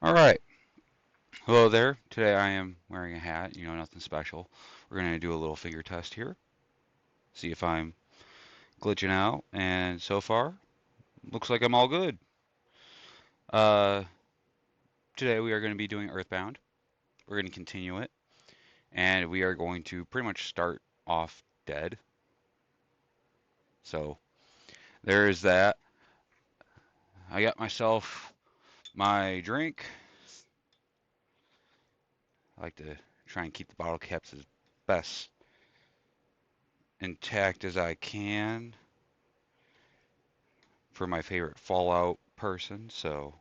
All right. Hello there. Today I am wearing a hat, nothing special. We're going to do a little finger test here, see if I'm glitching out, and so far, looks like I'm all good. Uh, Today we are going to be doing Earthbound. We're going to continue it, and we are going to pretty much start off dead. So there is that. I got myself my drink. I like to try and keep the bottle caps as best intact as I can for my favorite Fallout person, so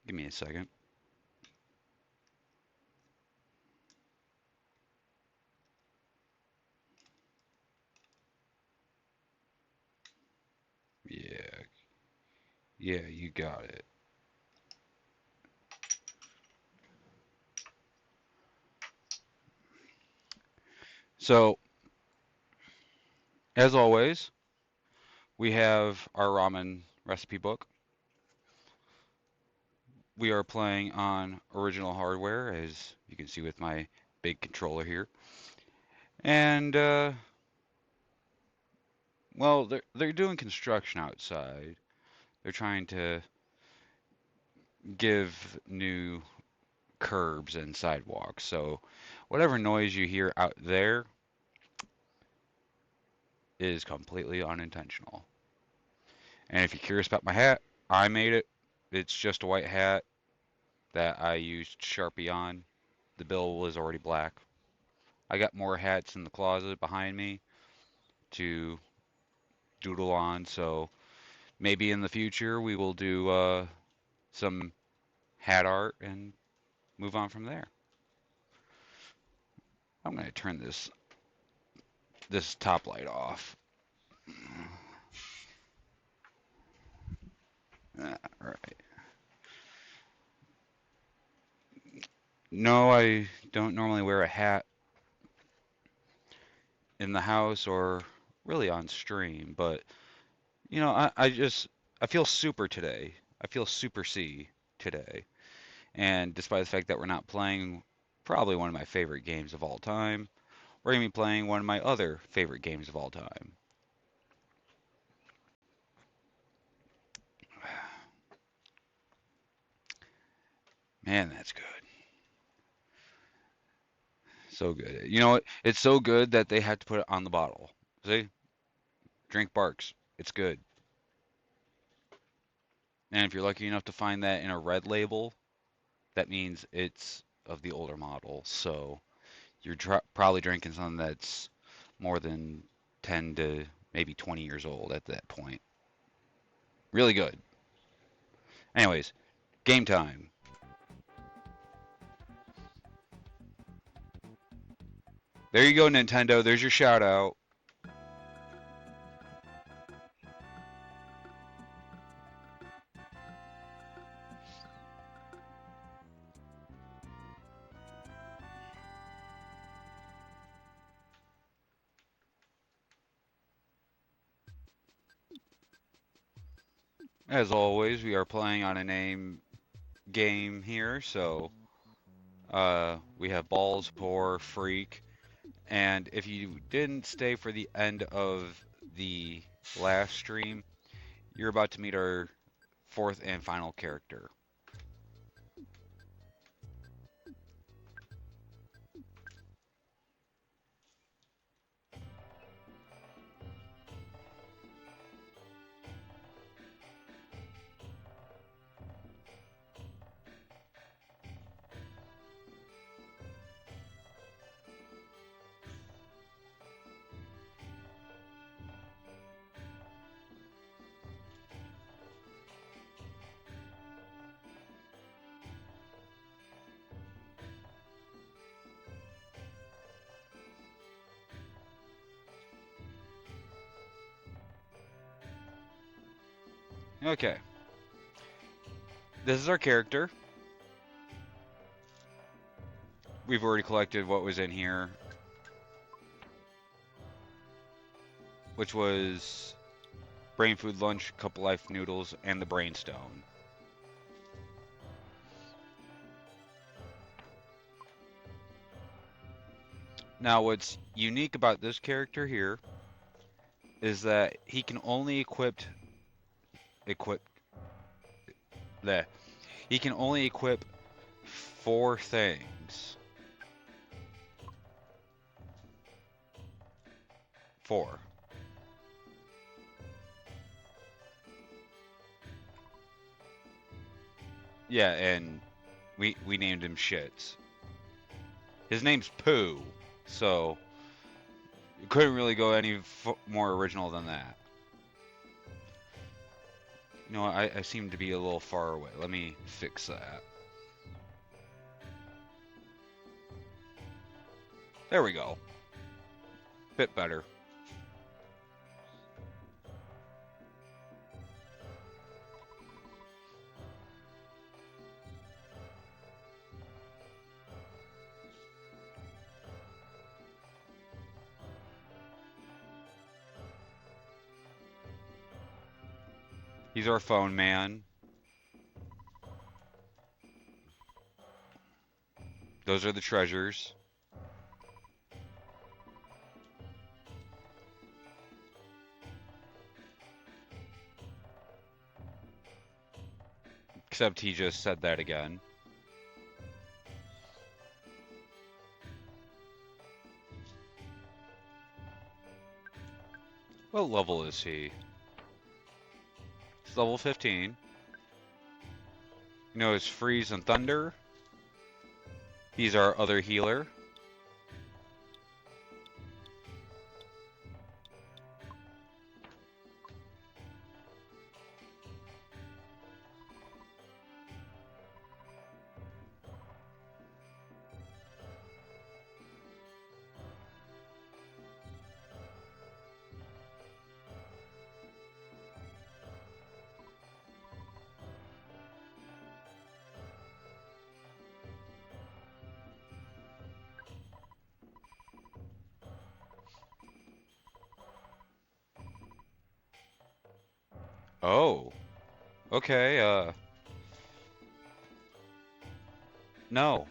give me a second. Yeah, yeah, you got it. So, as always, we have our ramen recipe book. We are playing on original hardware, as you can see with my big controller here. And, well, they're doing construction outside. They're trying to give new curbs and sidewalks. So, whatever noise you hear out there is completely unintentional. And if you're curious about my hat, I made it. It's just a white hat that I used Sharpie on. The bill was already black. I got more hats in the closet behind me to doodle on, so maybe in the future we will do some hat art and move on from there. I'm going to turn this top light off. All right. No, I don't normally wear a hat in the house or really on stream, but I feel super today. I feel super C today. And despite the fact that we're not playing probably one of my favorite games of all time, we're going to be playing one of my other favorite games of all time. Man, that's good. So good. You know what? It's so good that they had to put it on the bottle. See? Drink Barks. It's good. And if you're lucky enough to find that in a red label, that means it's of the older model. So you're probably drinking something that's more than 10 to maybe 20 years old at that point. Really good. Anyways, game time. There you go, Nintendo. There's your shout out. As always, we are playing on a name game here, so we have balls, pour, freak, and if you didn't stay for the end of the last stream, you're about to meet our fourth and final character. Okay, this is our character. We've already collected what was in here, which was brain food lunch, couple life noodles, and the brain stone. Now, what's unique about this character here is that he can only equip the he can only equip 4 things. 4. Yeah, and we named him Shits. His name's Pooh, so you couldn't really go any more original than that. You know, I seem to be a little far away. Let me fix that. There we go. Bit better. He's our phone man. Those are the treasures. Except he just said that again. What level is he? He's level 15. You know his Freeze and Thunder. He's our other healer. Oh, okay, no.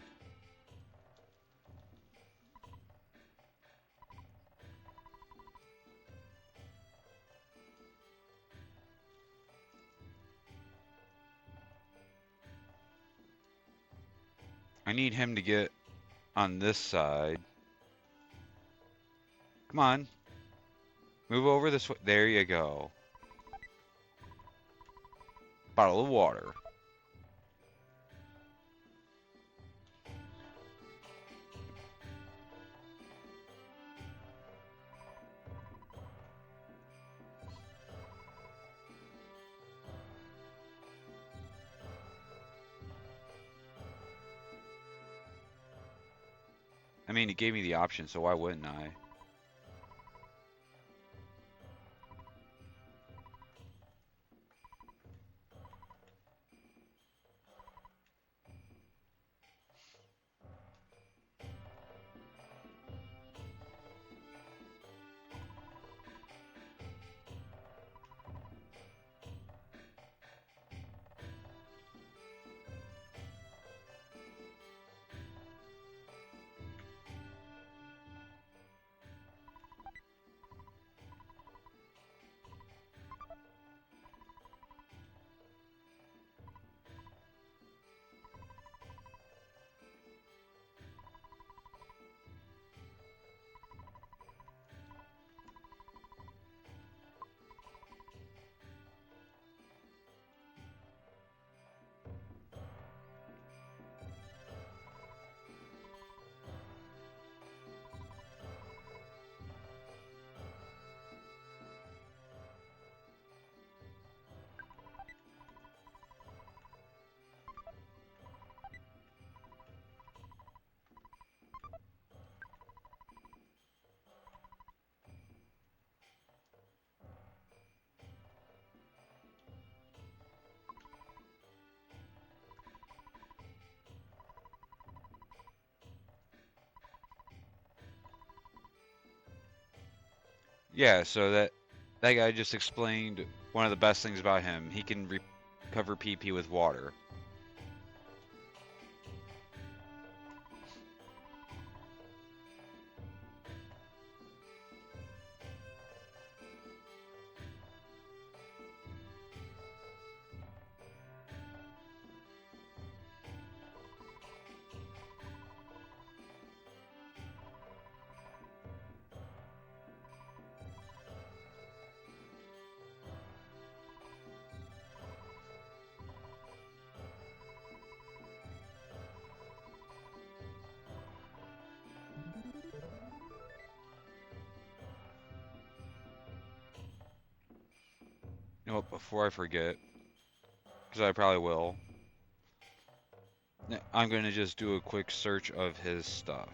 I need him to get on this side. Come on. Move over this way. There you go. Bottle of water. I mean, it gave me the option, so why wouldn't I? Yeah, so that guy just explained one of the best things about him. He can recover PP with water. Oh, before I forget, because I probably will, I'm going to just do a quick search of his stuff.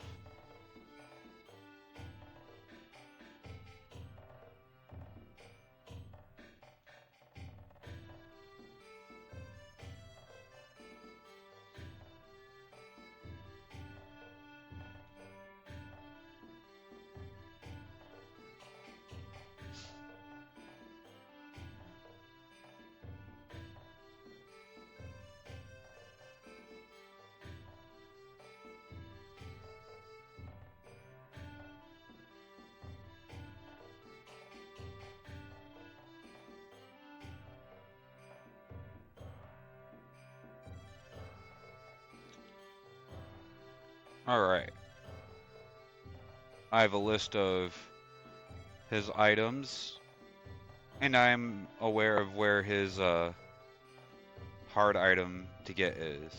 Alright. I have a list of his items, and I'm aware of where his hard item to get is.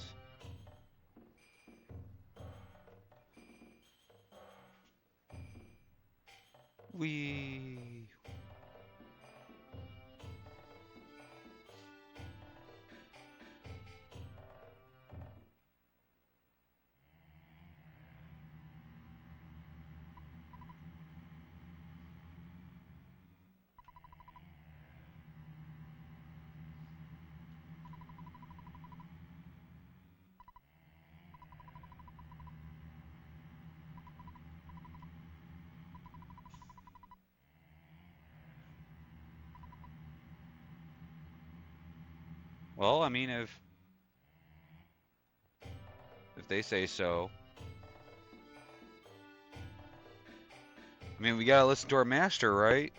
We Well, I mean, if they say so. I mean, we gotta listen to our master, right?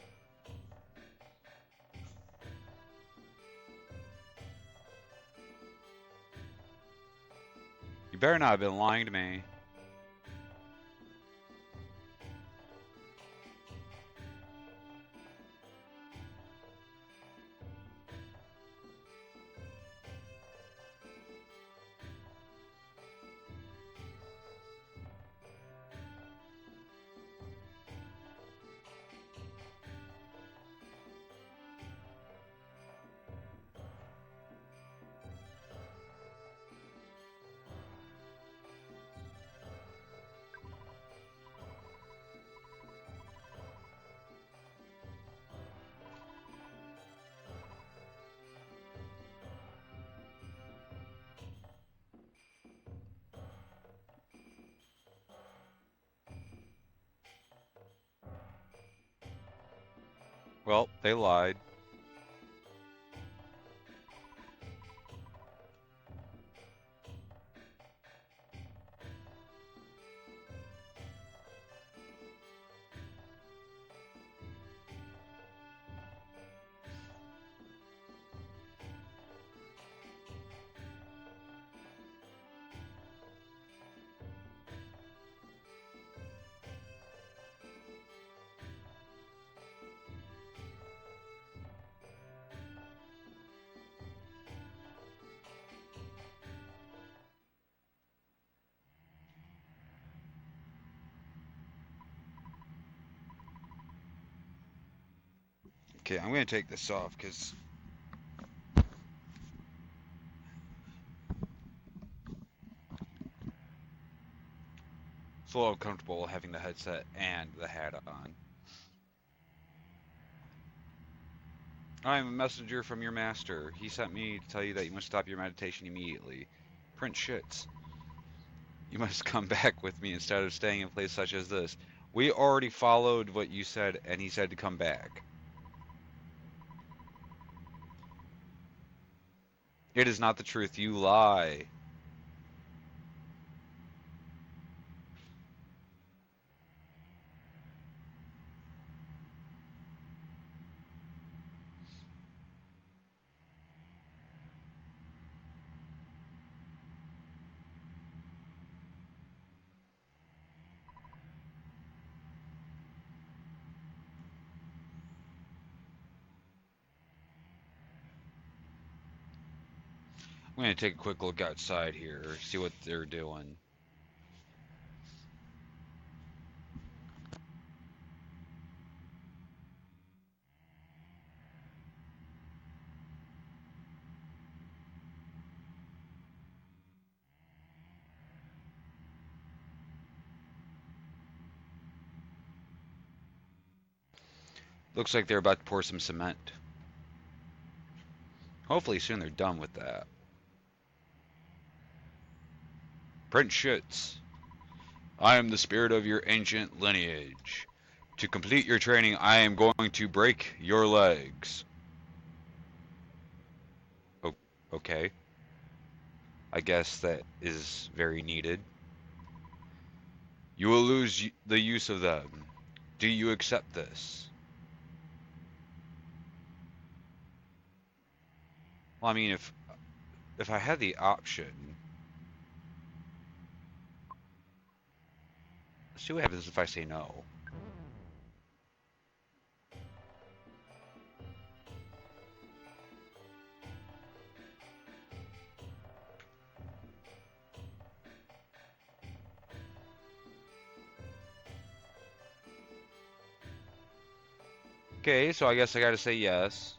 You better not have been lying to me. Well, they lied. Okay, I'm gonna take this off because it's a little uncomfortable having the headset and the hat on. I'm a messenger from your master. He sent me to tell you that you must stop your meditation immediately. Prince shits. You must come back with me instead of staying in a place such as this. We already followed what you said, and he said to come back. It is not the truth. You lie. I'm gonna take a quick look outside here, see what they're doing. Looks like they're about to pour some cement. Hopefully soon they're done with that. Prince Schutz, I am the spirit of your ancient lineage. To complete your training, I am going to break your legs. Oh, okay. I guess that is very needed. You will lose the use of them. Do you accept this? Well, I mean, if I had the option, let's see what happens if I say no. Okay, so I guess I gotta say yes.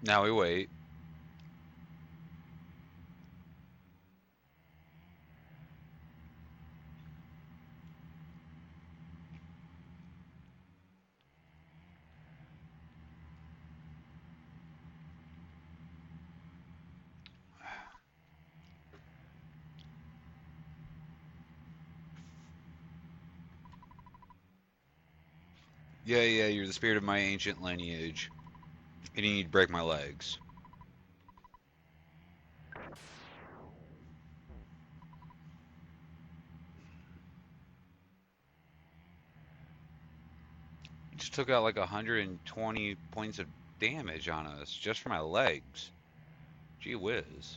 Now we wait. Yeah, yeah, you're the spirit of my ancient lineage, and you need to break my legs. You just took out like 120 points of damage on us just for my legs. Gee whiz.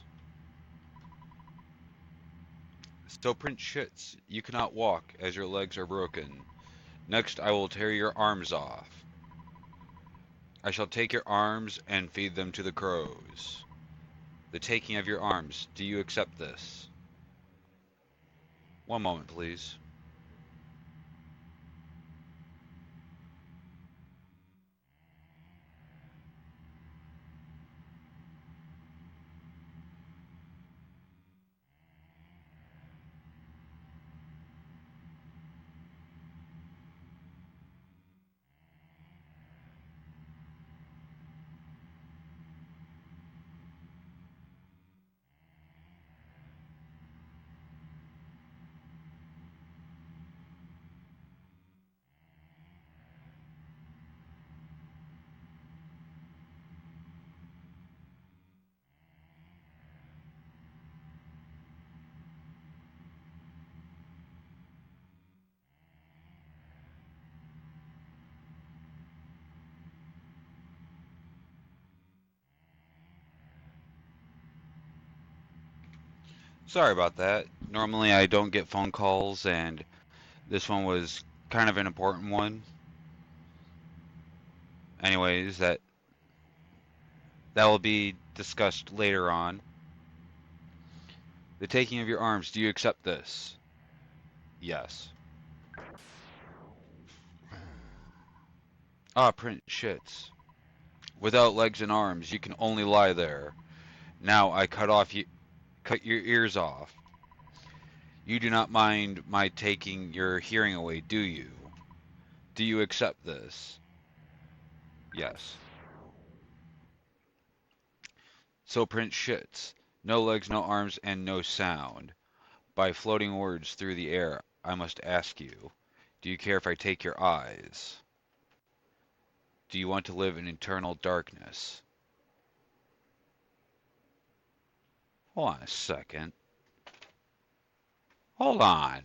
So, Prince Schutz, you cannot walk as your legs are broken. Next, I will tear your arms off. I shall take your arms and feed them to the crows. The taking of your arms, do you accept this? One moment, please. Sorry about that. Normally I don't get phone calls, and this one was kind of an important one. Anyways, that will be discussed later on. The taking of your arms. Do you accept this? Yes. Ah, Prince Shits. Without legs and arms, you can only lie there. Now I cut your ears off. You do not mind my taking your hearing away, do you? Do you accept this? Yes. So Prince Shits. No legs, no arms, and no sound. By floating words through the air, I must ask you, do you care if I take your eyes? Do you want to live in eternal darkness? Hold on a second. Hold on.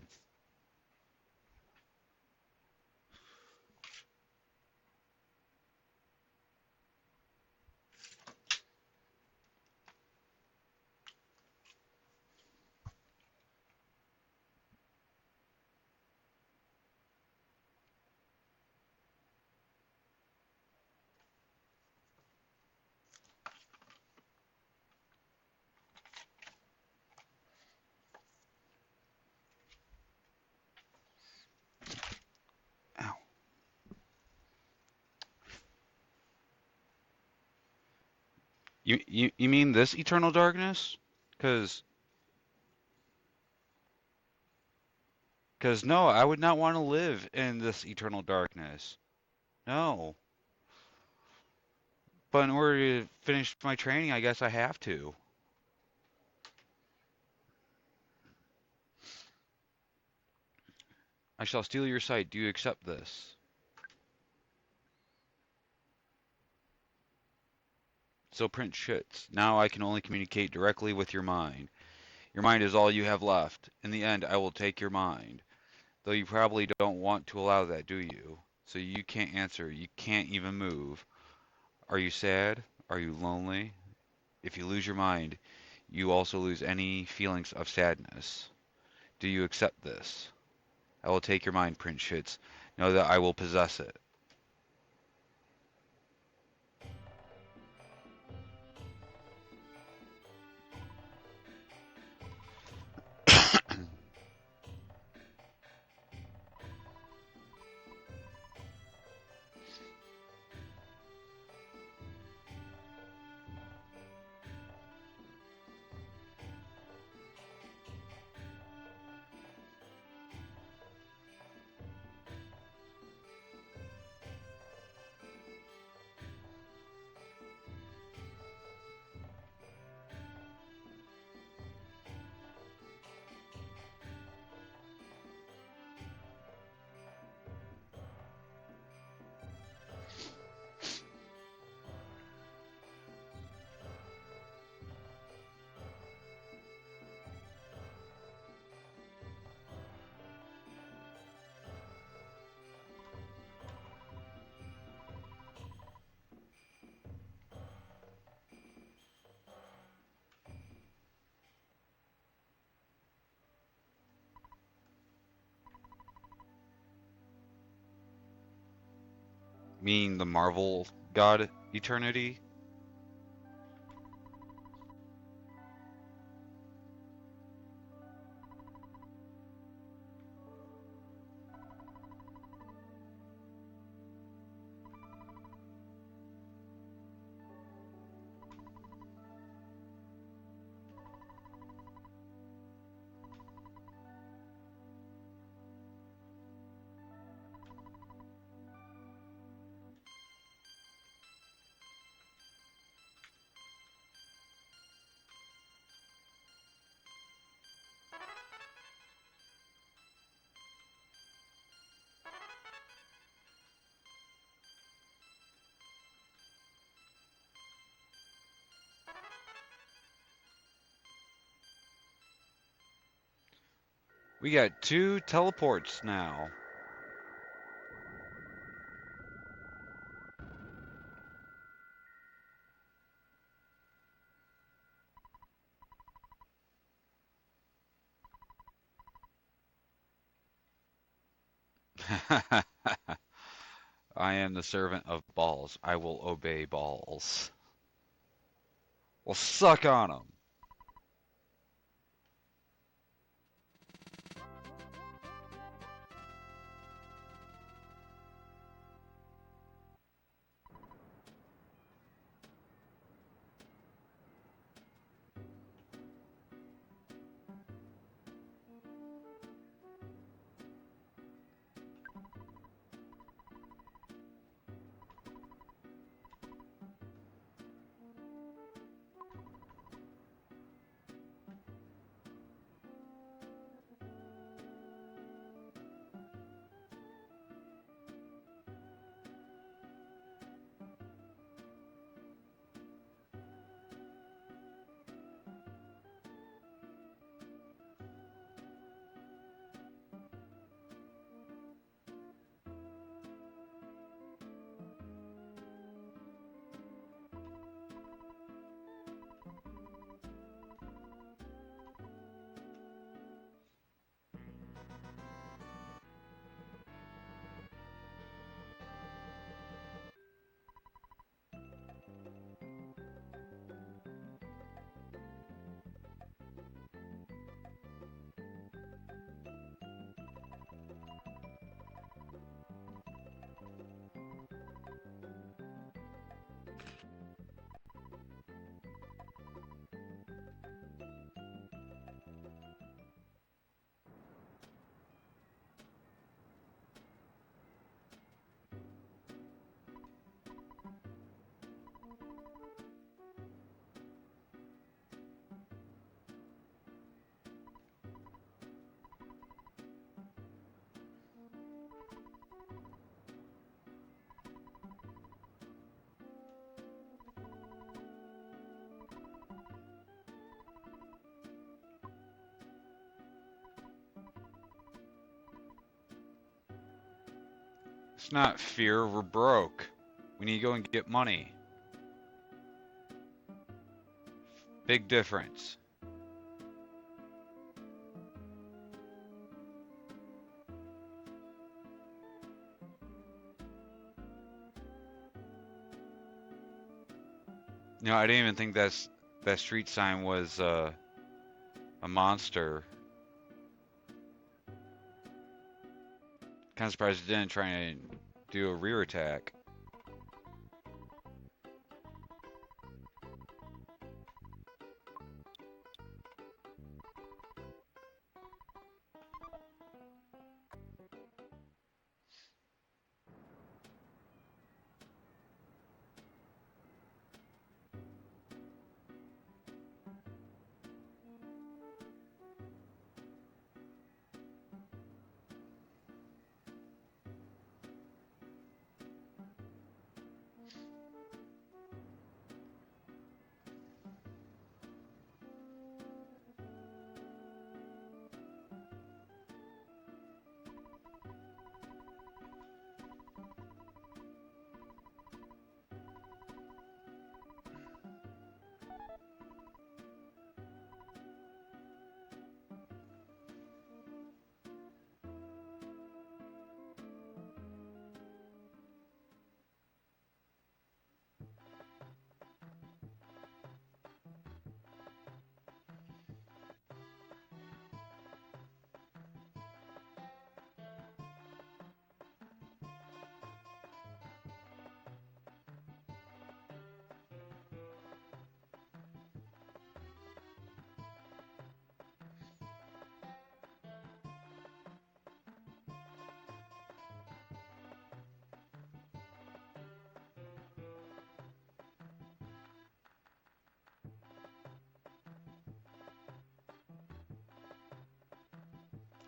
Ow. You mean this eternal darkness? Cause, cause no, I would not want to live in this eternal darkness. No. But in order to finish my training, I guess I have to. I shall steal your sight. Do you accept this? So Prince Shits. Now I can only communicate directly with your mind. Your mind is all you have left. In the end, I will take your mind. Though you probably don't want to allow that, do you? So you can't answer. You can't even move. Are you sad? Are you lonely? If you lose your mind, you also lose any feelings of sadness. Do you accept this? I will take your mind, Prince Shits. Know that I will possess it. Meaning the Marvel god Eternity? We got two teleports now. I am the servant of balls. I will obey balls. Well, suck on them. It's not fear, we're broke. We need to go and get money. Big difference. I didn't even think that street sign was a monster. Kind of surprised it didn't try and do a rear attack.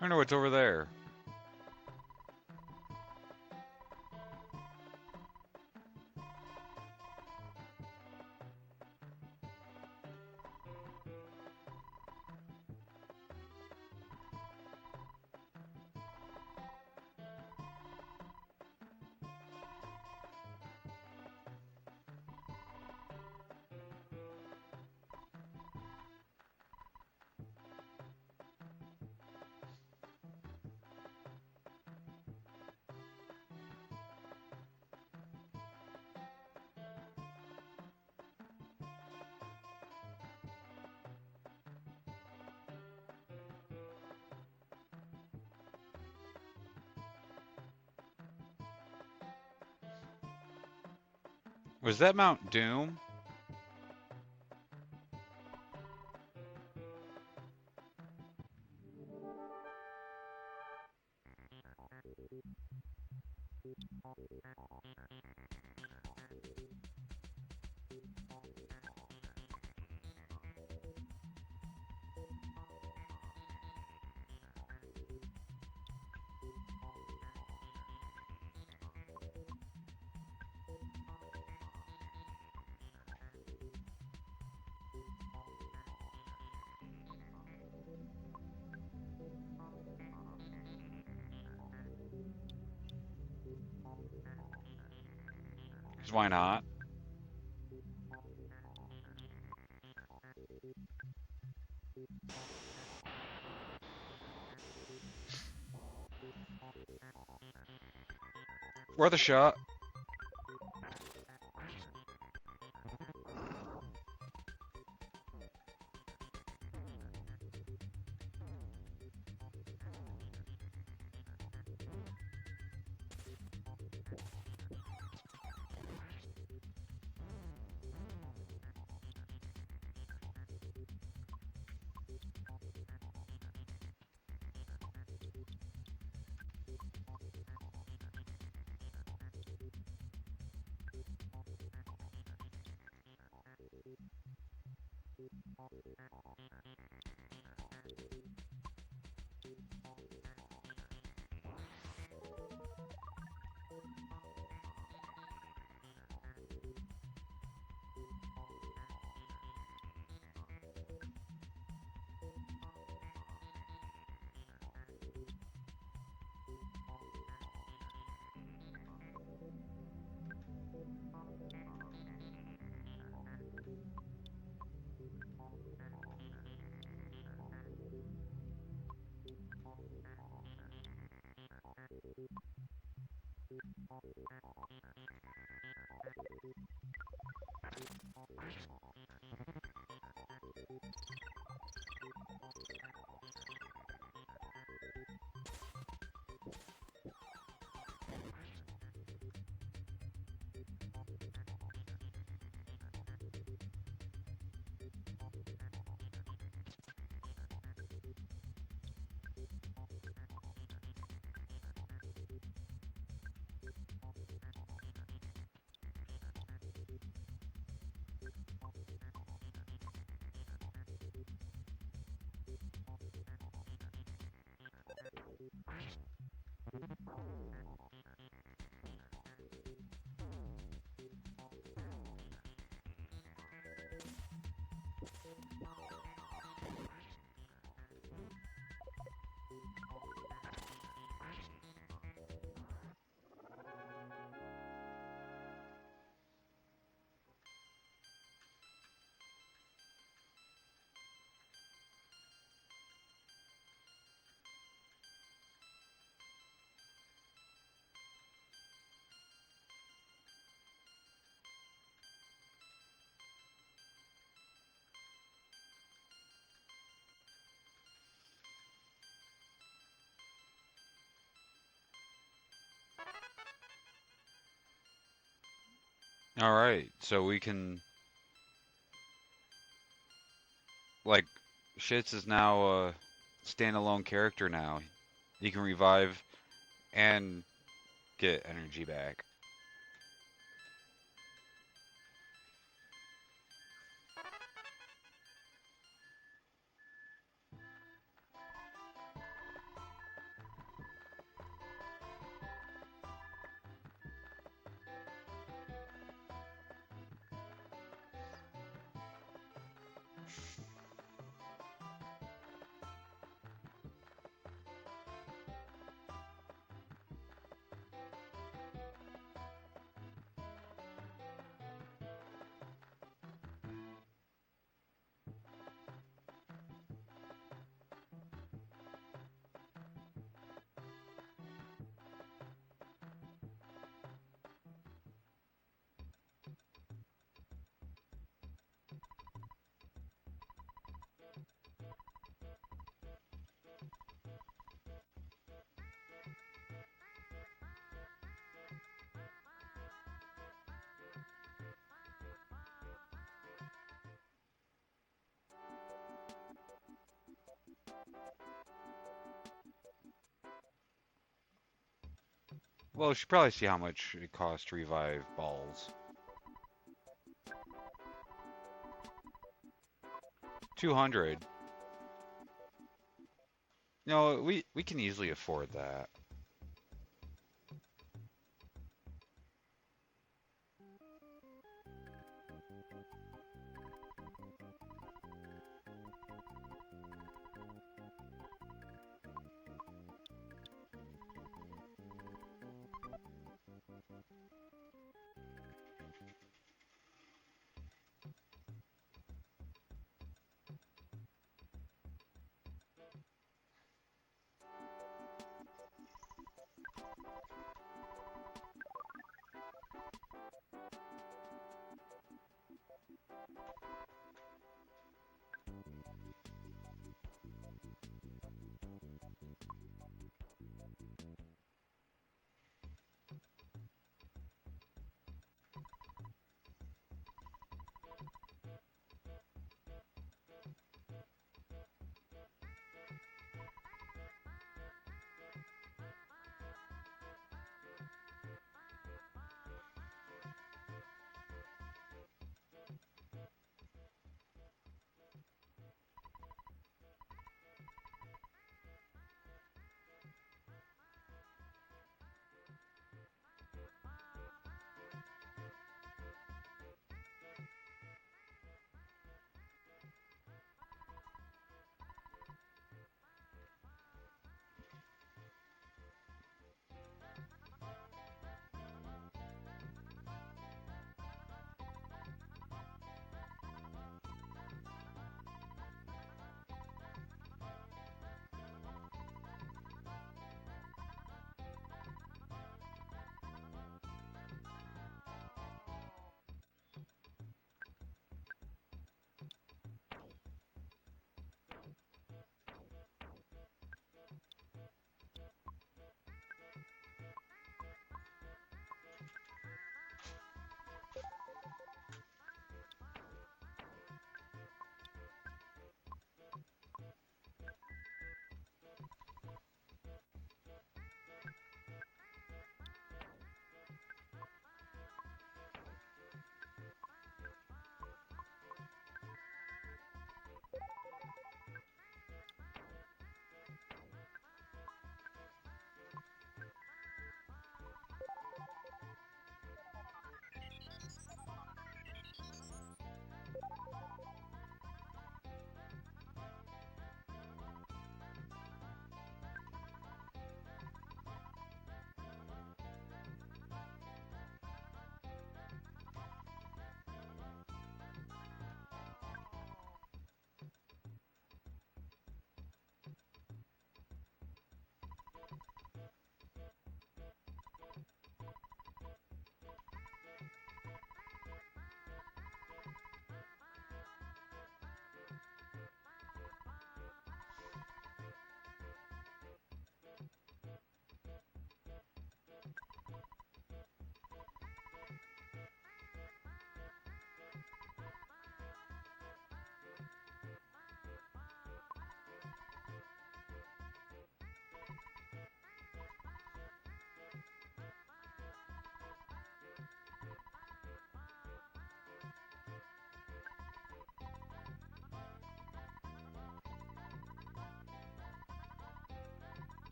I know what's over there. Was that Mount Doom? Because why not? Worth a shot. All right, so we can like Shits is now a standalone character now. He can revive and get energy back. Well, you should probably see how much it costs to revive balls. 200. No, we can easily afford that.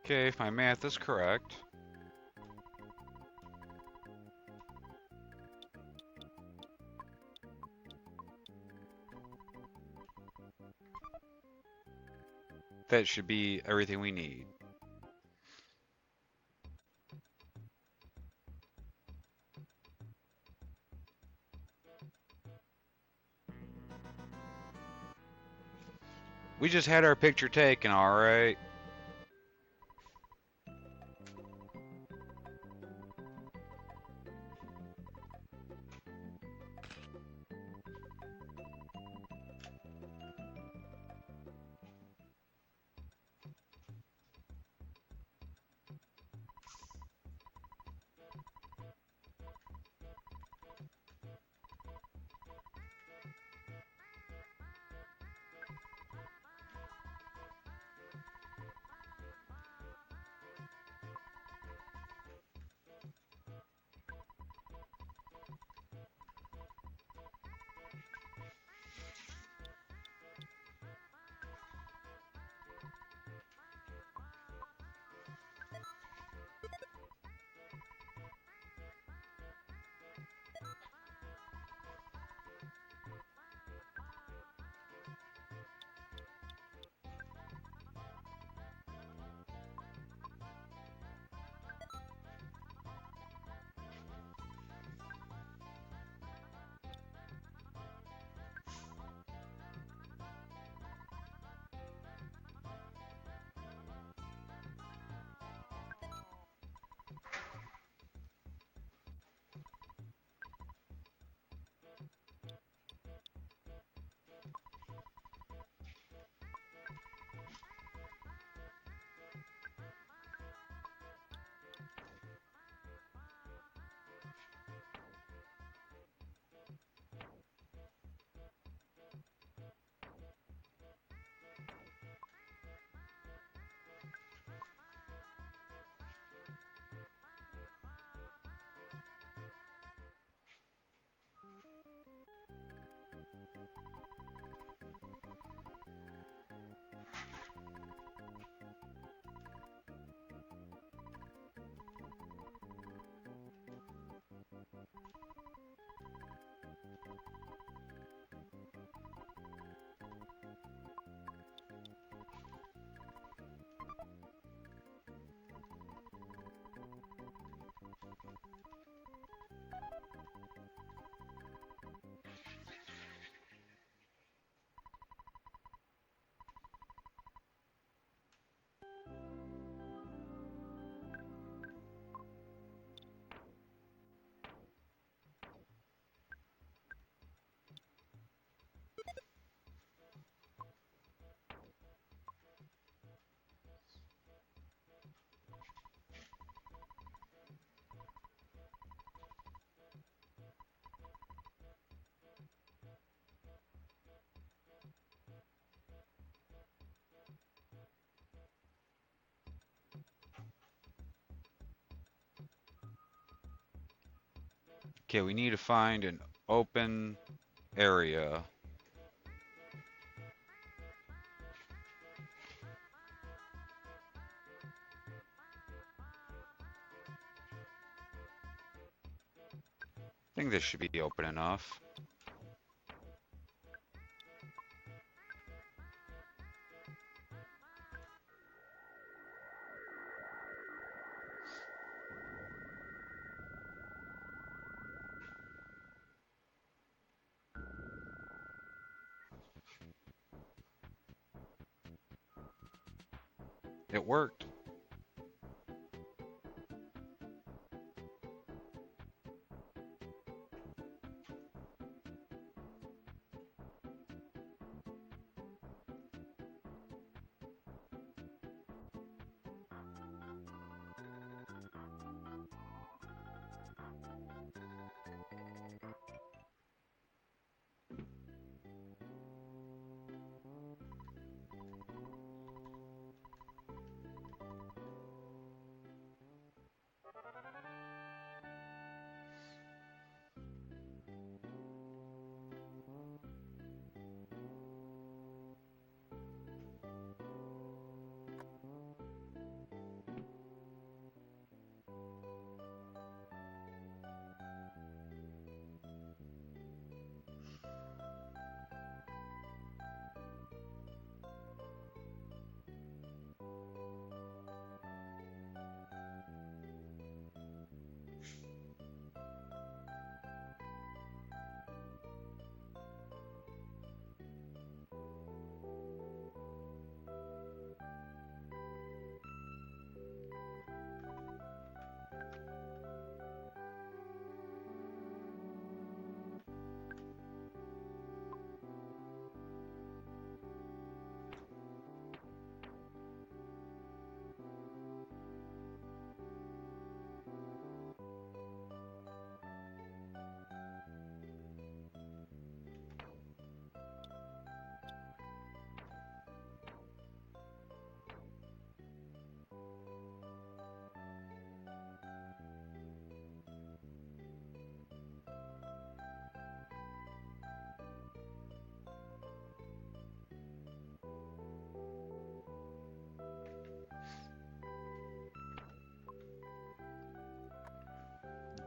Okay, if my math is correct, that should be everything we need. We just had our picture taken, alright? Okay, we need to find an open area. I think this should be open enough. It worked.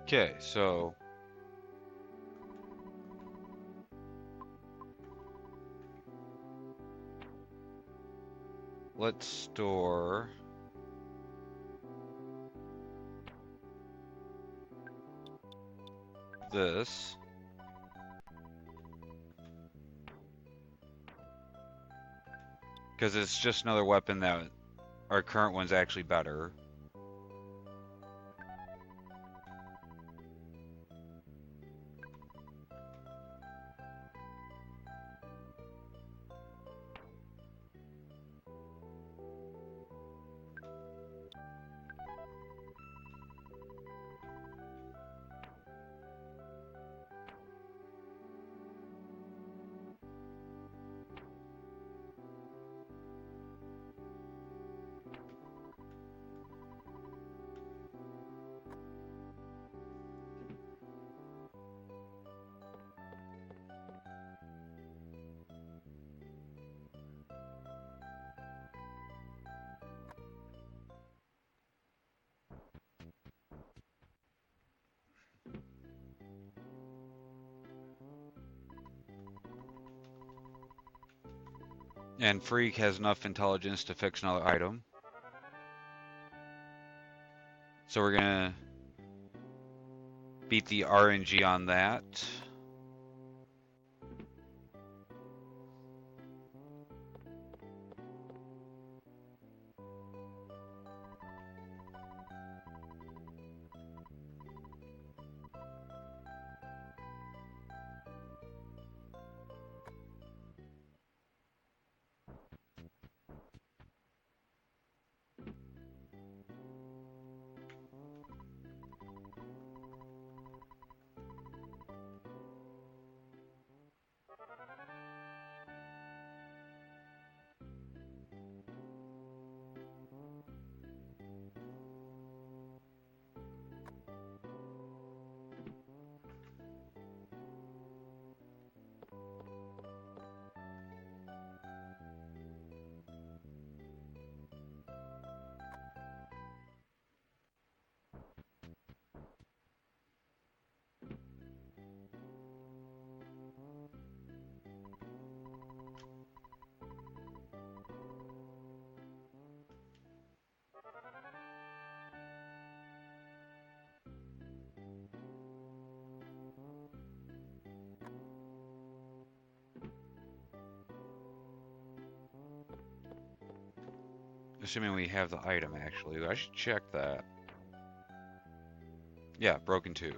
Okay, so let's store this. Because it's just another weapon that our current one's actually better. And Freak has enough intelligence to fix another item. So we're gonna beat the RNG on that. Assuming we have the item, actually. I should check that. Yeah, broken 2.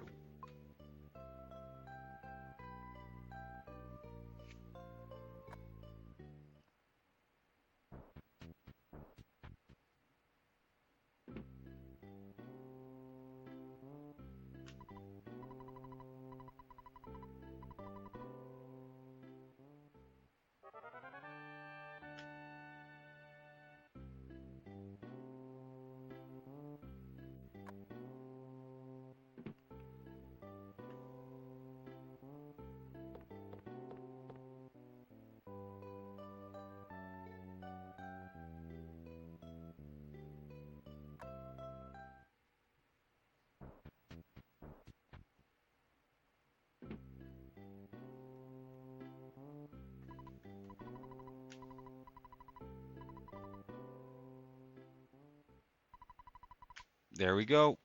There we go.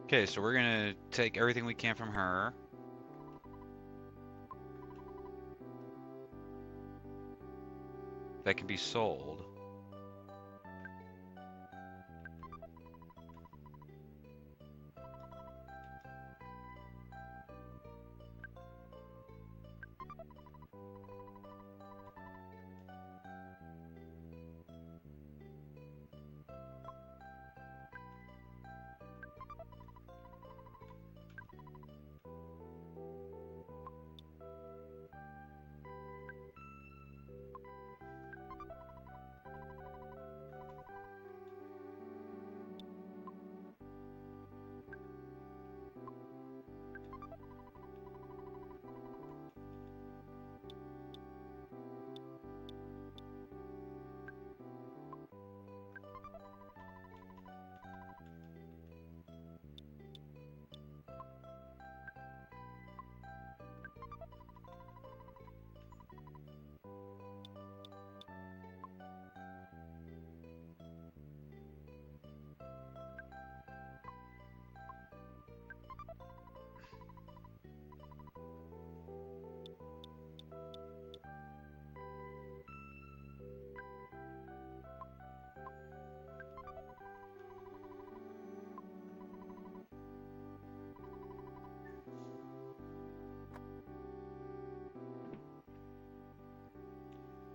Okay, so we're gonna take everything we can from her. that can be sold.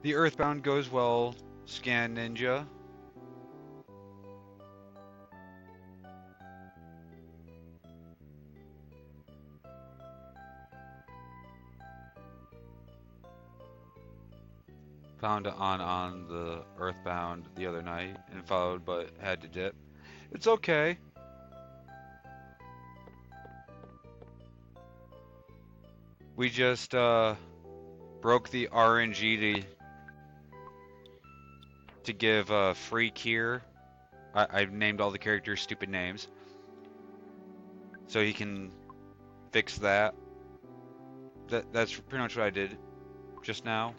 The Earthbound goes well, Scan Ninja. Found on the Earthbound the other night and followed, but had to dip. It's okay. We just broke the RNG to give Freak here. I've named all the characters stupid names, so he can fix that. That's pretty much what I did just now.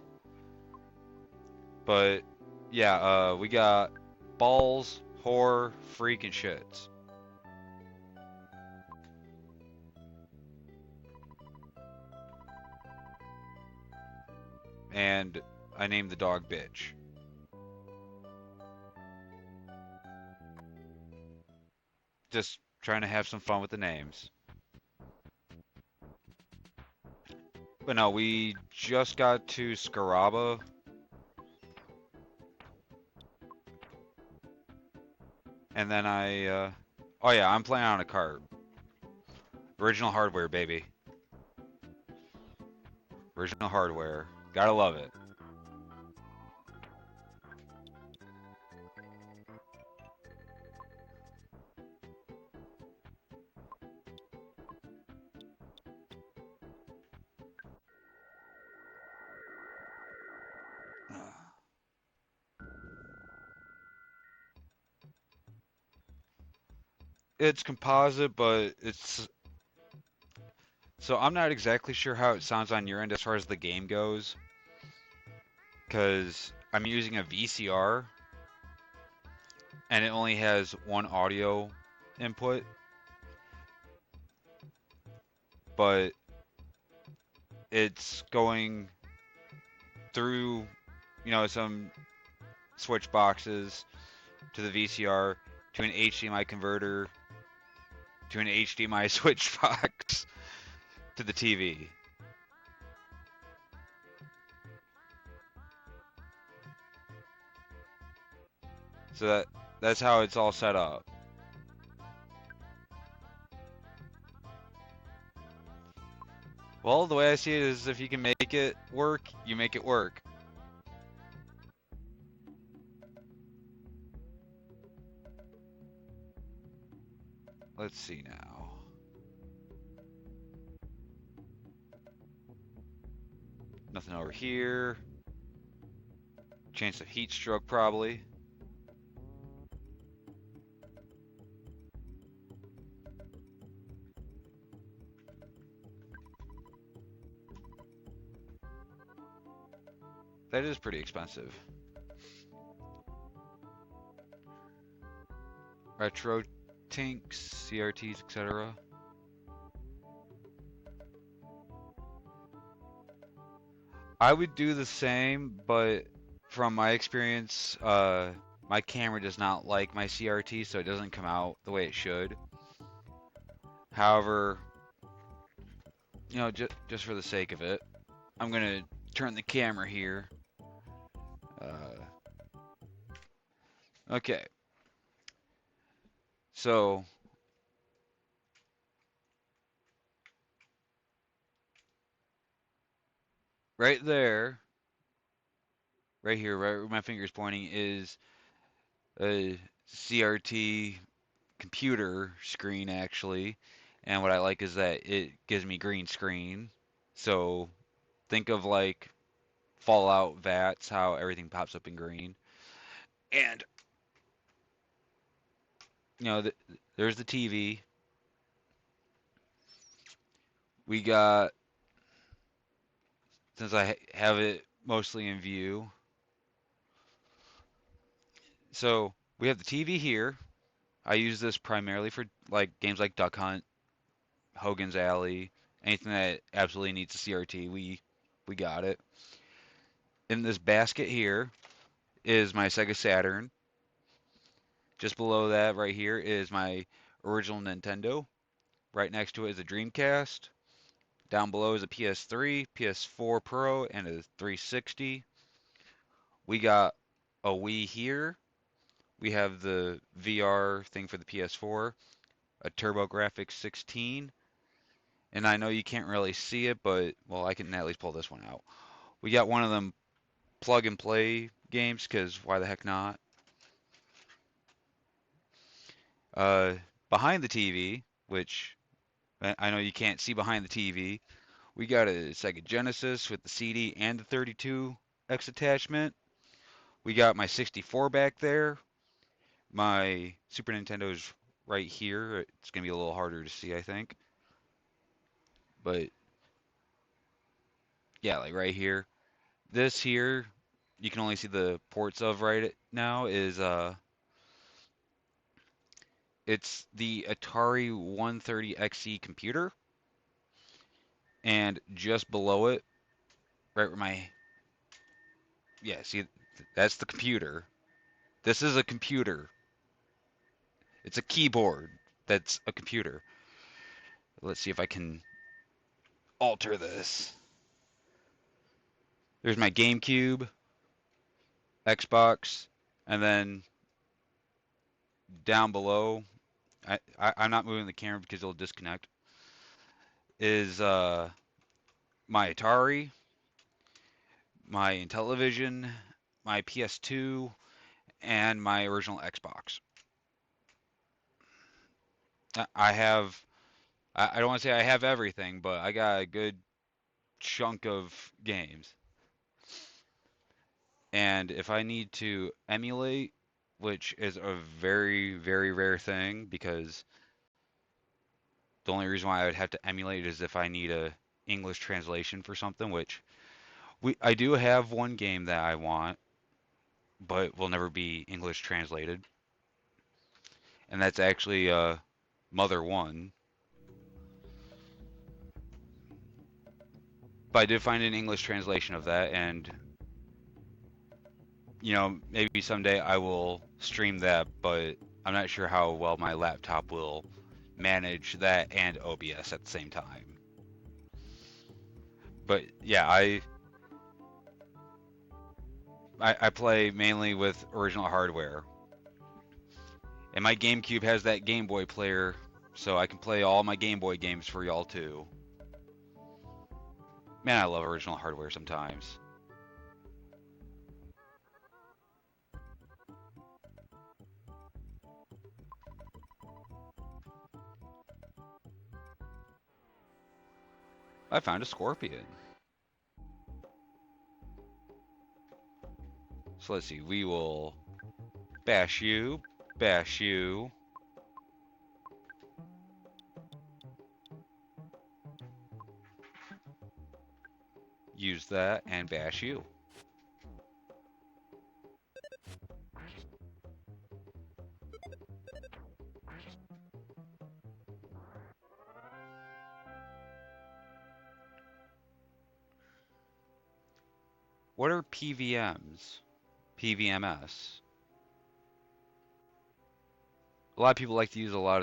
But yeah, we got balls, whore, freak, and shits. And I named the dog bitch. Just trying to have some fun with the names. But no, we just got to Scaraba. And then oh yeah, I'm playing on a cart. Original hardware, baby. Original hardware. Gotta love it. It's composite, but it's... So I'm not exactly sure how it sounds on your end as far as the game goes. Because I'm using a VCR. And it only has one audio input. But it's going through, you know, some switch boxes to the VCR to an HDMI converter to an HDMI switch box to the TV. So that's how it's all set up. Well, the way I see it is if you can make it work, you make it work. Let's see now. Nothing over here. Chance of heat stroke, probably. That is pretty expensive. Retro tinks, CRTs, etc. I would do the same, but from my experience, my camera does not like my CRT, so it doesn't come out the way it should. However, just for the sake of it, I'm gonna turn the camera here. Okay, so right there, right here, right where my finger's pointing, is a CRT computer screen actually. And what I like is that it gives me green screen. So think of like Fallout VATS, how everything pops up in green. And you know, there's the TV. We got, since I have it mostly in view. So we have the TV here. I use this primarily for like games like Duck Hunt, Hogan's Alley, anything that absolutely needs a CRT. We got it. In this basket here is my Sega Saturn. Just below that right here is my original Nintendo. Right next to it is a Dreamcast. Down below is a PS3, PS4 Pro, and a 360. We got a Wii here. We have the VR thing for the PS4, a TurboGrafx 16, and I know you can't really see it, but well, I can at least pull this one out. We got one of them plug and play games, because why the heck not? Uh, Behind the TV, which I know you can't see behind the TV, we got a Sega Genesis with the CD and the 32X attachment. We got my 64 back there. My Super Nintendo's right here. It's going to be a little harder to see, I think. But yeah, like right here. This here, you can only see the ports of right now, is it's the Atari 130XE computer. And just below it, right where my, yeah, see, that's the computer. This is a computer. It's a keyboard that's a computer. Let's see if I can alter this. There's my GameCube, Xbox, and then down below, I'm not moving the camera because it'll disconnect, is my Atari, my Intellivision, my PS2, and my original Xbox. I have, I don't want to say I have everything, but I got a good chunk of games. And if I need to emulate, which is a very, very rare thing, because the only reason why I would have to emulate is if I need a English translation for something, which I do have one game that I want, but will never be English translated. And that's actually Mother 1. But I did find an English translation of that, and maybe someday I will stream that, but I'm not sure how well my laptop will manage that and OBS at the same time. But yeah, I play mainly with original hardware. And my GameCube has that Game Boy player, so I can play all my Game Boy games for y'all too. Man, I love original hardware sometimes. I found a scorpion. So let's see, we will bash you, bash you. Use that and bash you. What are PVMs? PVMS. A lot of people like to use a lot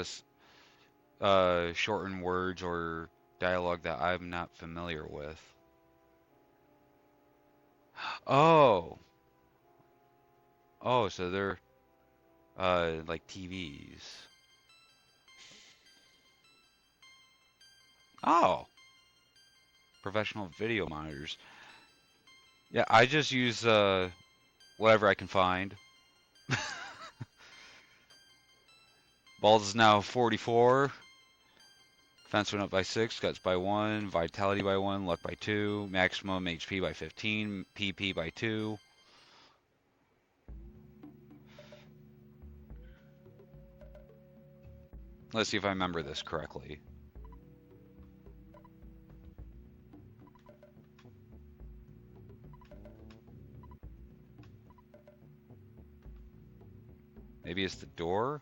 of shortened words or dialogue that I'm not familiar with. Oh, oh, so they're like TVs. Oh, professional video monitors. Yeah, I just use whatever I can find. Balls is now 44. Defense went up by 6, guts by 1, vitality by 1, luck by 2, maximum HP by 15, PP by 2. Let's see if I remember this correctly. Maybe it's the door?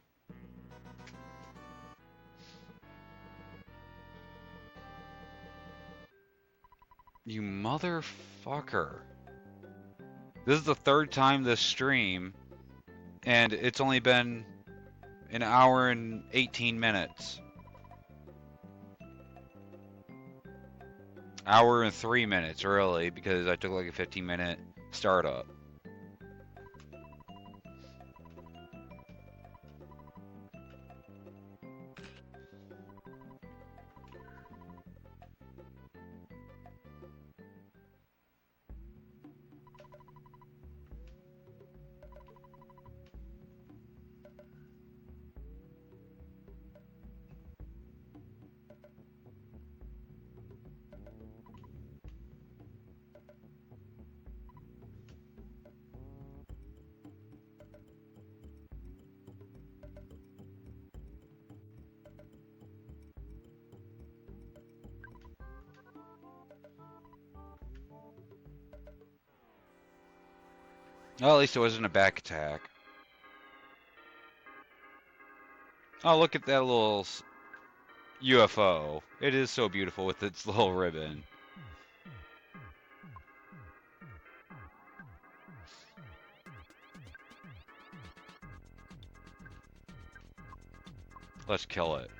You motherfucker. This is the third time this stream, and it's only been an hour and 18 minutes. Hour and 3 minutes, really, because I took like a 15-minute startup. Well, at least it wasn't a back attack. Oh, look at that little UFO. It is so beautiful with its little ribbon. Let's kill it.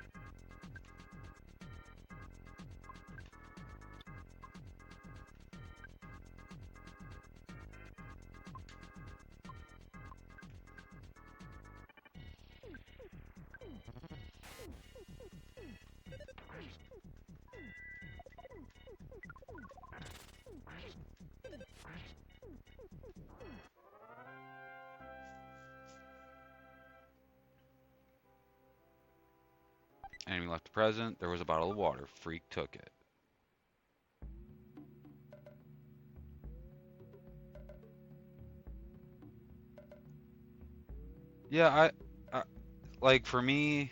Enemy left present. There was a bottle of water. Freak took it. Yeah, I like for me,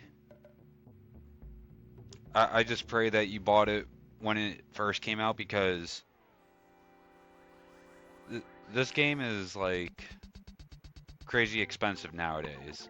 I just pray that you bought it when it first came out because this game is like crazy expensive nowadays.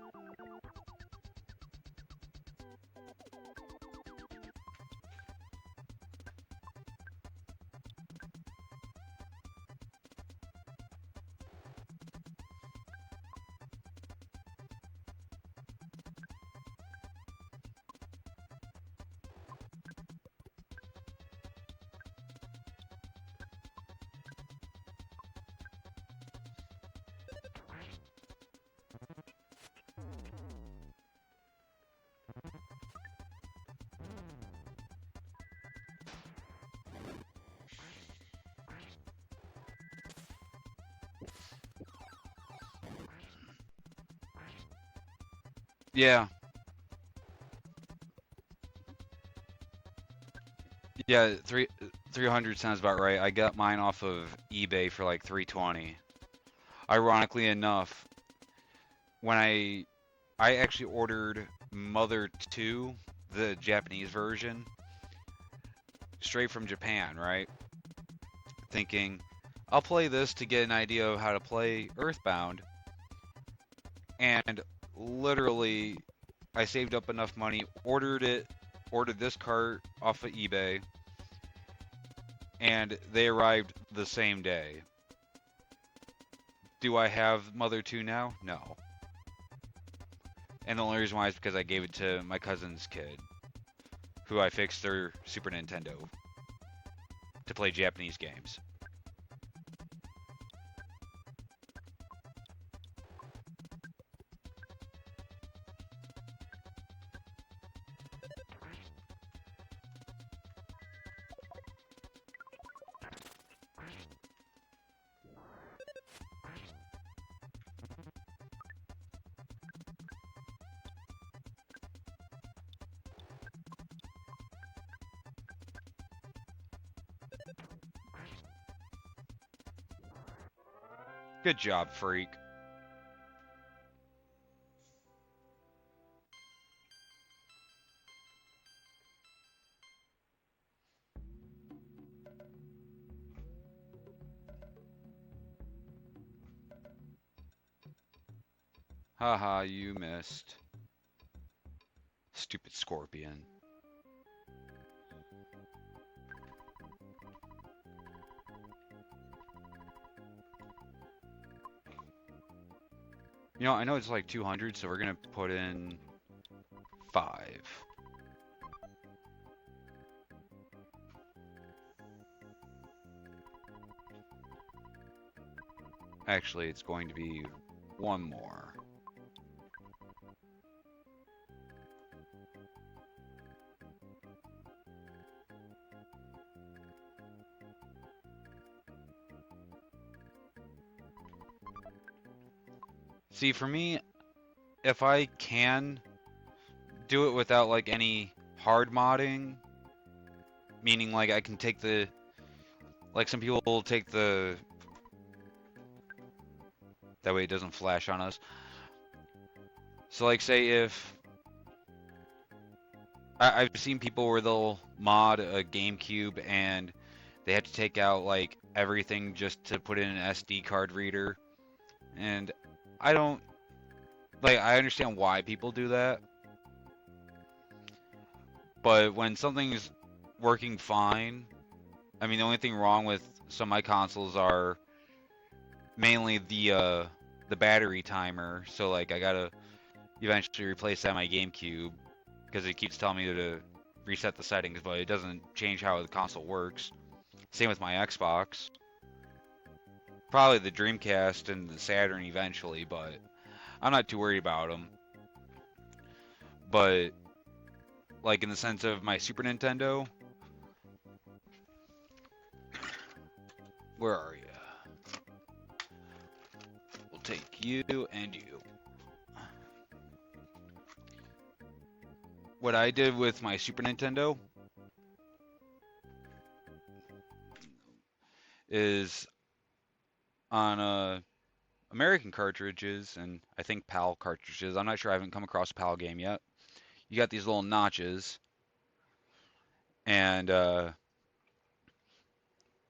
Yeah, yeah, 300 sounds about right. I got mine off of eBay for like 320. Ironically enough, when I actually ordered Mother 2, the Japanese version, straight from Japan, right? Thinking, I'll play this to get an idea of how to play Earthbound. And literally, I saved up enough money, ordered this cart off of eBay, and they arrived the same day. Do I have Mother 2 now? No. And the only reason why is because I gave it to my cousin's kid, who I fixed their Super Nintendo to play Japanese games. Good job, freak. Haha, you missed. Stupid scorpion. You know, I know it's like 200, so we're gonna put in 5. Actually, it's going to be 1 more. See, for me, if I can do it without like any hard modding, meaning like I can take the, like some people will take the, that way it doesn't flash on us. So like say if, I've seen people where they'll mod a GameCube and they have to take out like everything just to put in an SD card reader. And I don't, like, I understand why people do that. But when something's working fine, I mean, the only thing wrong with some of my consoles are mainly the battery timer. So like I gotta eventually replace that on my GameCube because it keeps telling me to reset the settings, but it doesn't change how the console works. Same with my Xbox. Probably the Dreamcast and the Saturn eventually, but I'm not too worried about them. But like in the sense of my Super Nintendo, where are you? We'll take you and you. What I did with my Super Nintendo is on American cartridges and I think PAL cartridges. I'm not sure. I haven't come across a PAL game yet. You got these little notches, and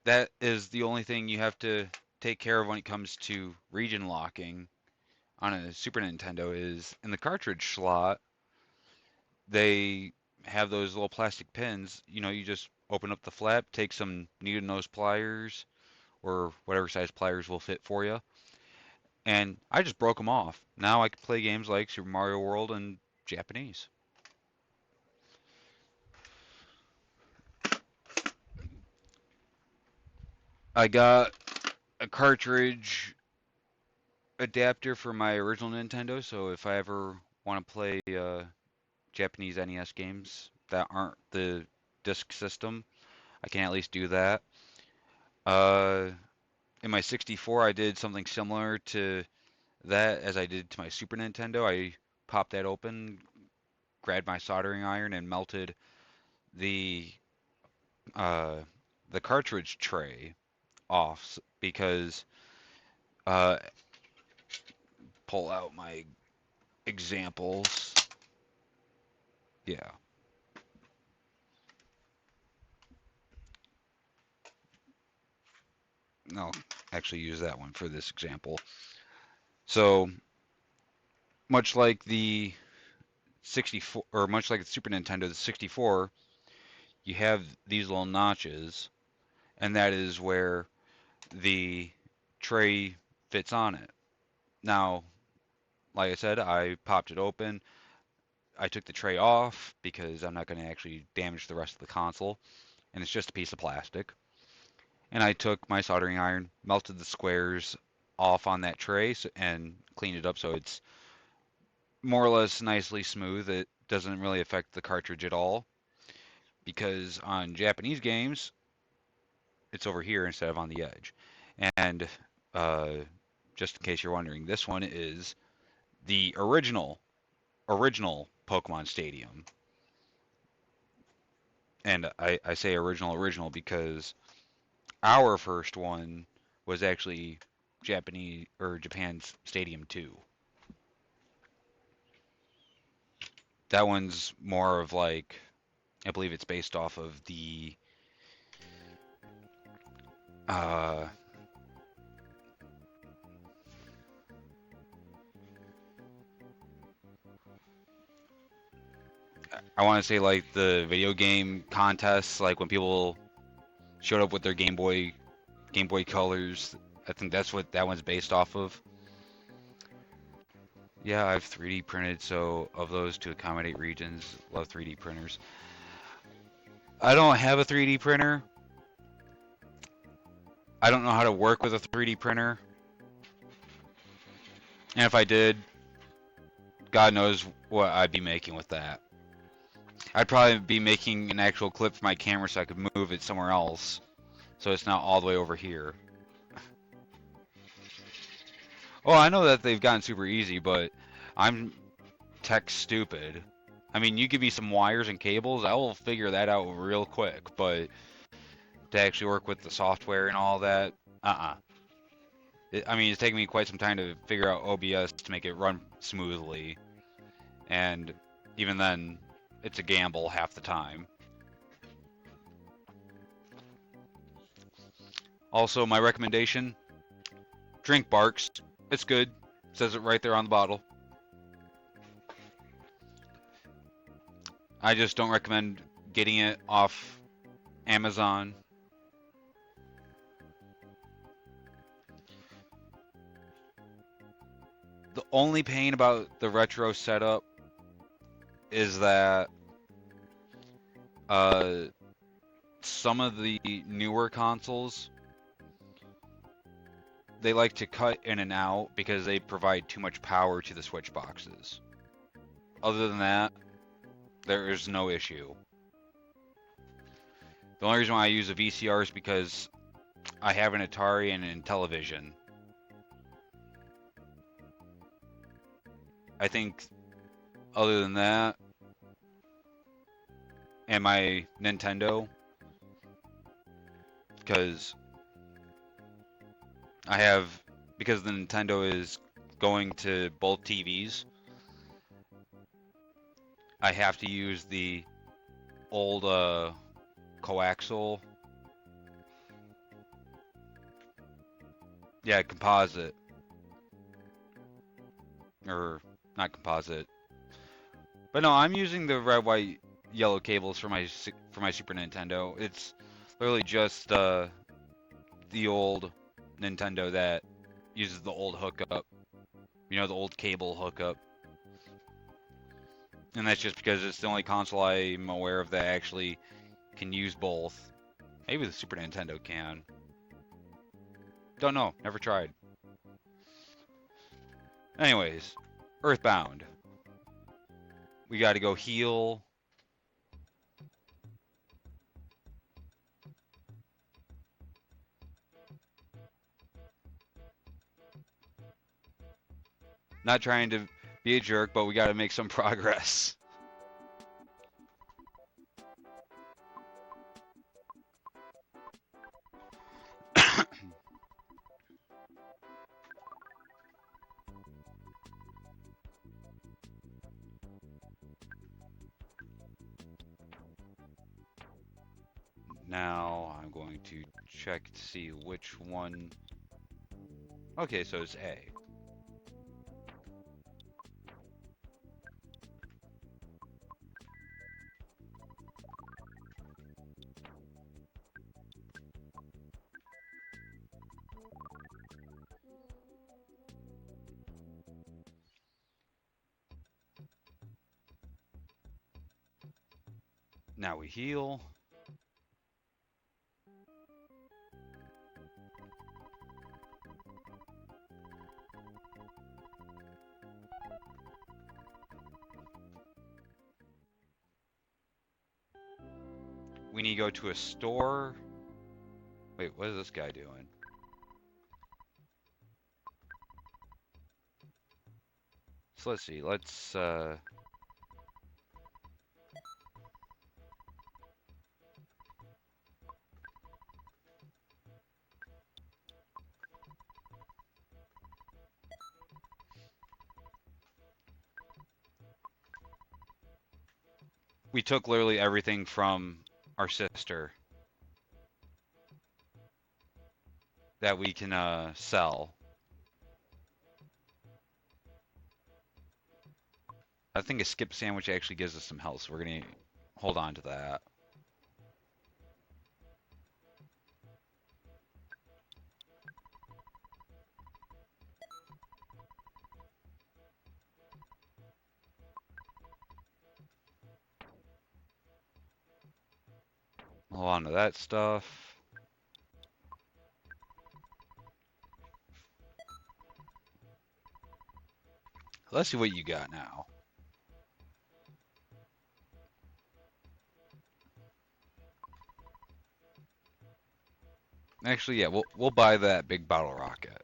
that is the only thing you have to take care of when it comes to region locking on a Super Nintendo. Is in the cartridge slot. They have those little plastic pins. You know, you just open up the flap, take some needle nose pliers or whatever size pliers will fit for you, and I just broke them off. Now I can play games like Super Mario World and Japanese. I got a cartridge adapter for my original Nintendo, so if I ever want to play Japanese NES games that aren't the disc system, I can at least do that. Uh, in my 64, I did something similar to that as I did to my Super Nintendo. I popped that open, grabbed my soldering iron, and melted the uh, the cartridge tray off because uh, pull out my examples. Yeah. I'll actually use that one for this example. So much like the 64, or much like the Super Nintendo, the 64, you have these little notches, and that is where the tray fits on it. Now, like I said, I popped it open. I took the tray off because I'm not going to actually damage the rest of the console, and it's just a piece of plastic. And I took my soldering iron, melted the squares off on that tray and cleaned it up so it's more or less nicely smooth. It doesn't really affect the cartridge at all because on Japanese games, it's over here instead of on the edge. And uh, just in case you're wondering, this one is the original Pokemon Stadium. And I say original because our first one was actually Japanese or Japan's Stadium 2. That one's more of like, I believe it's based off of the uh, I want to say like the video game contests, like when people showed up with their Game Boy Colors. I think that's what that one's based off of. Yeah, I've 3D printed, so of those to accommodate regions, love 3D printers. I don't have a 3D printer. I don't know how to work with a 3D printer. And if I did, God knows what I'd be making with that. I'd probably be making an actual clip for my camera so I could move it somewhere else. So it's not all the way over here. Oh, I know that they've gotten super easy, but I'm tech stupid. I mean, you give me some wires and cables, I will figure that out real quick, but to actually work with the software and all that, uh-uh. I mean, it's taken me quite some time to figure out OBS to make it run smoothly, and even then, it's a gamble half the time. Also, my recommendation, drink Barks. It's good. It says it right there on the bottle. I just don't recommend getting it off Amazon. The only pain about the retro setup is that some of the newer consoles, they like to cut in and out because they provide too much power to the switch boxes. Other than that, there is no issue. The only reason why I use a VCR is because I have an Atari and a television. I think other than that, and my Nintendo, because because the Nintendo is going to both TVs, I have to use the old coaxial, yeah, composite, or not composite, but no, I'm using the red, white, yellow cables for my Super Nintendo. It's literally just the old Nintendo that uses the old hookup, you know, the old cable hookup. And that's just because it's the only console I'm aware of that actually can use both. Maybe the Super Nintendo can. Don't know. Never tried. Anyways, Earthbound. We gotta go heal. Not trying to be a jerk, but we gotta make some progress. Now I'm going to check to see which one. Okay, so it's A. Now we heal. We need to go to a store. Wait, what is this guy doing? So let's see. Let's we took literally everything from our sister that we can sell. I think a skip sandwich actually gives us some health, so we're gonna hold on to that. Hold on to that stuff. Let's see what you got now. Actually, yeah, we'll buy that big bottle rocket.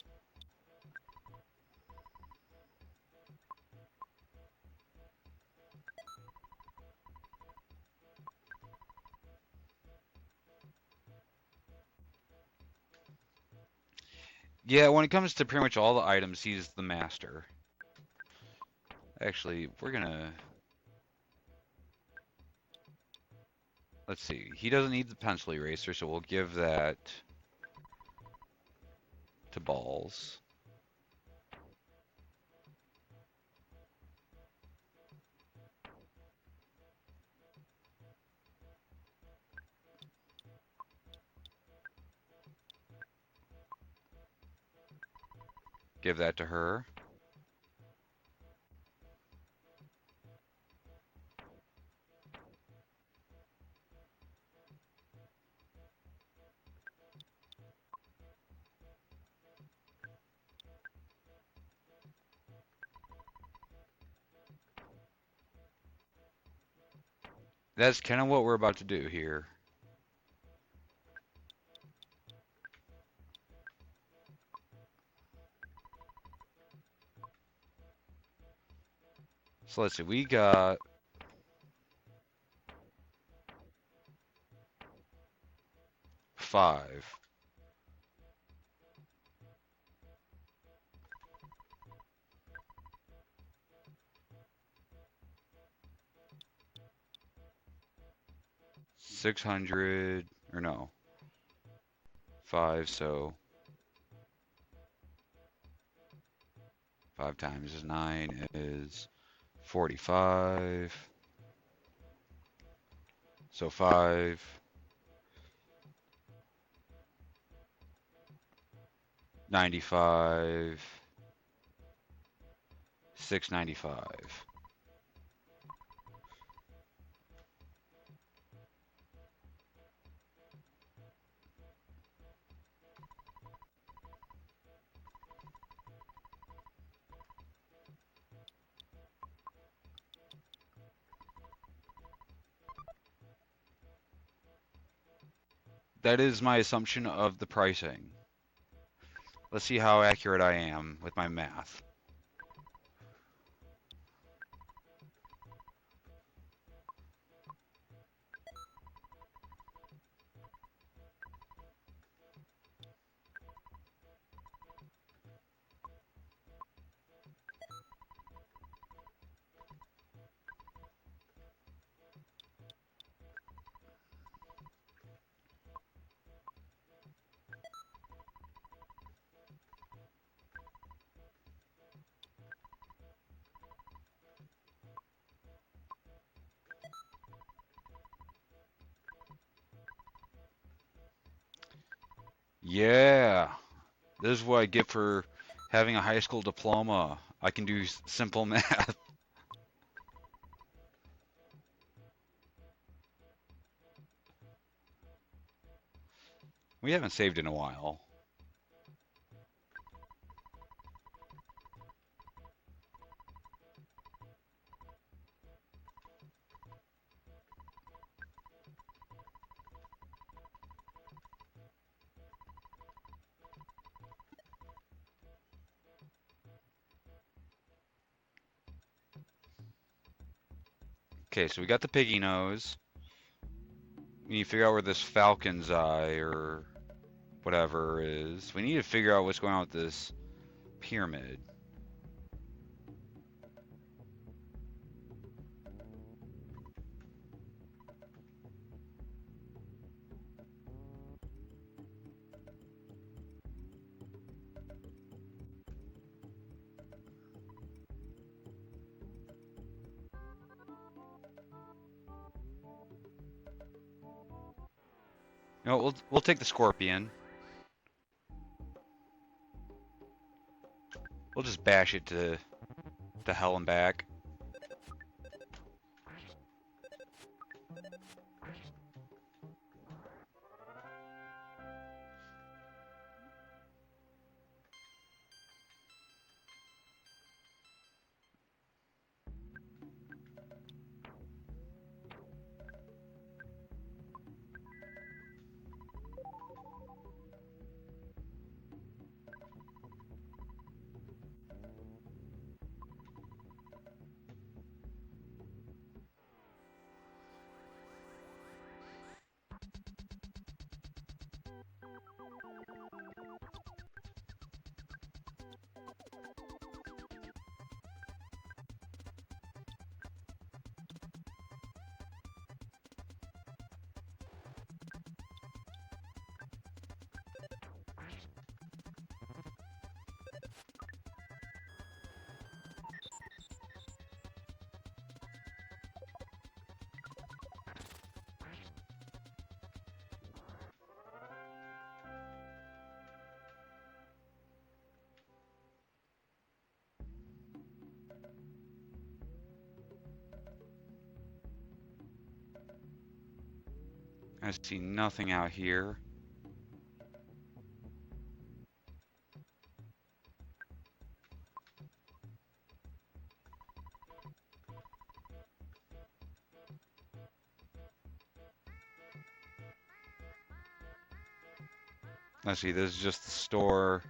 Yeah, when it comes to pretty much all the items, he's the master. Actually, we're gonna... Let's see. He doesn't need the pencil eraser, so we'll give that to Balls. Give that to her. That's kind of what we're about to do here. So let's see, we got... five. $600, or no. 5, so... 5 times 9 is 45. So 5. 95. 695. That is my assumption of the pricing. Let's see how accurate I am with my math. Yeah, this is what I get for having a high school diploma. I can do simple math. We haven't saved in a while. Okay, so we got the piggy nose. We need to figure out where this falcon's eye or whatever is. We need to figure out what's going on with this pyramid. No, we'll take the scorpion. We'll just bash it to hell and back. I see nothing out here. Let's see, this is just the store.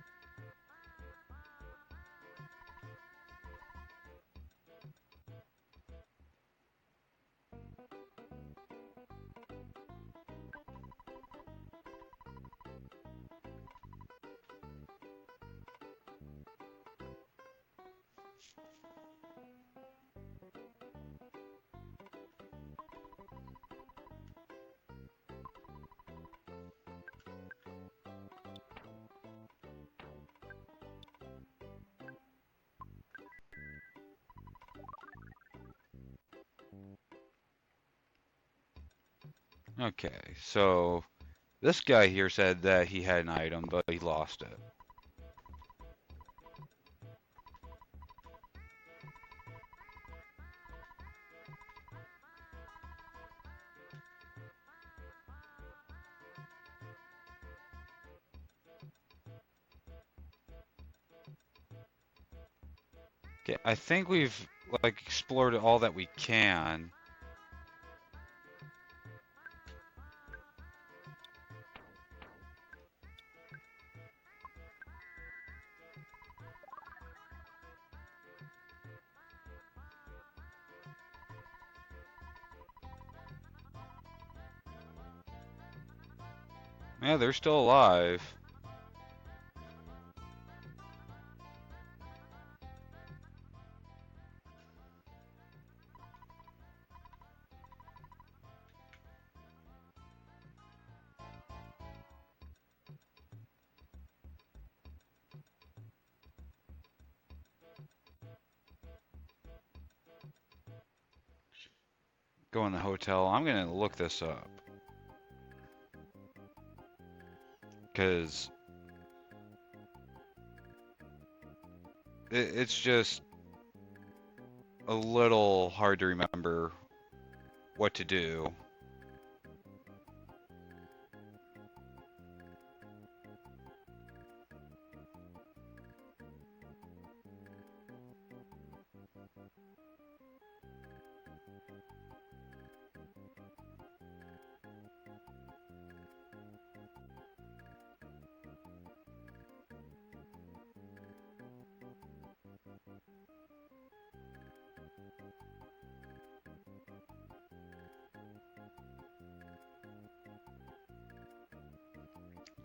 Okay, so this guy here said that he had an item, but he lost it. Okay, I think we've like explored all that we can. Yeah, they're still alive. Go in the hotel. I'm gonna look this up. Because it's just a little hard to remember what to do.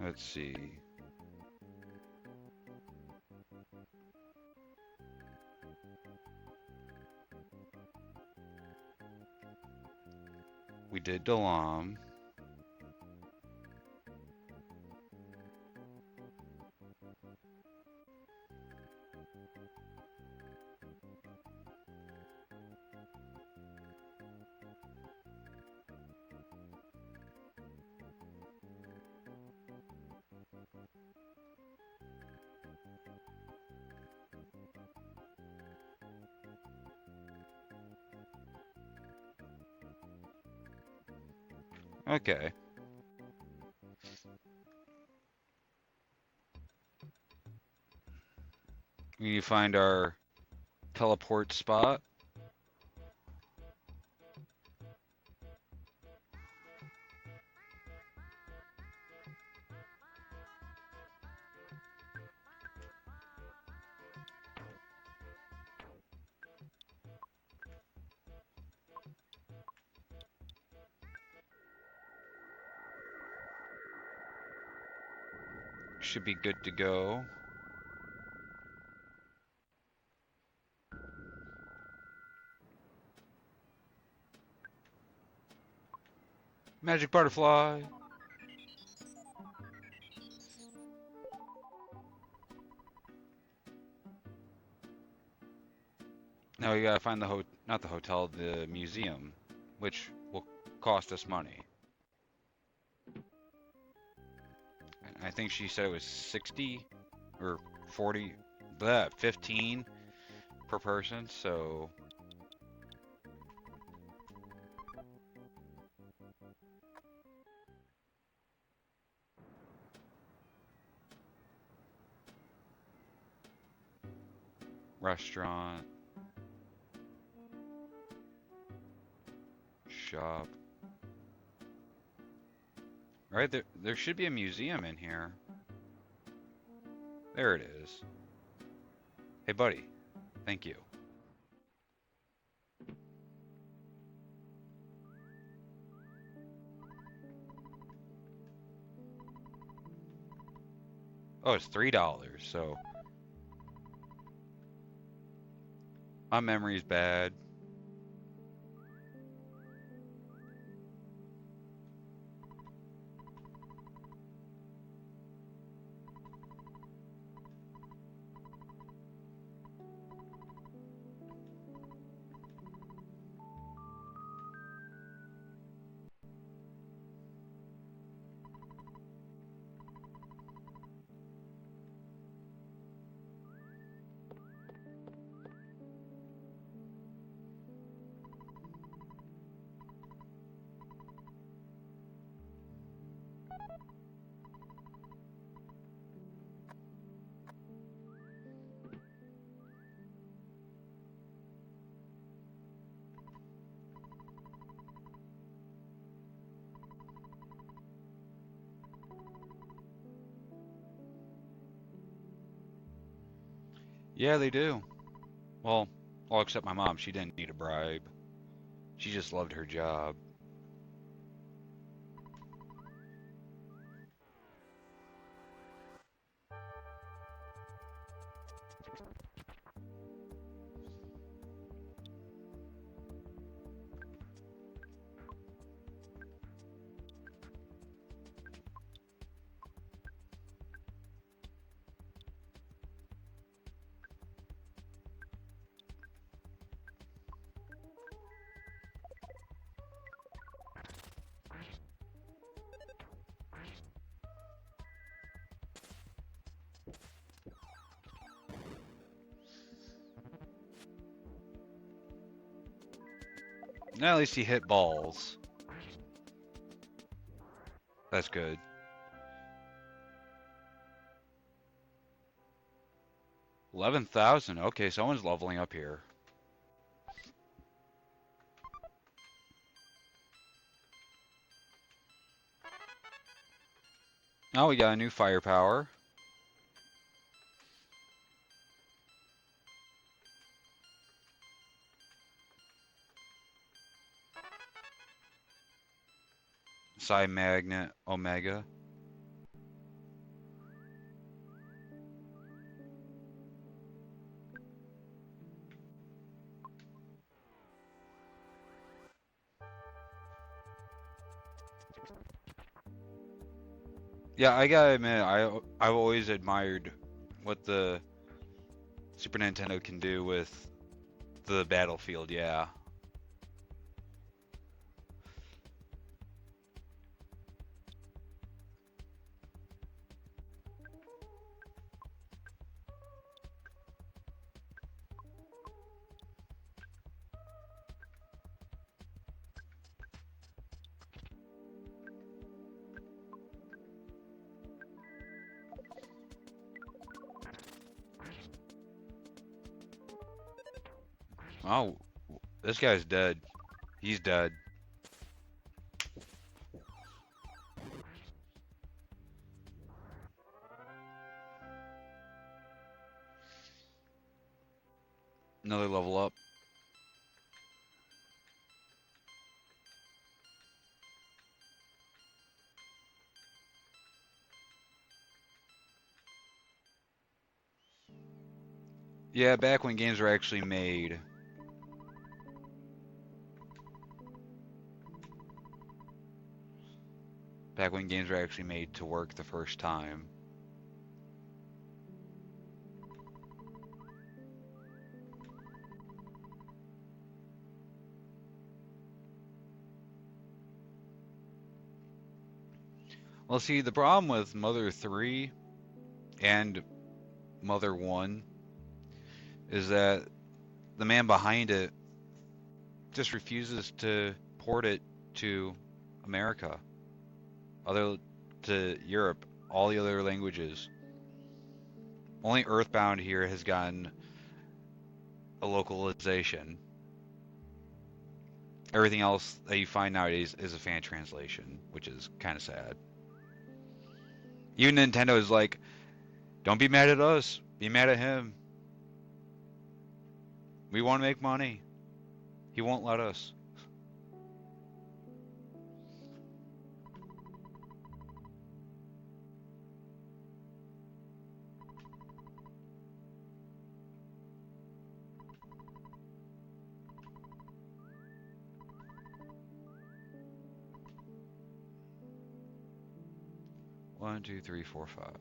Let's see. We did Dalam. Okay. We need to find our teleport spot. Should be good to go. Magic butterfly. Now we gotta find the not the hotel, the museum, which will cost us money. I think she said it was 60 or 40, 15 per person, so restaurant, shop. Right there should be a museum in here. There it is. Hey buddy, thank you. Oh, it's $3, so my memory's bad. Yeah, they do. Well, all except my mom. She didn't need a bribe. She just loved her job. Now at least he hit balls. That's good. $11,000. Okay, someone's leveling up here. Oh, we got a new firepower. Psi Magnet Omega. Yeah, I gotta admit, I've always admired what the Super Nintendo can do with the Battlefield. Yeah. Oh, this guy's dead. He's dead. Another level up. Yeah, back when games were actually made. Back when games were actually made to work the first time. Well, see, the problem with Mother 3 and Mother 1 is that the man behind it just refuses to port it to America, other to Europe, all the other languages. Only Earthbound here has gotten a localization. Everything else that you find nowadays is a fan translation, which is kind of sad. Even Nintendo is like, don't be mad at us, be mad at him. We want to make money. He won't let us. One, two, three, four, five.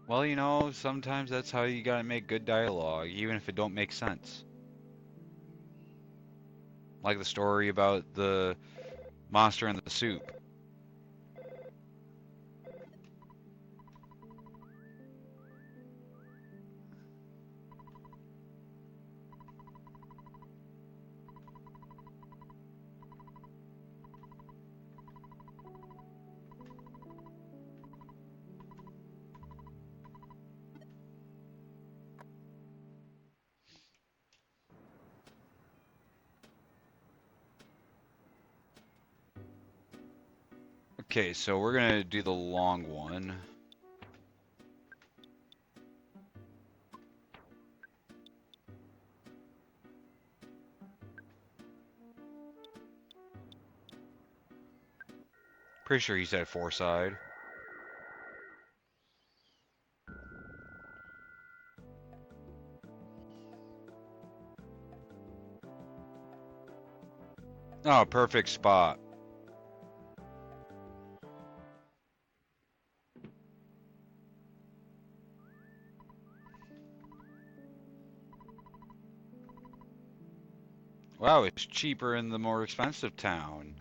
Well, you know, sometimes that's how you gotta make good dialogue, even if it don't make sense. Like the story about the monster in the soup. Okay, so we're gonna do the long one. Pretty sure he said four side. Oh, perfect spot. Wow, it's cheaper in the more expensive town.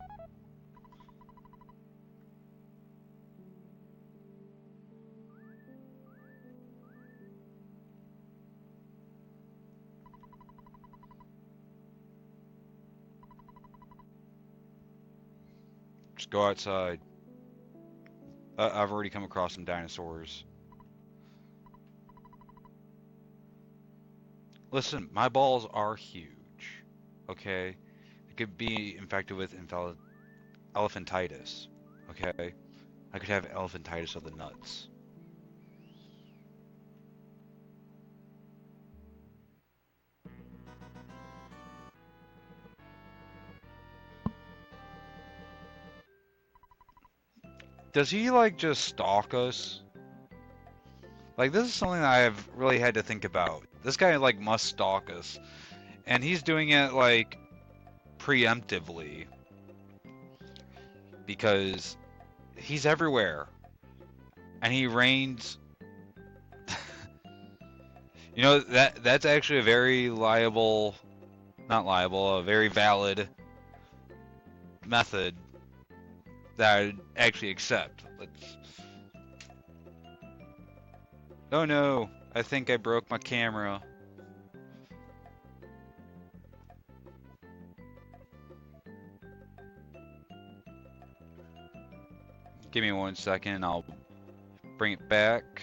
Just go outside. I've already come across some dinosaurs. Listen, my balls are huge. Okay? It could be infected with elephantitis. Okay? I could have elephantitis of the nuts. Does he like just stalk us? Like this is something that I've really had to think about. This guy like must stalk us. And he's doing it like preemptively because he's everywhere. And he reigns. You know, that's actually a very liable, not liable, a very valid method that I'd actually accept. Let's. Oh no, I think I broke my camera. Give me 1 second, I'll bring it back.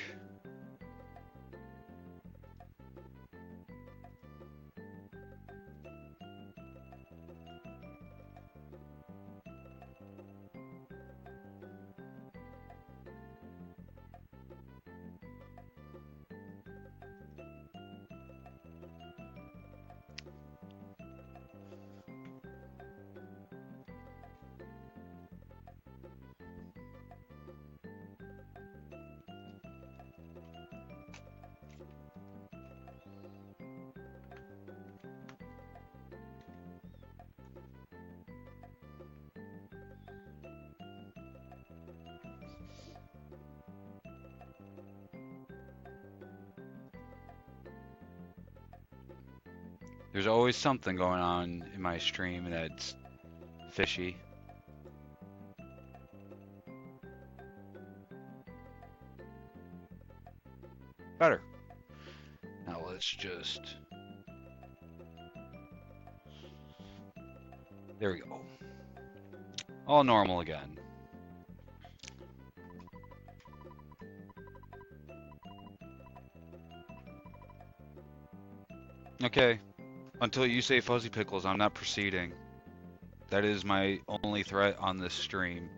There's always something going on in my stream that's fishy. Better. Now let's just... There we go. All normal again. Okay. Until you say Fuzzy Pickles, I'm not proceeding. That is my only threat on this stream.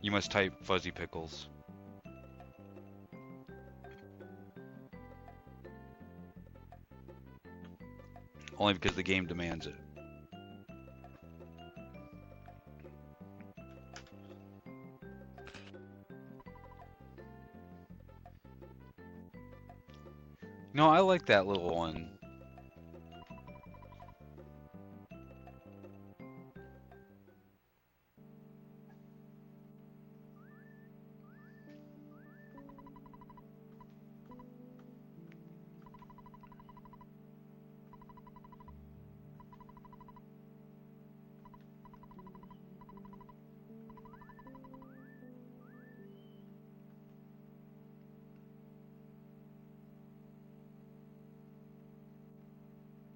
You must type Fuzzy Pickles. Only because the game demands it. No, I like that little one.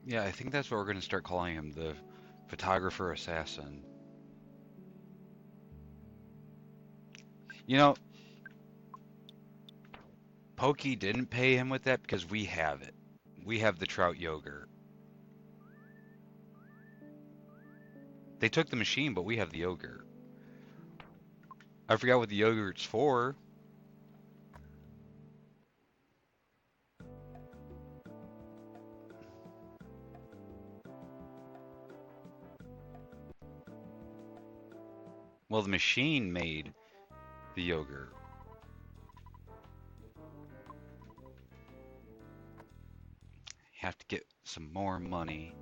Yeah, I think that's what we're going to start calling him, the photographer assassin. You know, Pokey didn't pay him with that because we have it. We have the trout yogurt. They took the machine, but we have the yogurt. I forgot what the yogurt's for. Well, the machine made the yogurt. Have to get some more money.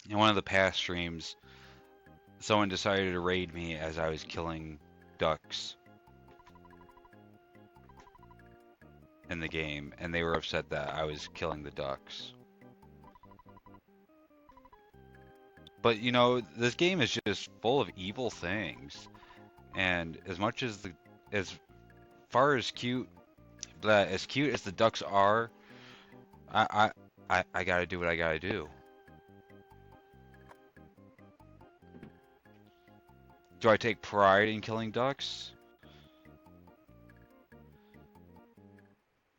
In one of the past streams, someone decided to raid me as I was killing ducks in the game, and they were upset that I was killing the ducks. But you know, this game is just full of evil things, and as much as as far as cute as the ducks are, I gotta do what I gotta do. Do I take pride in killing ducks?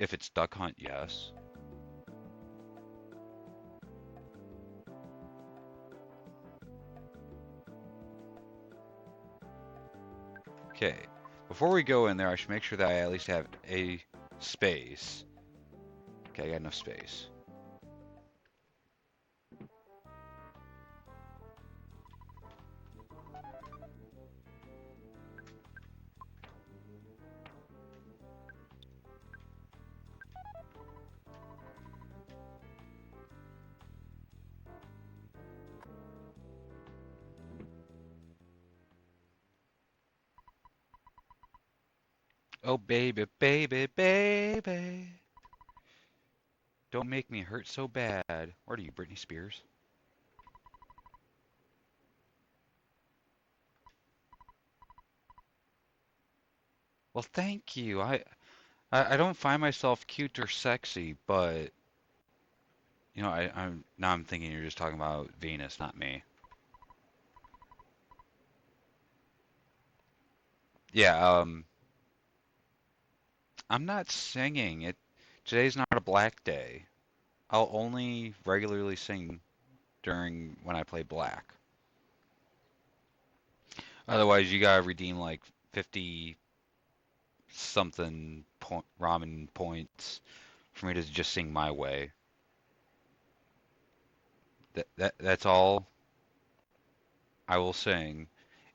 If it's Duck Hunt, yes. Okay. Before we go in there, I should make sure that I at least have a space. Okay, I got enough space. Oh, baby, baby, baby. Don't make me hurt so bad. What are you, Britney Spears? Well, thank you. I don't find myself cute or sexy, but I'm now I'm thinking you're just talking about Venus, not me. Yeah, I'm not singing. Today's not a black day. I'll only regularly sing during when I play black. Otherwise, you gotta redeem like 50 something ramen points for me to just sing my way. That's all I will sing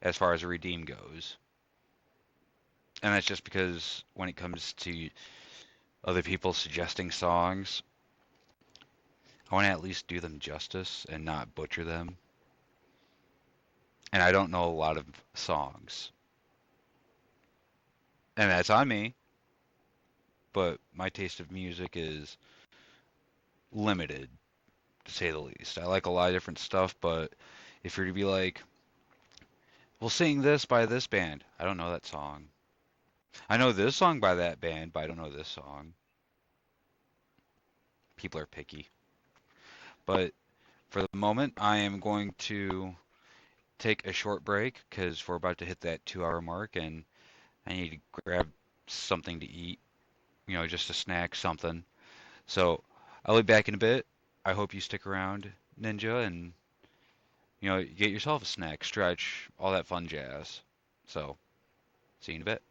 as far as a redeem goes. And that's just because when it comes to other people suggesting songs, I want to at least do them justice and not butcher them. And I don't know a lot of songs. And that's on me, but my taste of music is limited, to say the least. I like a lot of different stuff, but if you're to be like, we'll sing this by this band, I don't know that song. I know this song by that band, but I don't know this song. People are picky. But for the moment, I am going to take a short break because we're about to hit that 2 hour mark and I need to grab something to eat, just a snack, something. So I'll be back in a bit. I hope you stick around, Ninja, and get yourself a snack, stretch, all that fun jazz. So see you in a bit.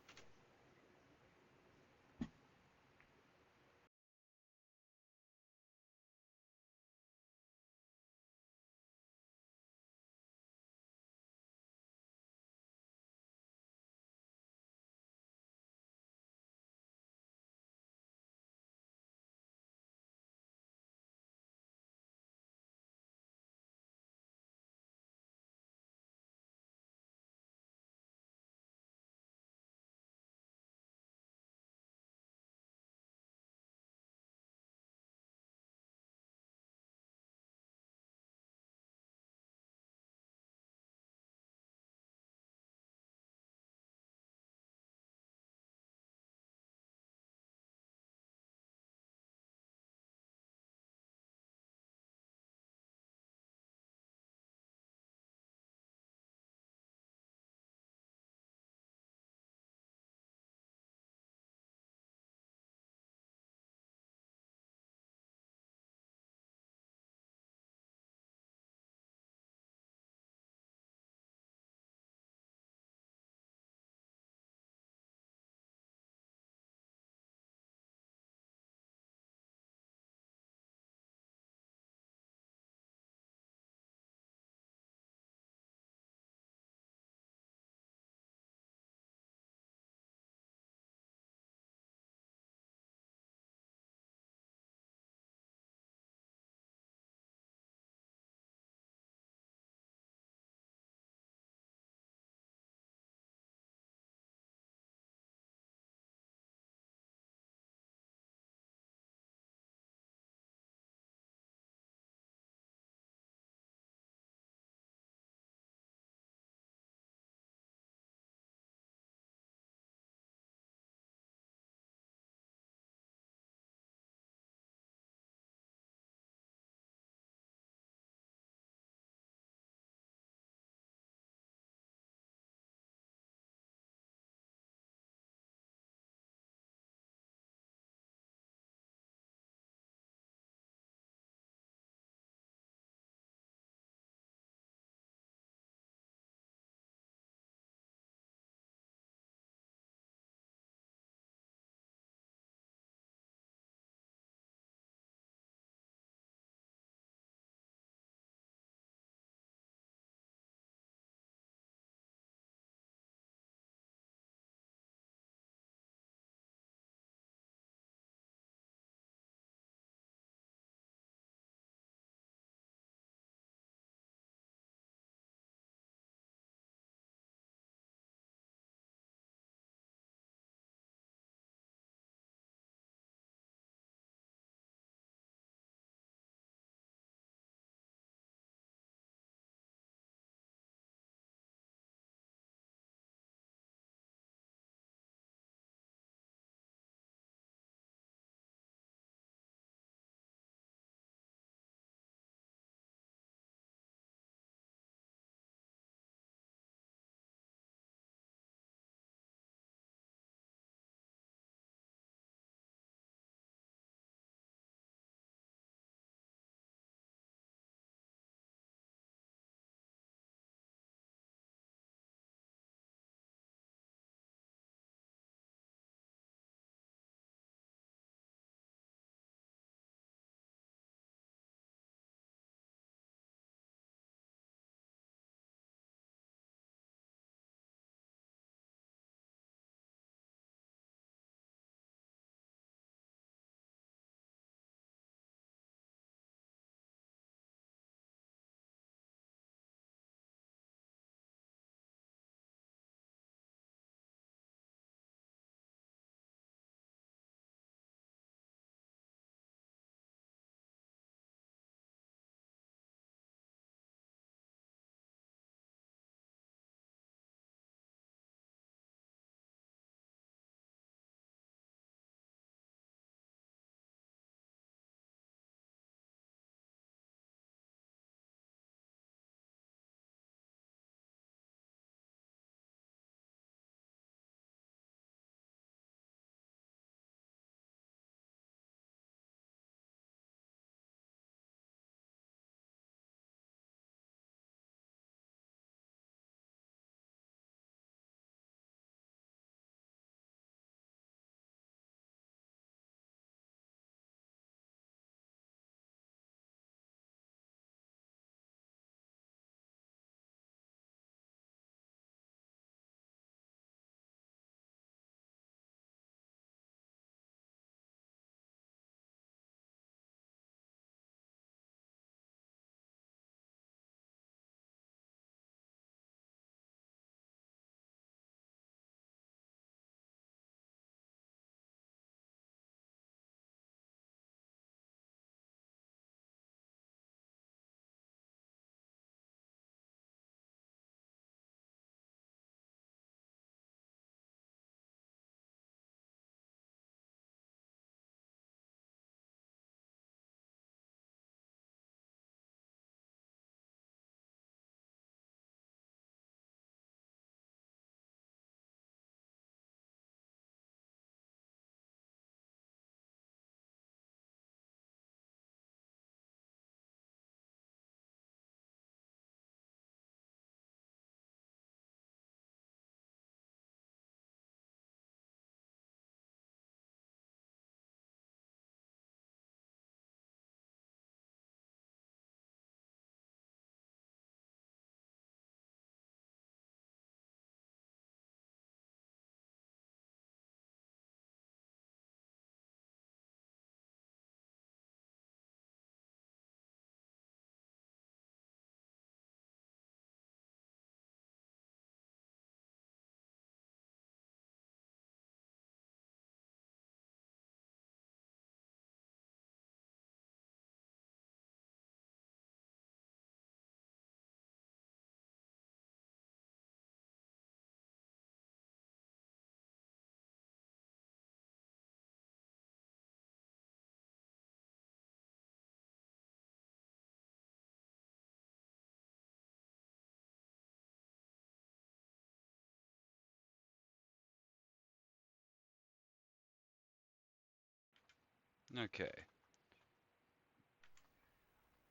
Okay,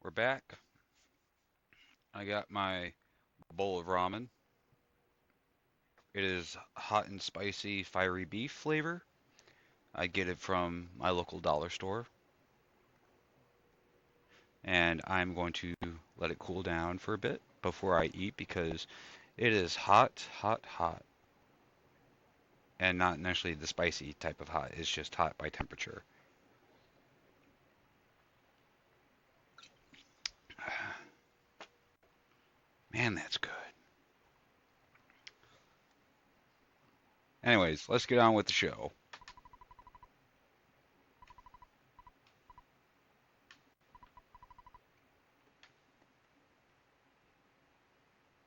we're back. I got my bowl of ramen. It is hot and spicy, fiery beef flavor. I get it from my local dollar store, and I'm going to let it cool down for a bit before I eat because it is hot, hot, hot. And not necessarily the spicy type of hot, it's just hot by temperature. Man, that's good. Anyways, let's get on with the show.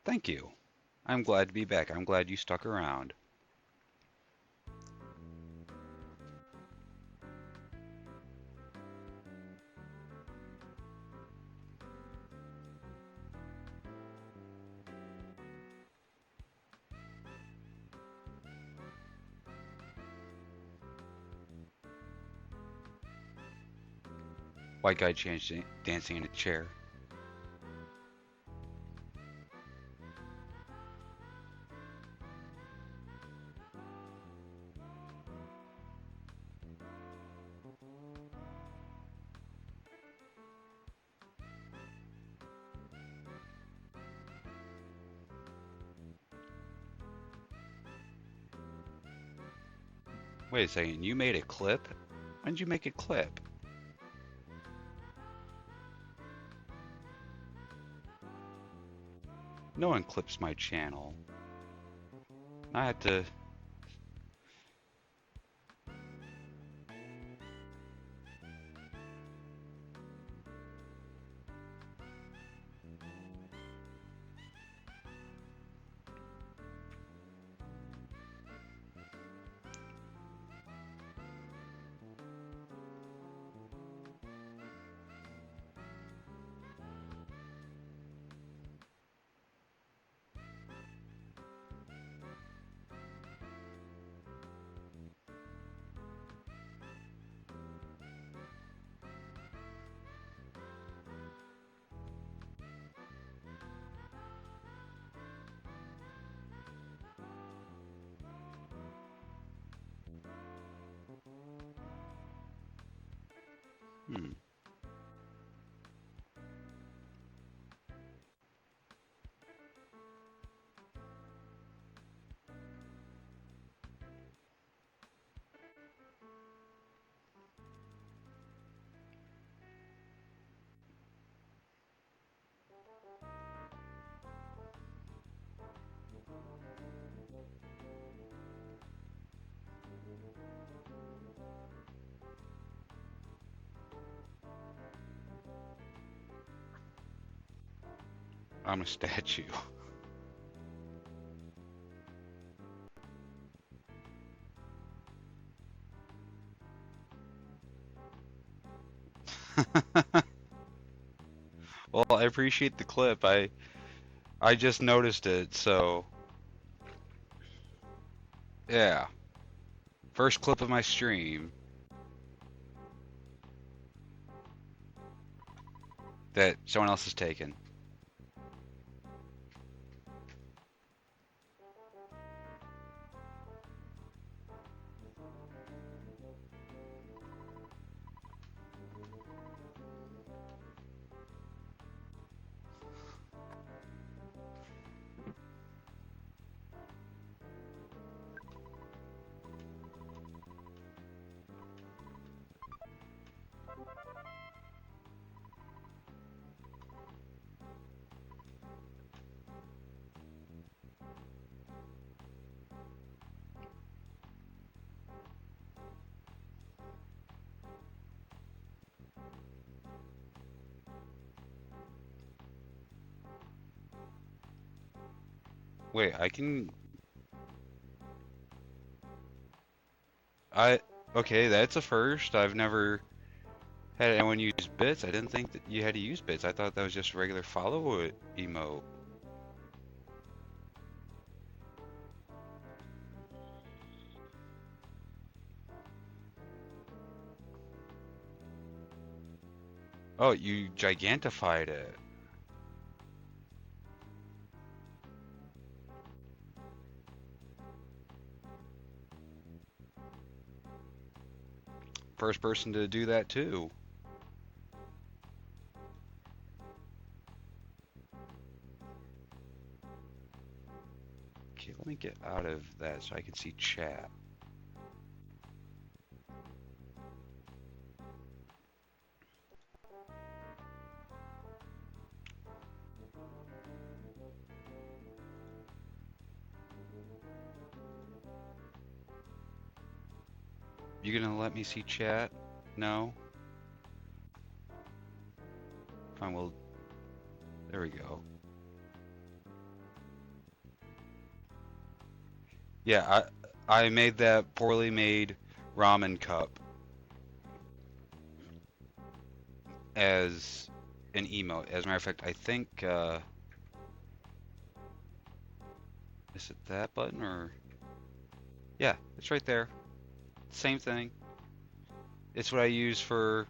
Thank you. I'm glad to be back. I'm glad you stuck around. White guy changed dancing in a chair. Wait a second, you made a clip? When did you make a clip? No one clips my channel. I had to. Hmm. I'm a statue. Well, I appreciate the clip. I just noticed it, so yeah. First clip of my stream that someone else has taken. Wait, I can. I. Okay, that's a first. I've never had anyone use bits. I didn't think that you had to use bits. I thought that was just a regular follow it emote. Oh, you gigantified it. First person to do that too. Okay, let me get out of that so I can see chat. You gonna let me see chat? No? Fine, well, there we go. Yeah, I made that poorly made ramen cup as an emote. As a matter of fact, I think, is it that button or? Yeah, it's right there. Same thing. It's what I use for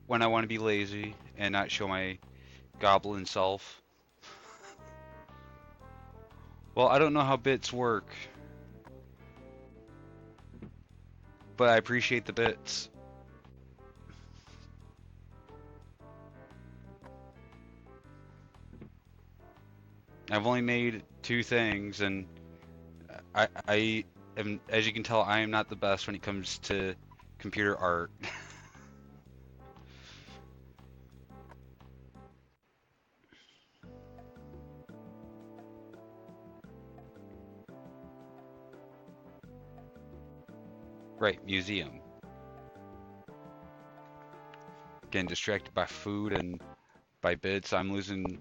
when I want to be lazy and not show my goblin self. Well, I don't know how bits work, but I appreciate the bits. I've only made 2 things, and I am, as you can tell, I am not the best when it comes to computer art. Right, museum. Getting distracted by food and by bits, I'm losing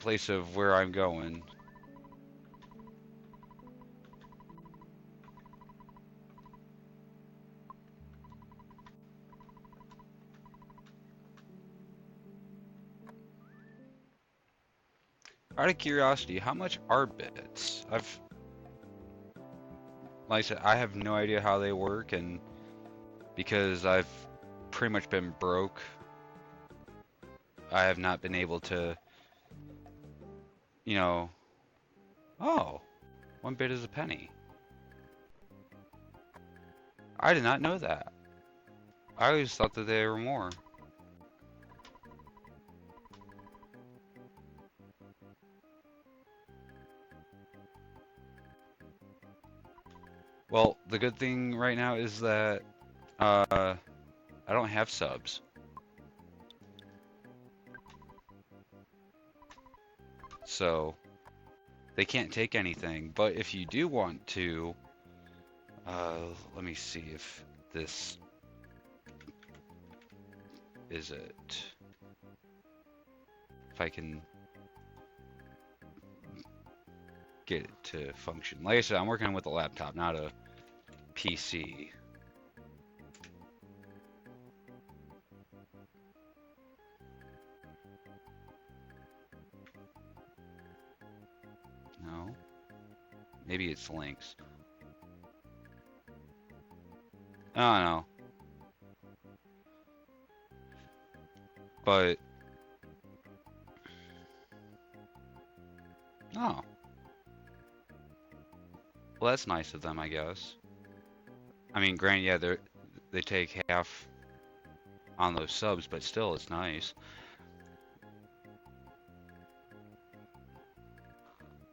place of where I'm going. Out of curiosity, how much are bits? Like I said, I have no idea how they work, and because I've pretty much been broke, I have not been able to, you know, oh, 1 bit is a penny. I did not know that. I always thought that they were more. Well, the good thing right now is that I don't have subs. So they can't take anything. But if you do want to, let me see if this is it. If I can get it to function. Like I said, I'm working with a laptop, not a PC. No? Maybe it's links. I don't know. But oh. Well, that's nice of them, I guess. I mean, granted, yeah, they take half on those subs, but still, it's nice.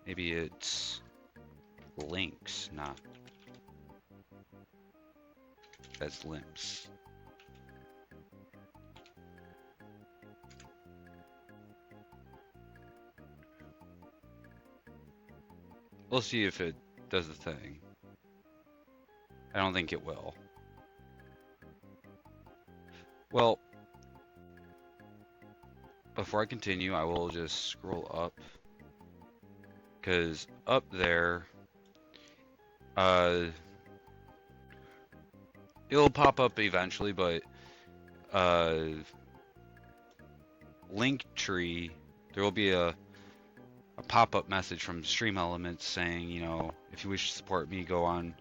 Maybe it's links, not as limps. We'll see if it does the thing. I don't think it will. Well, before I continue, I will just scroll up. Because up there, it'll pop up eventually, but Linktree, there will be a pop-up message from Stream Elements saying, you know, if you wish to support me, go on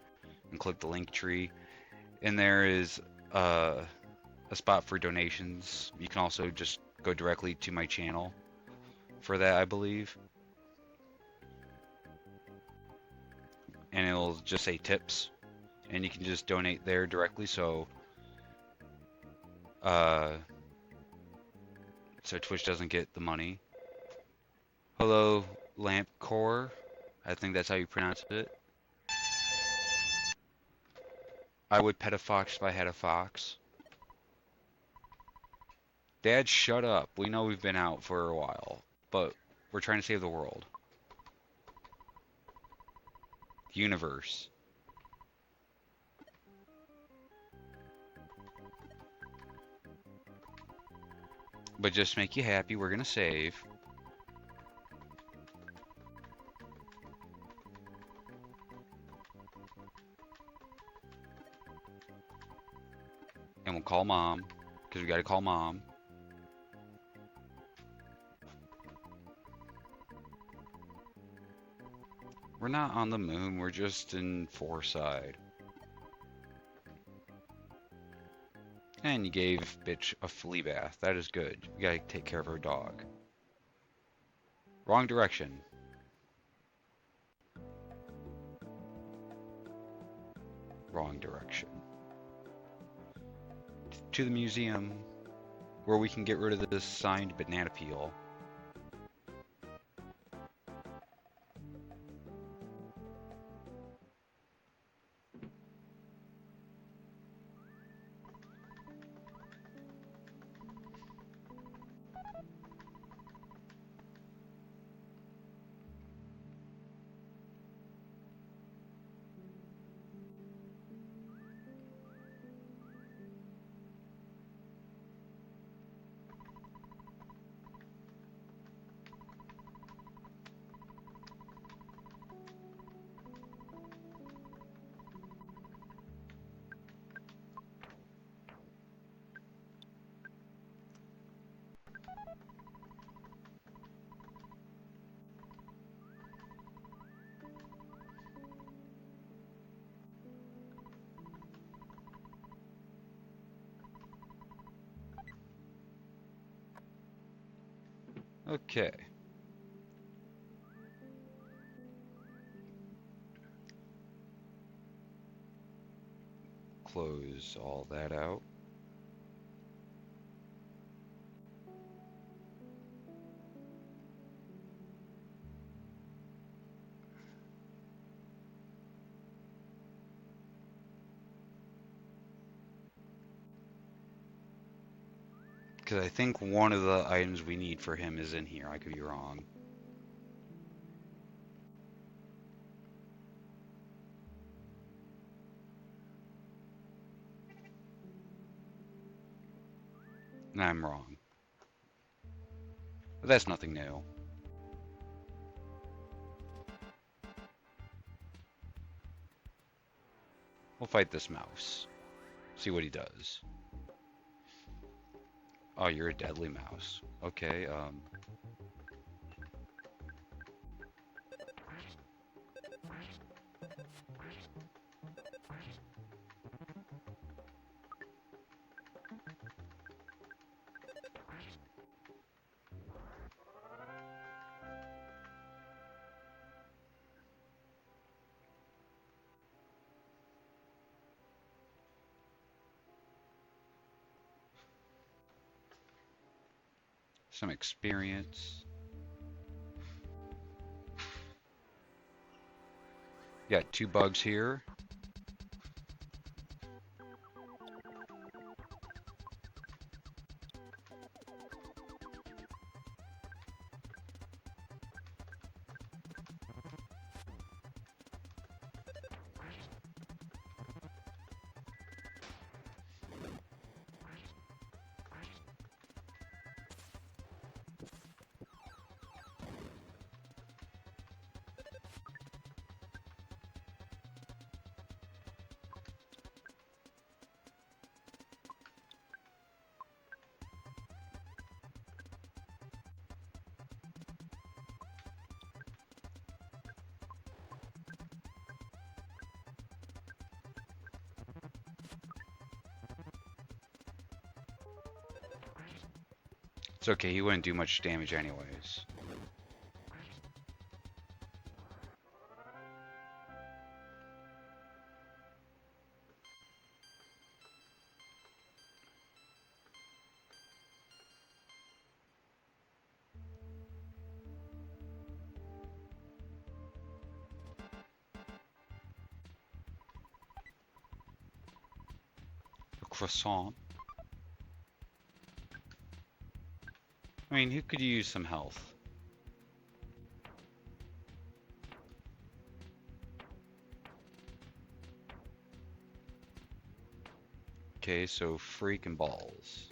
and click the Linktree. And there is a spot for donations. You can also just go directly to my channel for that, I believe. And it'll just say tips, and you can just donate there directly. So Twitch doesn't get the money. Hello, Lamp Core. I think that's how you pronounce it. I would pet a fox if I had a fox. Dad, shut up. We know we've been out for a while, but we're trying to save the world. Universe. But just to make you happy, we're gonna save. And we'll call Mom, because we gotta call Mom. We're not on the moon, we're just in Fourside. And you gave bitch a flea bath. That is good. We gotta take care of our dog. Wrong direction. Wrong direction. To the museum, where we can get rid of this signed banana peel. Okay. Close all that out. Because I think one of the items we need for him is in here. I could be wrong. And I'm wrong. But that's nothing new. We'll fight this mouse. See what he does. Oh, you're a deadly mouse. Okay, some experience. Got 2 bugs here. It's okay, he wouldn't do much damage anyways. A croissant. I mean, who could use some health? Okay, so freaking balls.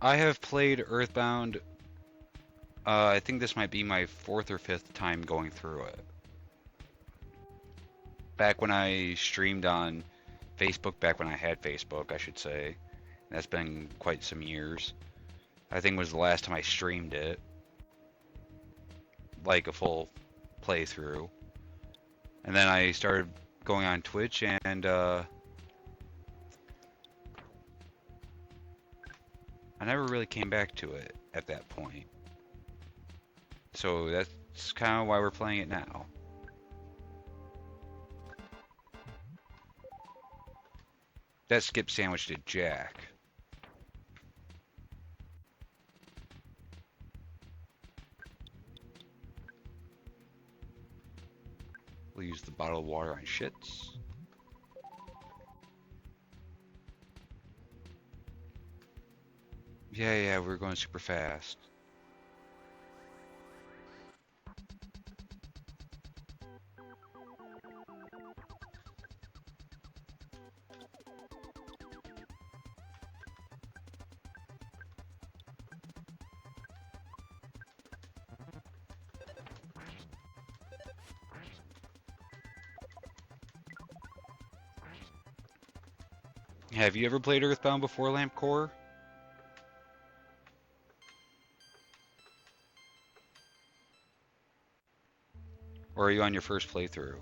I have played Earthbound, I think this might be my 4th or 5th time going through it. Back when I streamed on Facebook, back when I had Facebook, I should say. That's been quite some years. I think it was the last time I streamed it. Like a full playthrough. And then I started going on Twitch and I never really came back to it at that point. So that's kind of why we're playing it now. That skip sandwich did jack. We'll use the bottled water on shits. Yeah, we're going super fast. Have you ever played Earthbound before, Lamp Core? Or are you on your first playthrough?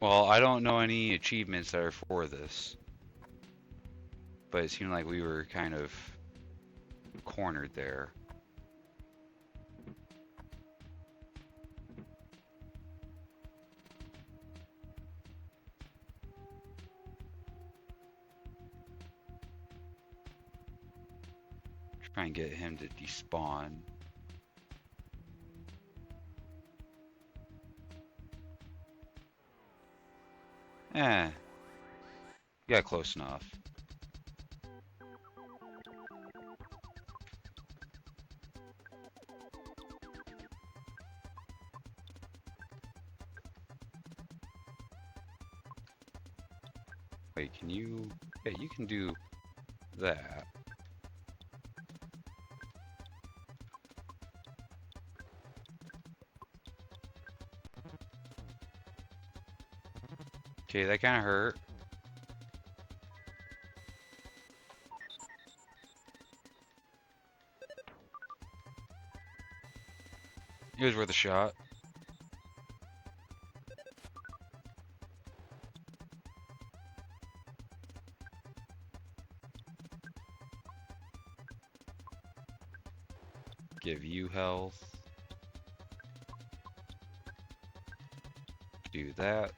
Well, I don't know any achievements that are for this. But it seemed like we were kind of cornered there. Try and get him to despawn. Yeah, close enough. Wait, can you... Yeah, you can do that. Okay, that kind of hurt. It was worth a shot. Give you health. Do that.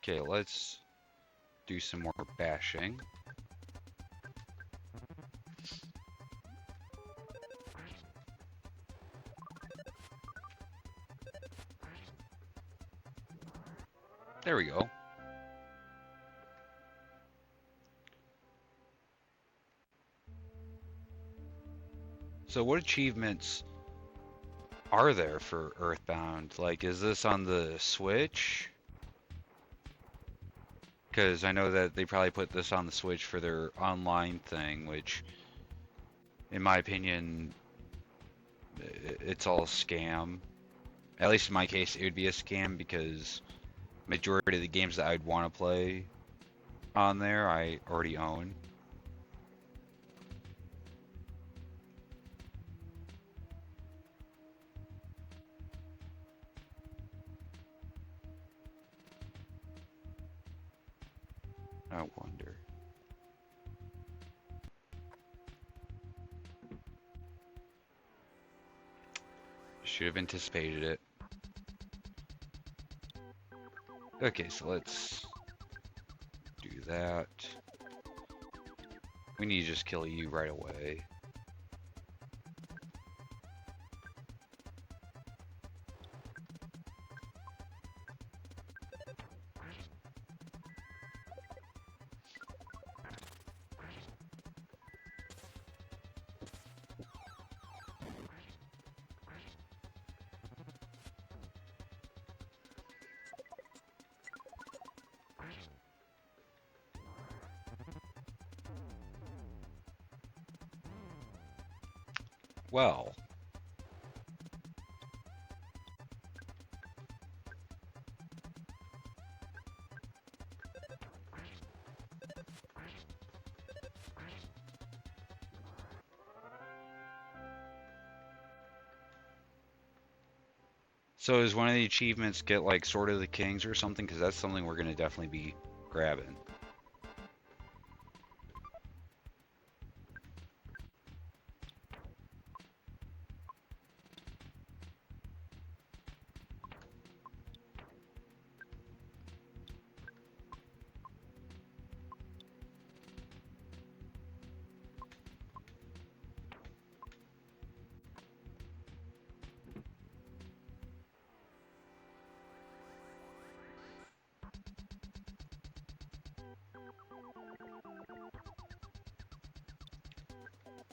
Okay, let's do some more bashing. There we go. So what achievements are there for Earthbound? Like, is this on the Switch? Because I know that they probably put this on the Switch for their online thing, which, in my opinion, it's all a scam. At least in my case, it would be a scam because majority of the games that I'd want to play on there, I already own. I wonder. Should have anticipated it. Okay, so let's do that. We need to just kill you right away. Well, so is one of the achievements get like Sword of the Kings or something? Because that's something we're gonna definitely be grabbing.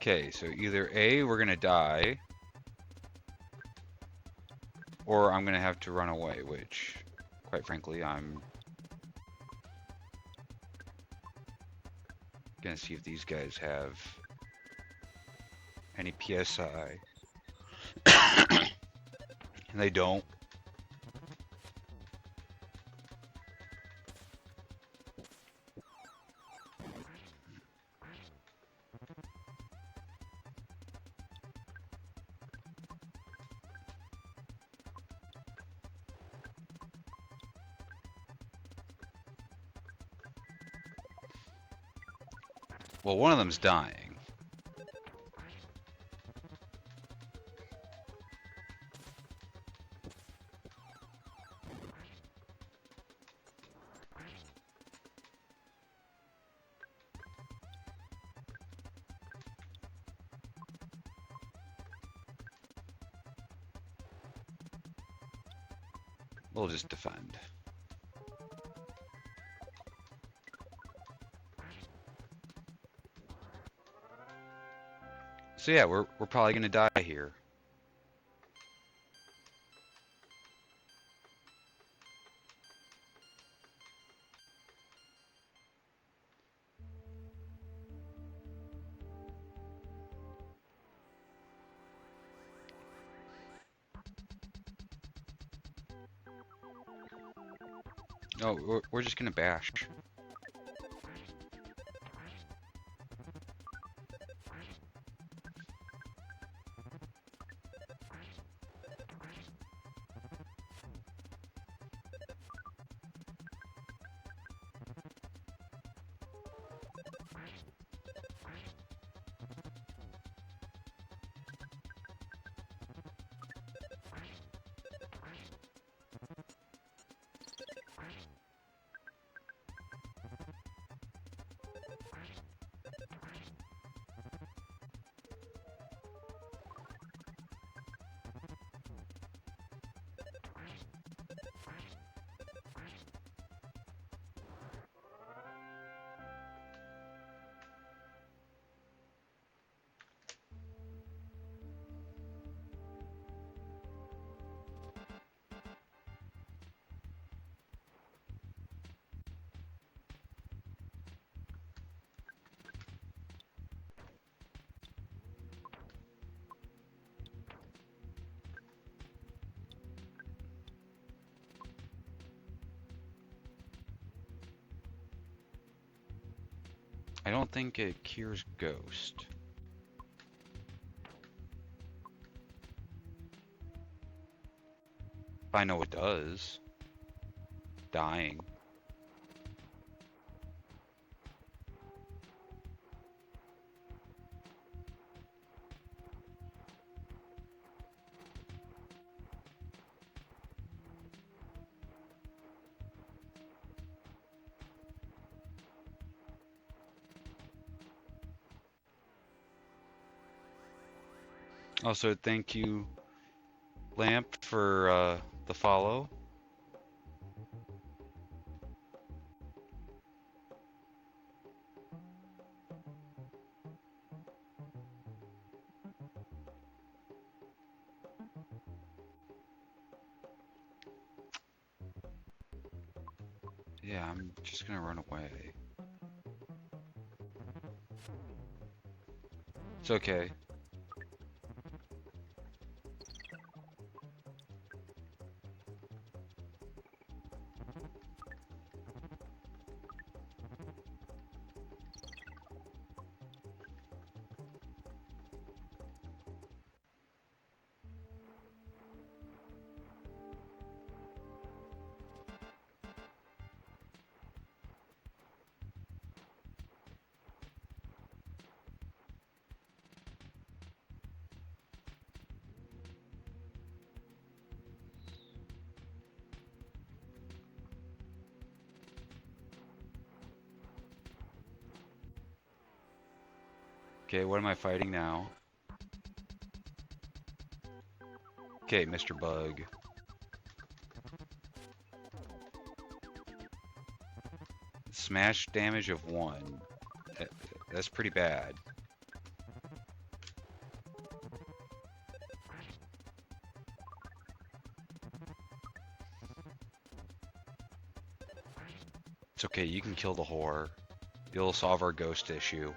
Okay, so either A, we're gonna die, or I'm gonna have to run away, which, quite frankly, I'm gonna see if these guys have any PSI. And they don't. Well, one of them's dying. We'll just defend. So yeah, we're probably gonna die here. No, we're just gonna bash. I don't think it cures ghost. I know it does. Dying. Also, thank you, Lamp, for the follow. Yeah, I'm just gonna run away. It's okay. Okay, what am I fighting now? Okay, Mr. Bug. Smash damage of 1. That's pretty bad. It's okay, you can kill the whore. You'll solve our ghost issue.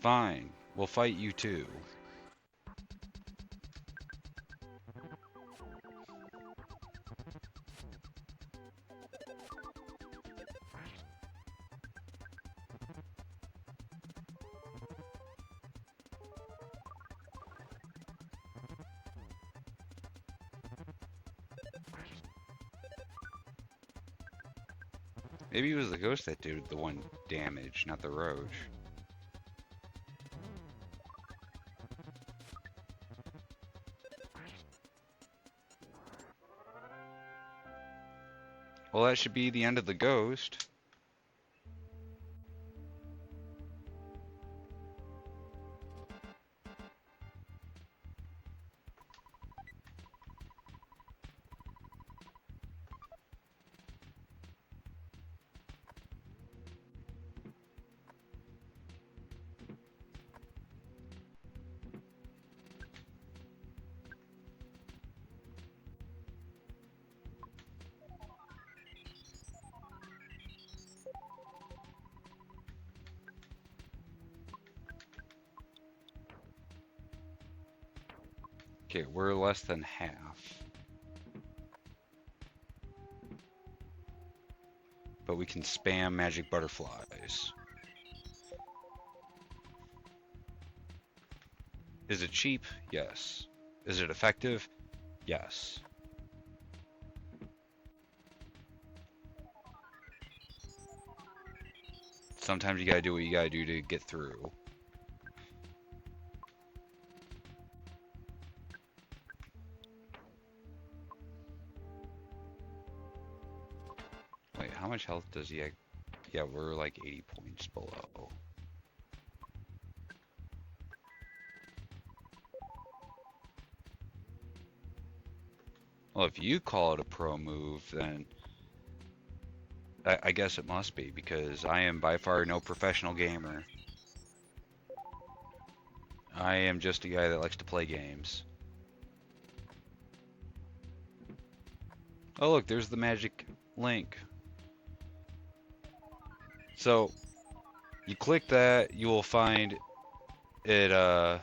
Fine, we'll fight you too. Maybe it was the ghost that did the 1 damage, not the roach. Well, that should be the end of the ghost. Okay, we're less than half. But we can spam magic butterflies. Is it cheap? Yes. Is it effective? Yes. Sometimes you gotta do what you gotta do to get through. Wait, how much health does he have? Yeah, we're like 80 points below. Well, if you call it a pro move, then I guess it must be, because I am by far no professional gamer. I am just a guy that likes to play games. Oh look, there's the magic link. So, You click that, you will find it,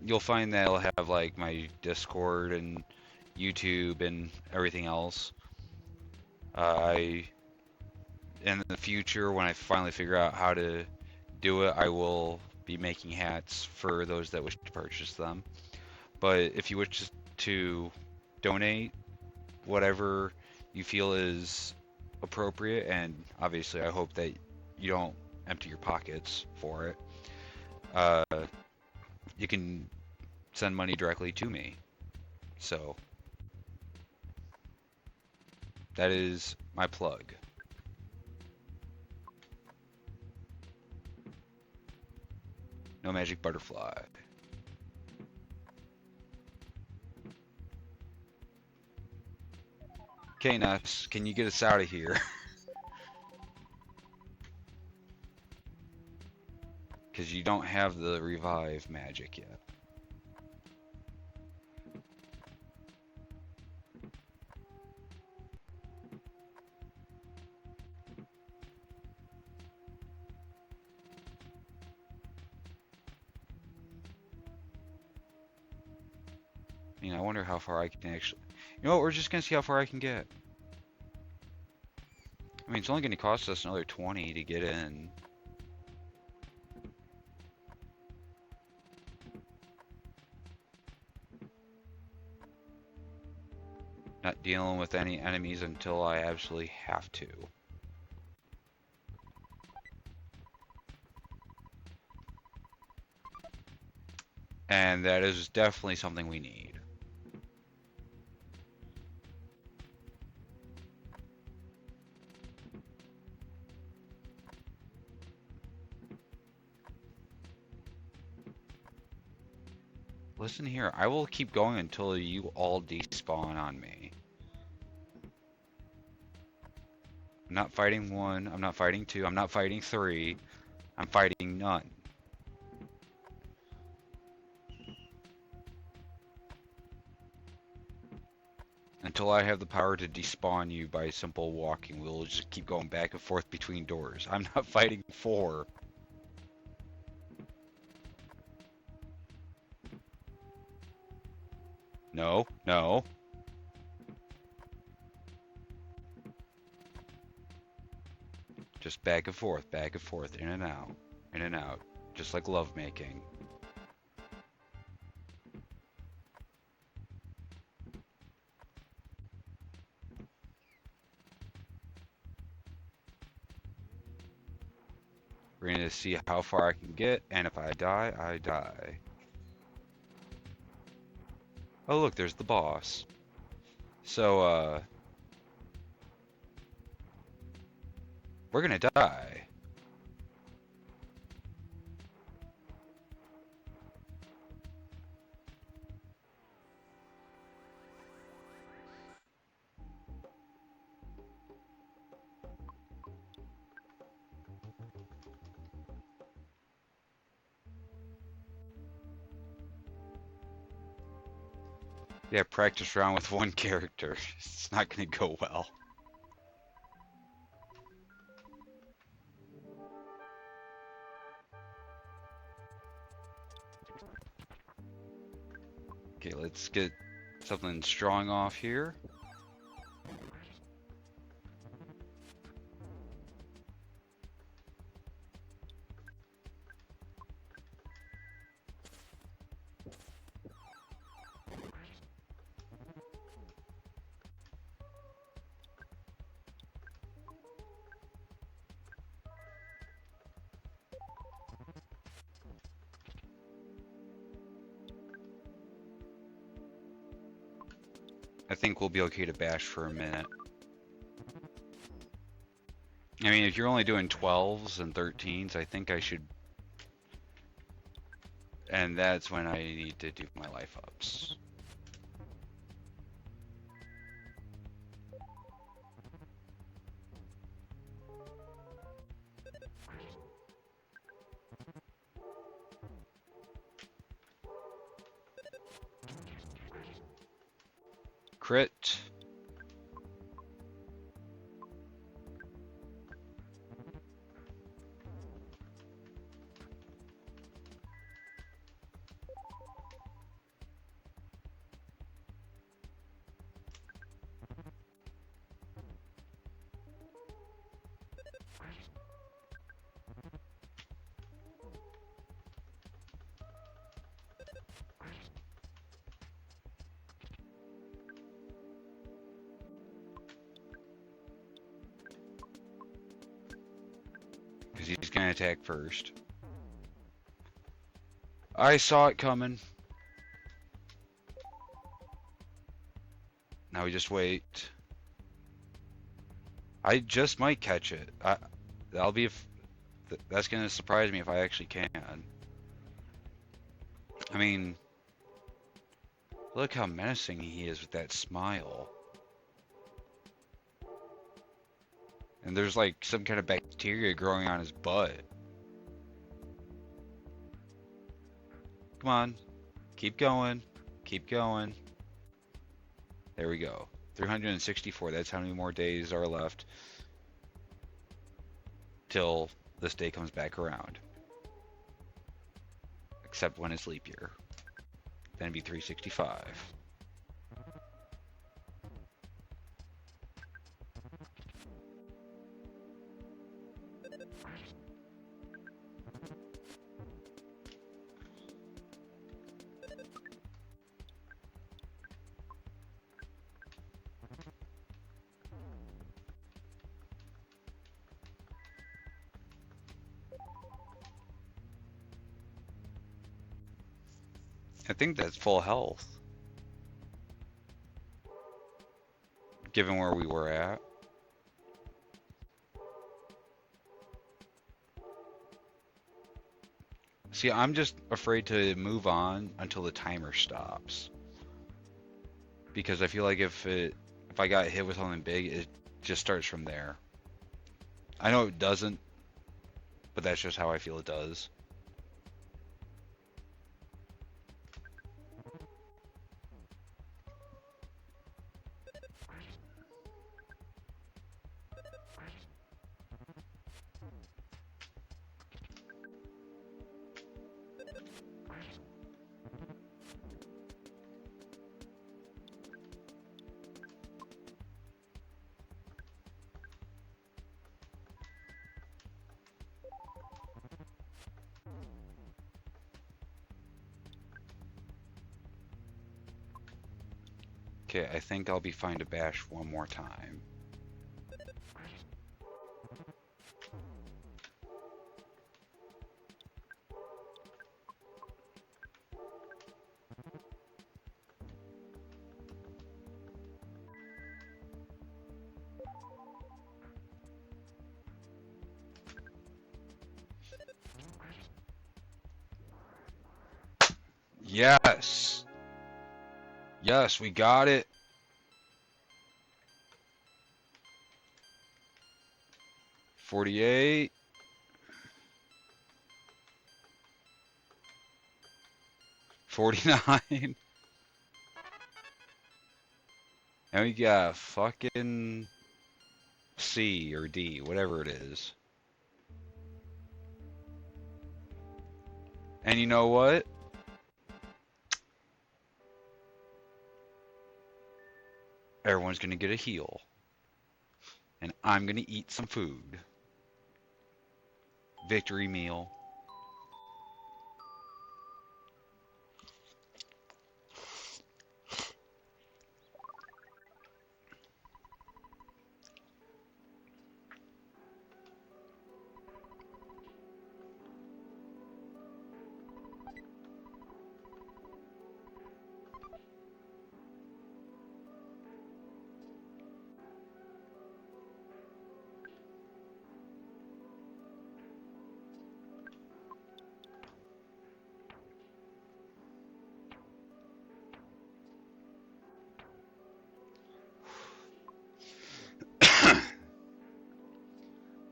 you'll find that it'll have like my Discord and YouTube and everything else. In the future, when I finally figure out how to do it, I will be making hats for those that wish to purchase them. But if you wish to donate whatever you feel is appropriate, and obviously I hope that you don't empty your pockets for it, uh, you can send money directly to me. So that is my plug. No Magic Butterfly. Okay, Nuts, can you get us out of here? Because you don't have the revive magic yet. I mean, I wonder how far I can actually... You know what, we're just going to see how far I can get. I mean, it's only going to cost us another 20 to get in. Not dealing with any enemies until I absolutely have to. And that is definitely something we need. Listen here, I will keep going until you all despawn on me. I'm not fighting 1, I'm not fighting 2, I'm not fighting 3, I'm fighting none. Until I have the power to despawn you by simple walking, we'll just keep going back and forth between doors. I'm not fighting 4. No, no. Just back and forth, in and out, just like lovemaking. We're going to see how far I can get, and if I die, I die. Oh look, there's the boss. So, we're gonna die. Yeah, practice round with one character. It's not gonna go well. Okay, let's get something strong off here. I think we'll be okay to bash for a minute. I mean, if you're only doing 12s and 13s, I think I should... And that's when I need to do my life ups. Crit. Because he's going to attack first. I saw it coming. Now we just wait. I just might catch it. That'll be that's gonna surprise me if I actually can. I mean, look how menacing he is with that smile. And there's like some kind of bacteria growing on his butt. Come on, keep going, keep going. There we go. 364. That's how many more days are left till this day comes back around. Except when it's leap year. Then it'd be 365. I think that's full health. Given where we were at. See, I'm just afraid to move on until the timer stops. Because I feel like if I got hit with something big, it just starts from there. I know it doesn't, but that's just how I feel it does. Okay, I think I'll be fine to bash one more time. Yes! Yes, we got it! $48. $49. And we got fucking C or D, whatever it is. And you know what? Everyone's gonna get a heal. And I'm gonna eat some food. Victory meal.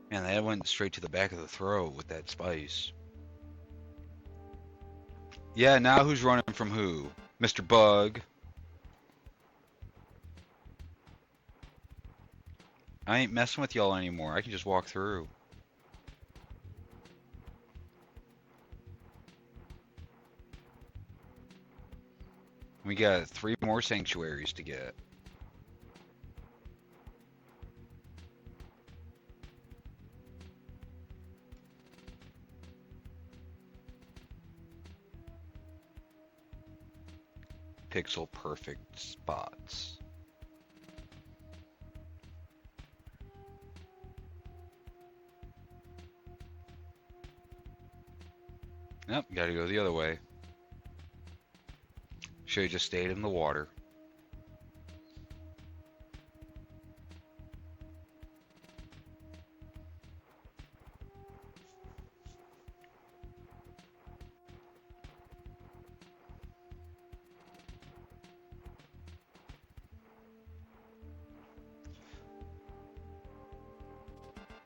Man, that went straight to the back of the throat with that spice. Yeah, now who's running from who? Mr. Bug. I ain't messing with y'all anymore. I can just walk through. We got 3 more sanctuaries to get. pixel perfect spots. Nope, gotta go the other way. Should have just stayed in the water.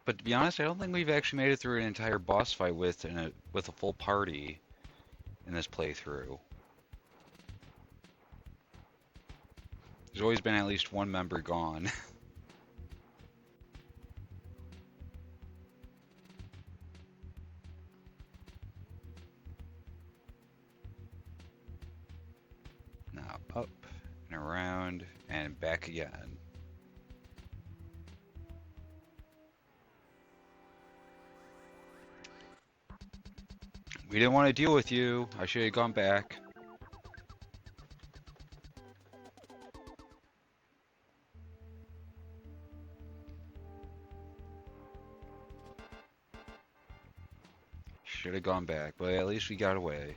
But to be honest, I don't think we've actually made it through an entire boss fight with a full party in this playthrough. There's always been at least one member gone. Now up and around and back again. We didn't want to deal with you. I should have gone back. Should have gone back, but at least we got away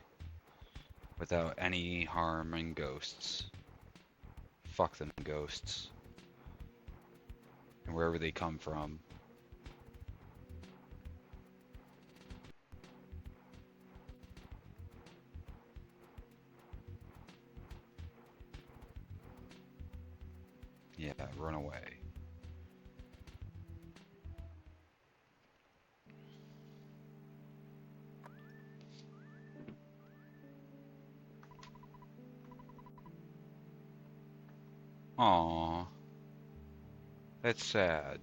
without any harming ghosts. Fuck them ghosts. And wherever they come from. Yeah, run away. Aww. That's sad.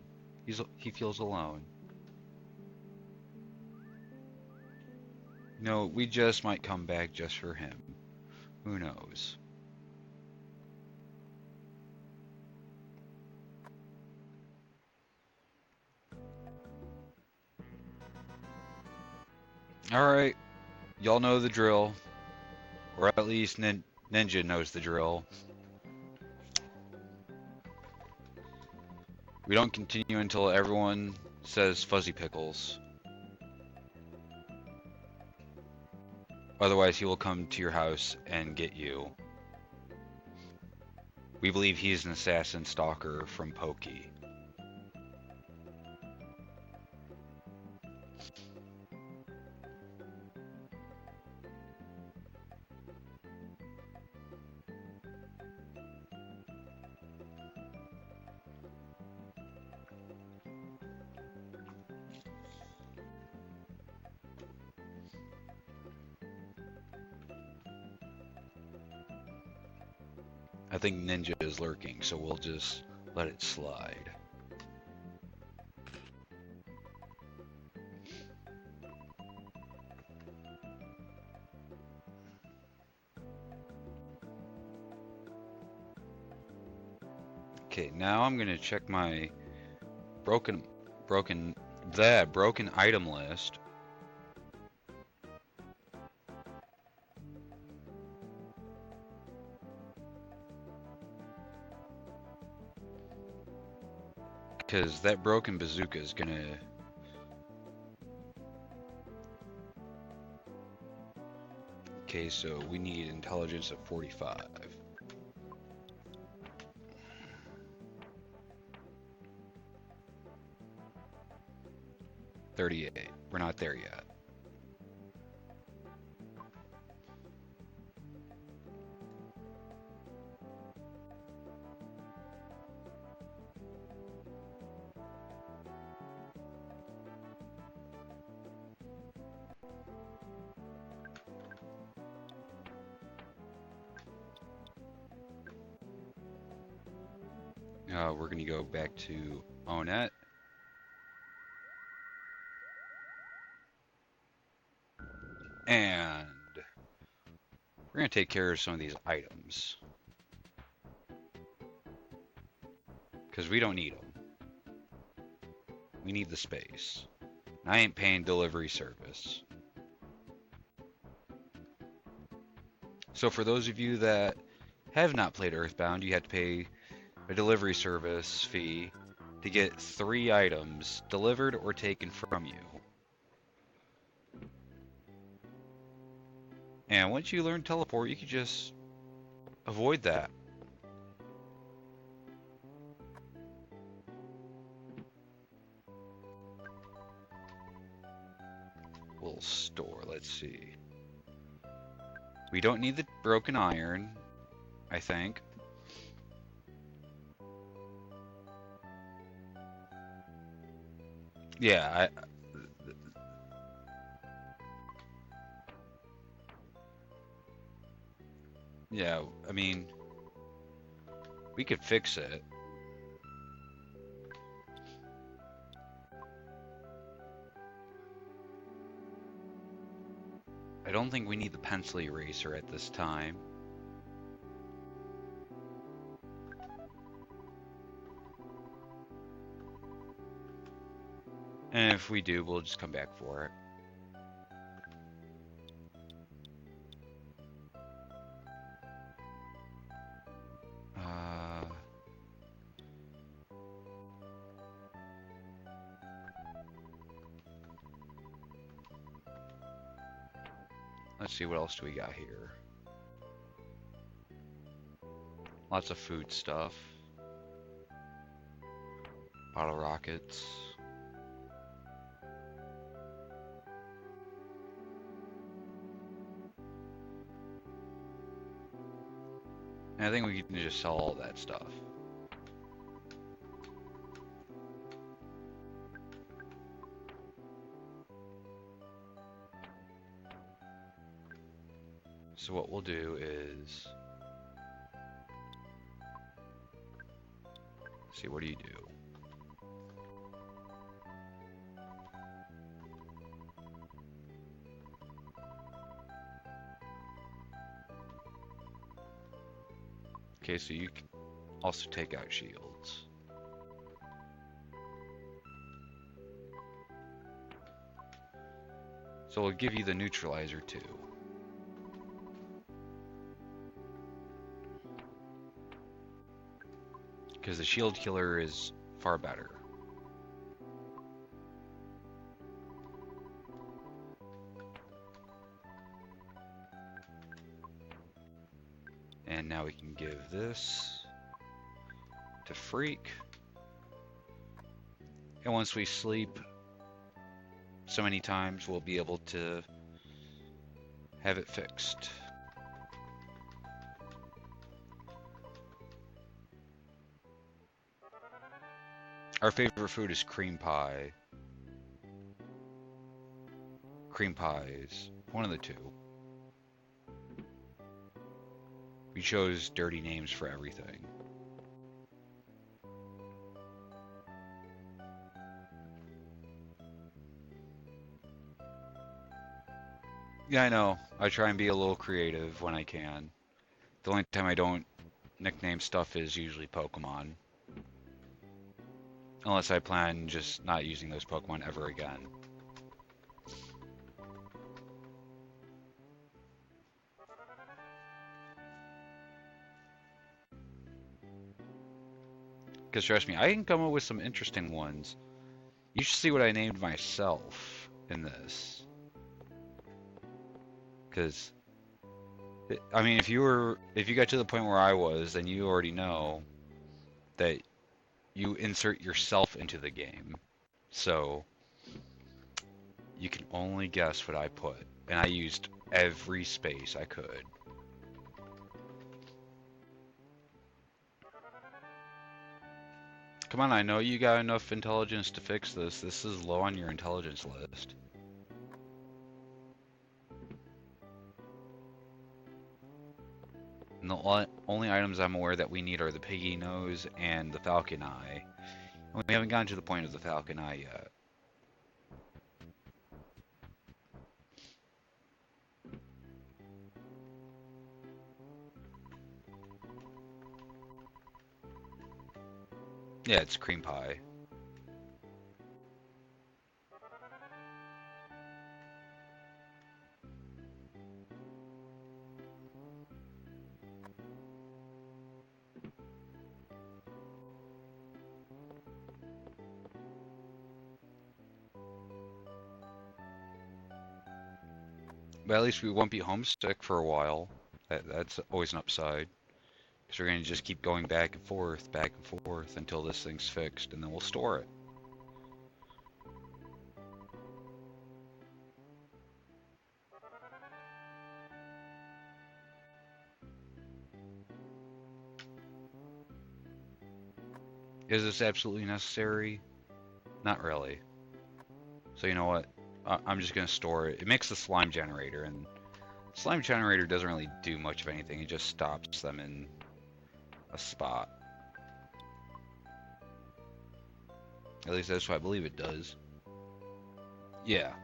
He feels alone. No, we just might come back just for him. Who knows? Alright, y'all know the drill. Or at least Ninja knows the drill. We don't continue until everyone says Fuzzy Pickles. Otherwise, he will come to your house and get you. We believe he's an assassin stalker from Pokey. I think Ninja is lurking, so we'll just let it slide. Okay, now I'm gonna check my broken item list. Because that broken bazooka is gonna... Okay, so we need intelligence of 45. 38. We're not there yet. We're going to go back to Onett. And we're going to take care of some of these items. Because we don't need them. We need the space. And I ain't paying delivery service. So for those of you that have not played Earthbound, you have to pay a delivery service fee to get 3 items delivered or taken from you. And once you learn teleport, you can just avoid that. We'll store, let's see. We don't need the broken iron, I think. Yeah, yeah, I mean, we could fix it. I don't think we need the pencil eraser at this time. And if we do, we'll just come back for it. Let's see, what else do we got here? Lots of food stuff. Bottle rockets. And I think we can just sell all that stuff. So what we'll do is... see, what do you do? Okay, so you can also take out shields. So we'll give you the neutralizer too. Because the shield killer is far better. And now we can give this to Freak. And once we sleep so many times, we'll be able to have it fixed. Our favorite food is cream pie. Cream pies. One of the two. We chose dirty names for everything. Yeah, I know. I try and be a little creative when I can. The only time I don't nickname stuff is usually Pokemon. Unless I plan just not using those Pokemon ever again. Because trust me, I can come up with some interesting ones. You should see what I named myself in this. Because, I mean, if you got to the point where I was, then you already know that you insert yourself into the game. So, you can only guess what I put. And I used every space I could. Come on, I know you got enough intelligence to fix this. This is low on your intelligence list. And the only items I'm aware that we need are the Piggy Nose and the Falcon Eye. And we haven't gotten to the point of the Falcon Eye yet. Yeah, it's cream pie. But at least we won't be homesick for a while. That's always an upside. Because we're going to just keep going back and forth until this thing's fixed, and then we'll store it. Is this absolutely necessary? Not really. So you know what? I'm just going to store it. It makes the slime generator, and slime generator doesn't really do much of anything. It just stops them in a spot. At least that's what I believe it does. Yeah.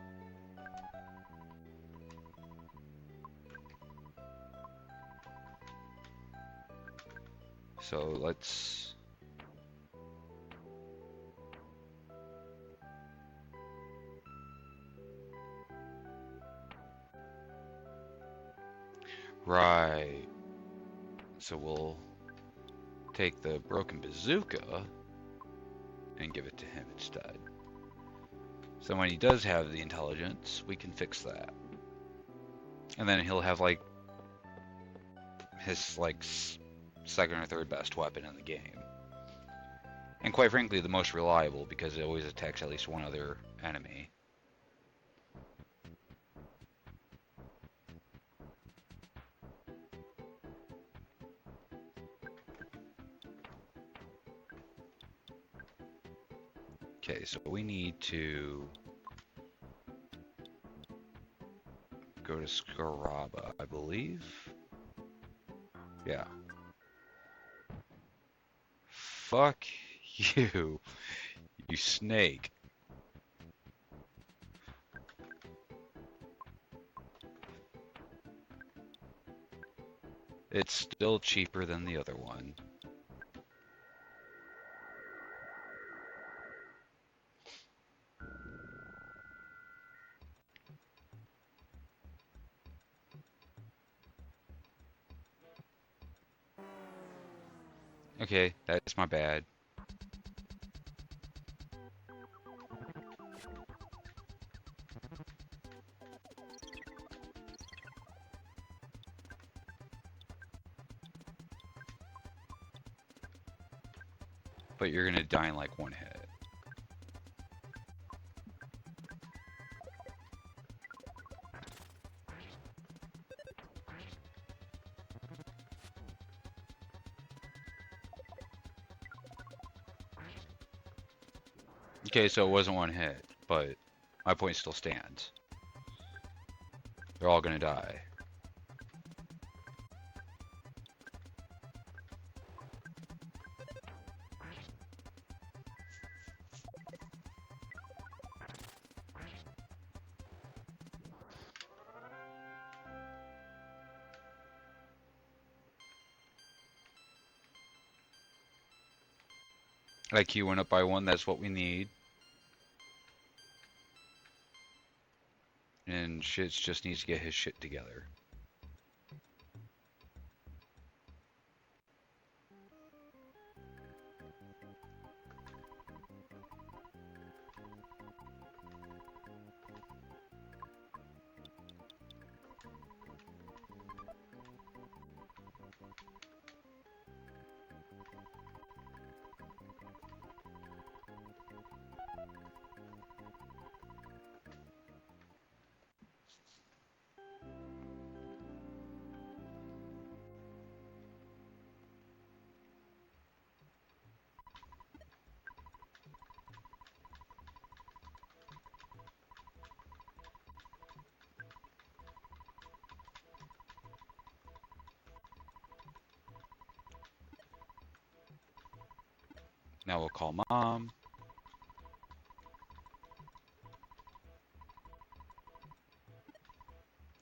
So let's... Right. So we'll take the broken bazooka and give it to him instead. So when he does have the intelligence, we can fix that. And then he'll have like his like second or third best weapon in the game. And quite frankly, the most reliable because it always attacks at least one other enemy. Okay, so we need to go to Scaraba, I believe. Yeah. Fuck you, you snake. It's still cheaper than the other one. Okay, that's my bad. But you're gonna die in like one hit. Okay, so it wasn't one hit, but my point still stands. They're all gonna die. IQ went up by 1, that's what we need. And Shits just needs to get his shit together. Now we'll call Mom.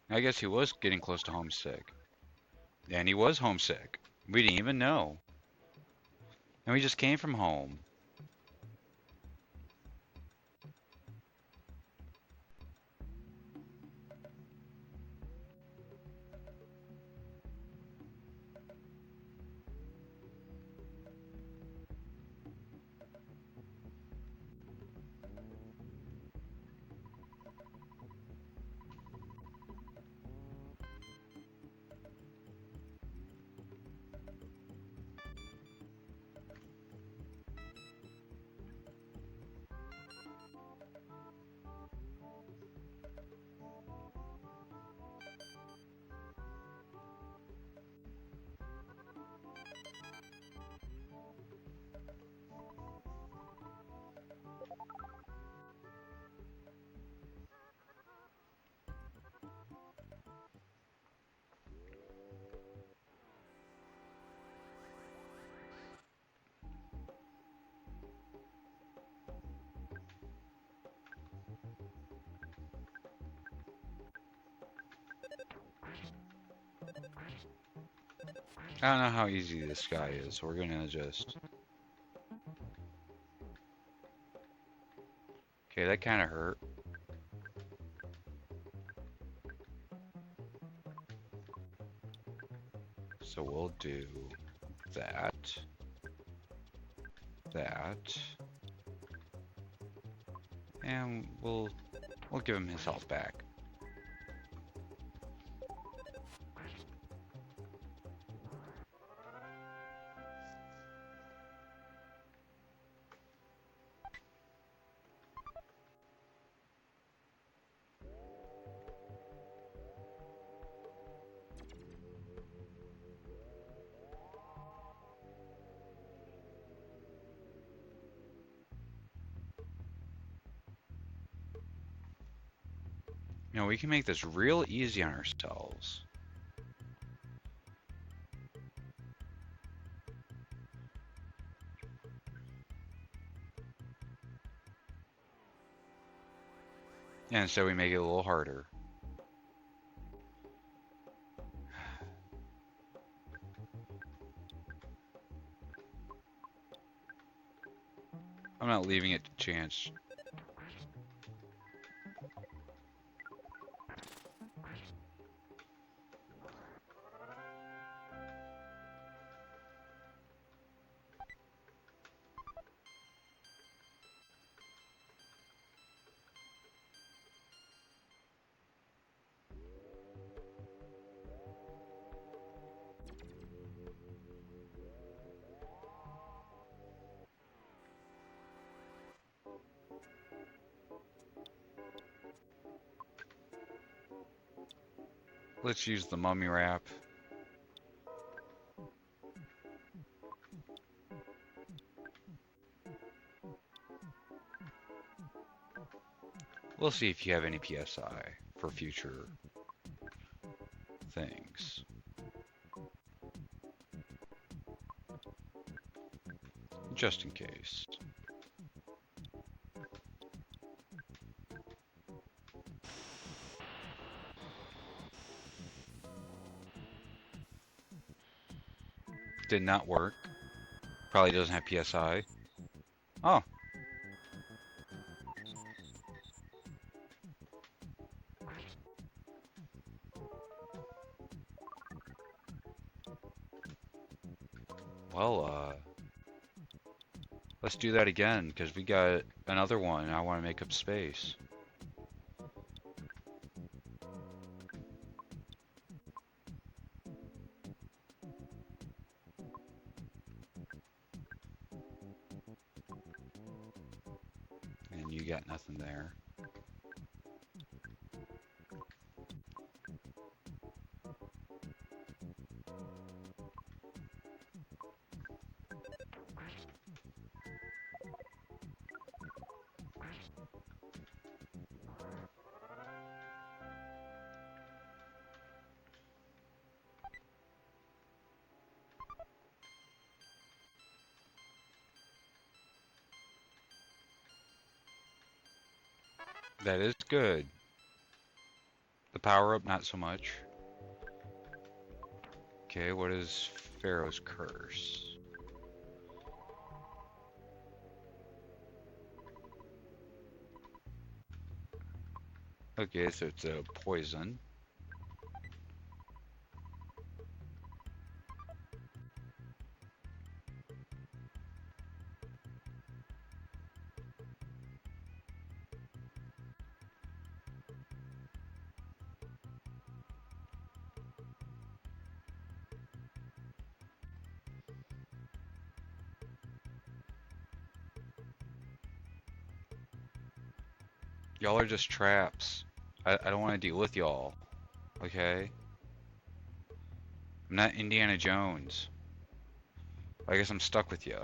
I guess he was getting close to homesick. And he was homesick. We didn't even know. And we just came from home. I don't know how easy this guy is. We're gonna just... Okay, that kind of hurt. So we'll do that. That. And we'll give him his health back. You know, we can make this real easy on ourselves. And so we make it a little harder. I'm not leaving it to chance. Let's use the mummy wrap. We'll see if you have any PSI for future things. Just in case. Did not work. Probably doesn't have PSI. Oh. Well, let's do that again, because we got another one, and I want to make up space. And you got nothing there. That is good. The power-up, not so much. Okay, what is Pharaoh's Curse? Okay, so it's a poison. Y'all are just traps. I don't want to deal with y'all. Okay? I'm not Indiana Jones. I guess I'm stuck with you.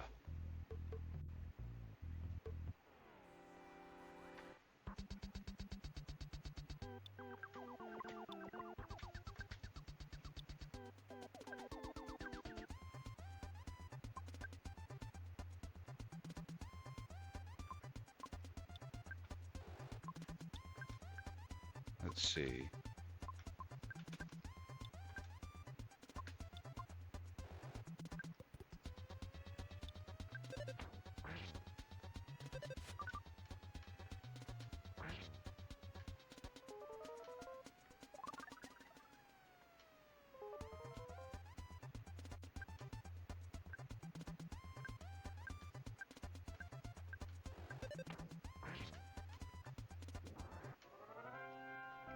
Let's see.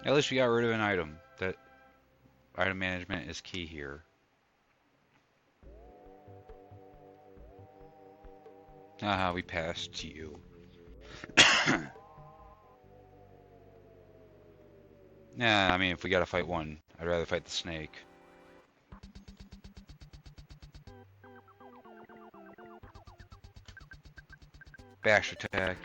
At least we got rid of an item. That item management is key here. Ah, we passed you. Nah, I mean, if we gotta fight one, I'd rather fight the snake. Bash attack.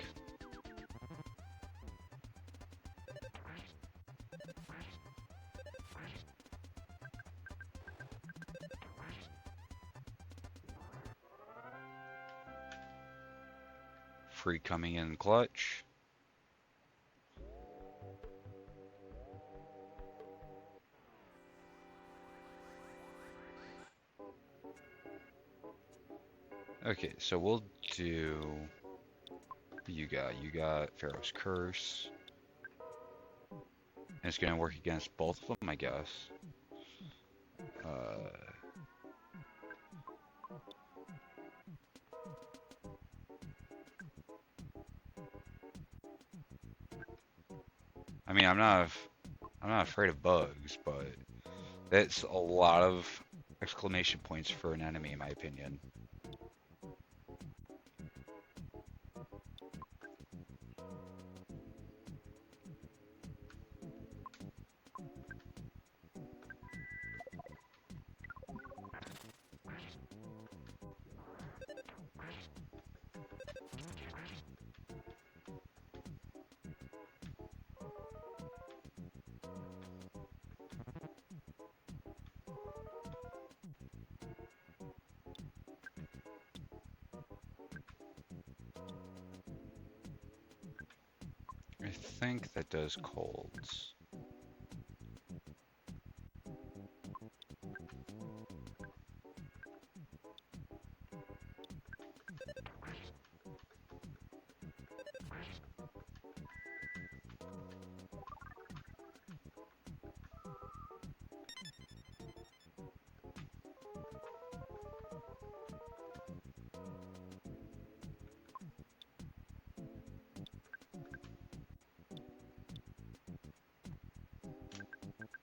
Free coming in clutch. Okay, so we'll do... You got Pharaoh's Curse. And it's gonna work against both of them, I guess. I mean, I'm not afraid of bugs, but that's a lot of exclamation points for an enemy, in my opinion. I think that does colds.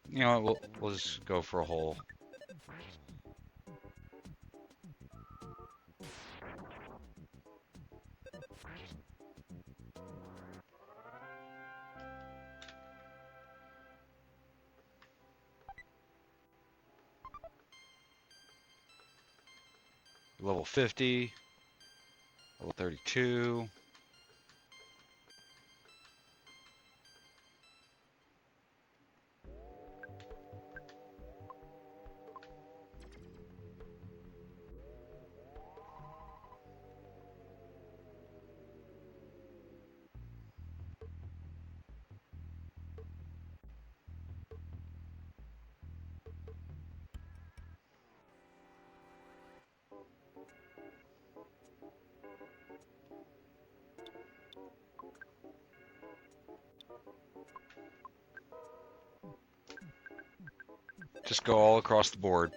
You know what, we'll just go for a hole. Level 50, level 32. Just go all across the board.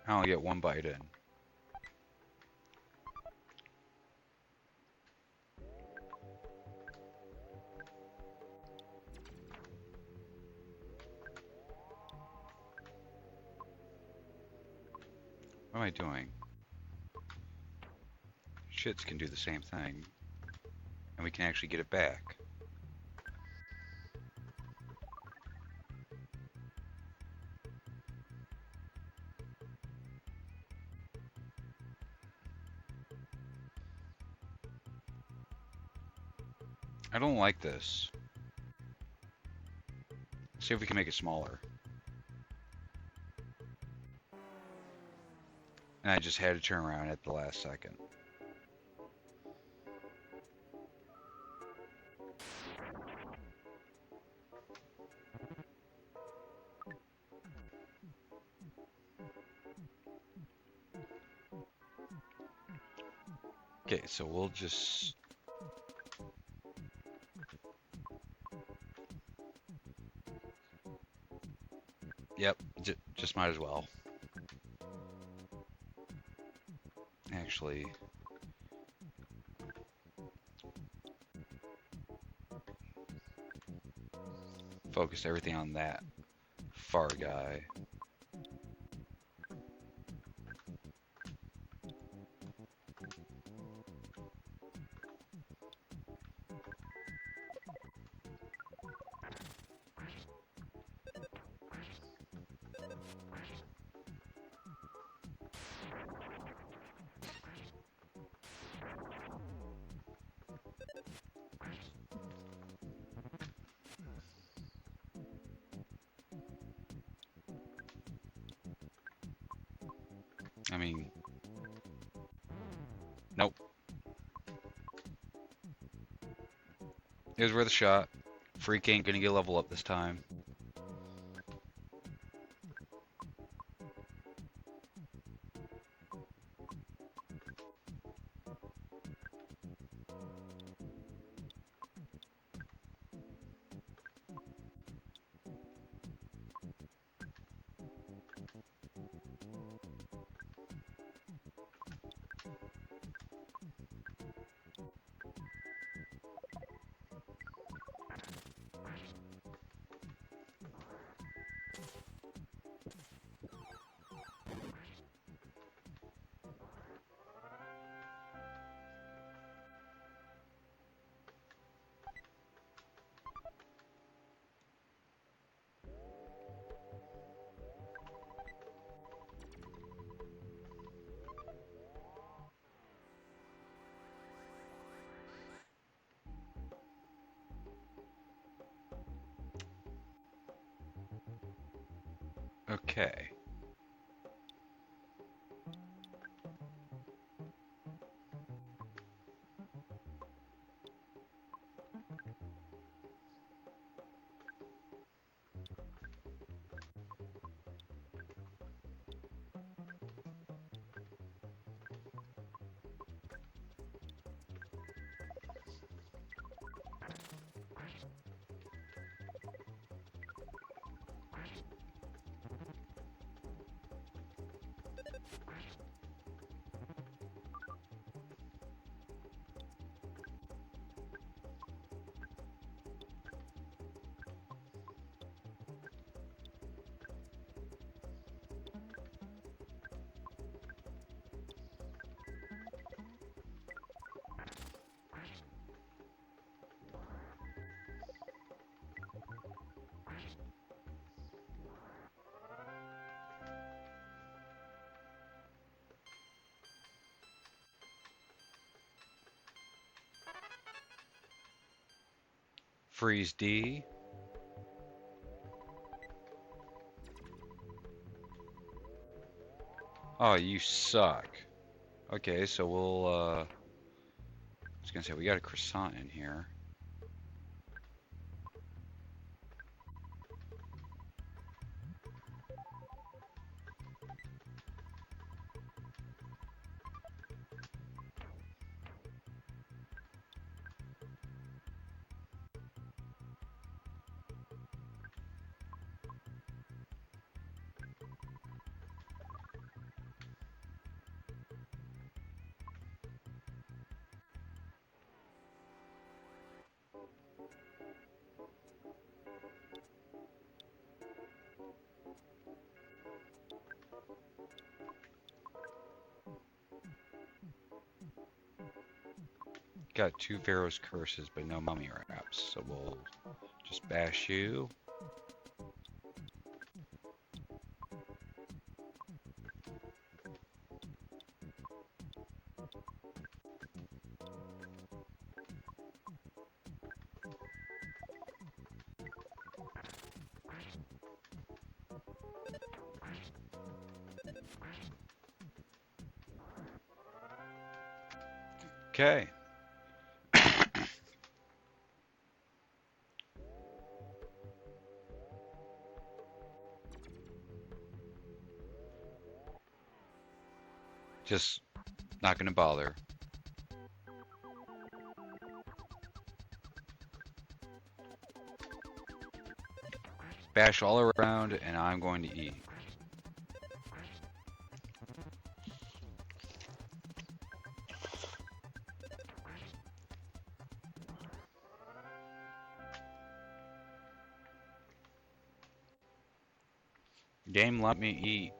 I only get one bite in. What am I doing? Shits can do the same thing. And we can actually get it back. I don't like this. Let's see if we can make it smaller. And I just had to turn around at the last second. Okay, so we'll just... Yep, just might as well. Actually... Focus everything on that far guy. I mean... Nope. It was worth a shot. Freak ain't gonna get a level up this time. Okay. Freeze D. Oh, you suck. Okay, so we'll, I was gonna say, we got a croissant in here. Got 2 Pharaoh's curses, but no mummy wraps, so we'll just bash you. Okay. Just not gonna bother. bash all around, and I'm going to eat. Game, let me eat.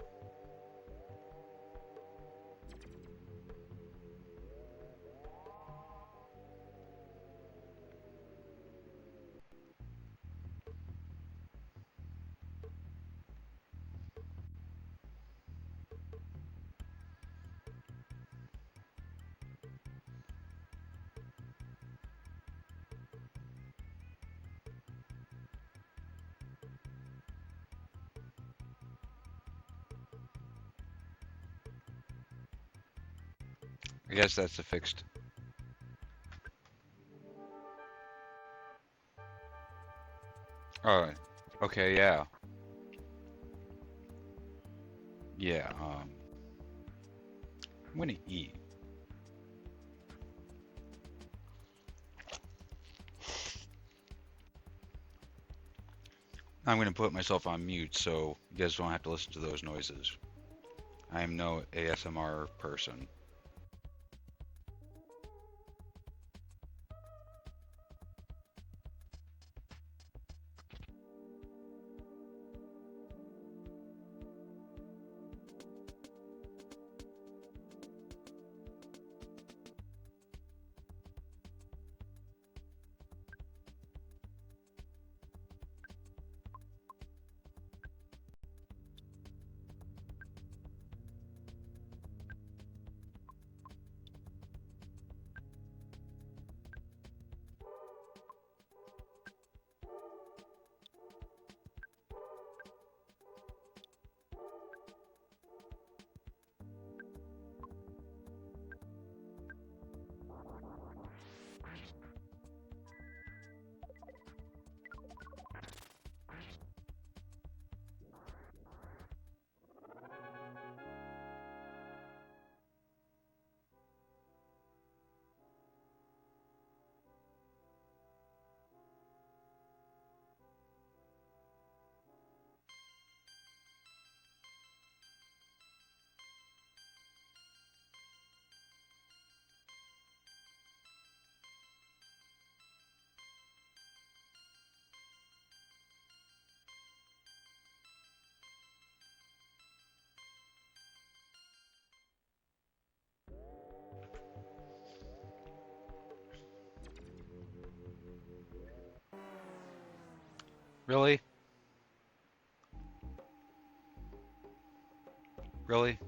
I guess that's a fixed. Oh, okay, yeah. Yeah, I'm gonna eat. I'm gonna put myself on mute so you guys don't have to listen to those noises. I am no ASMR person. Really? Really?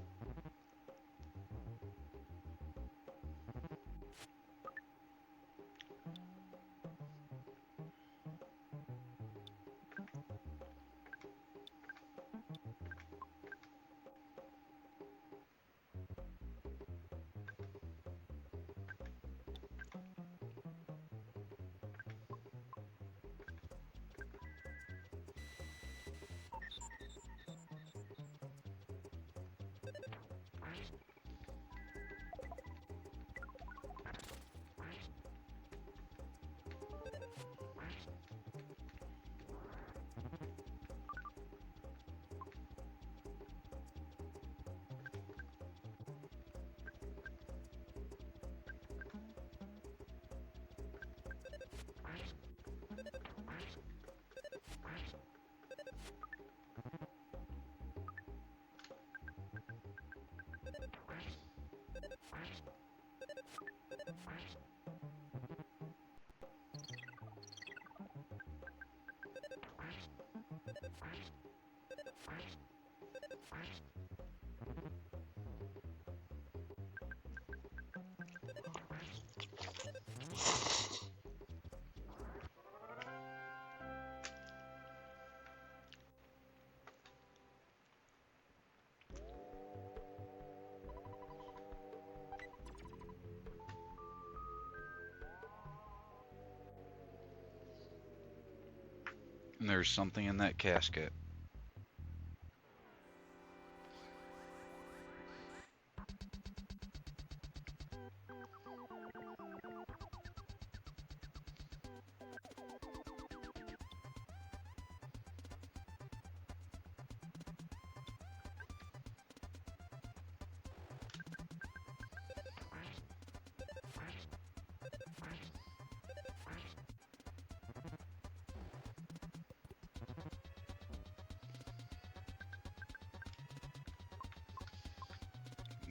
And there's something in that casket.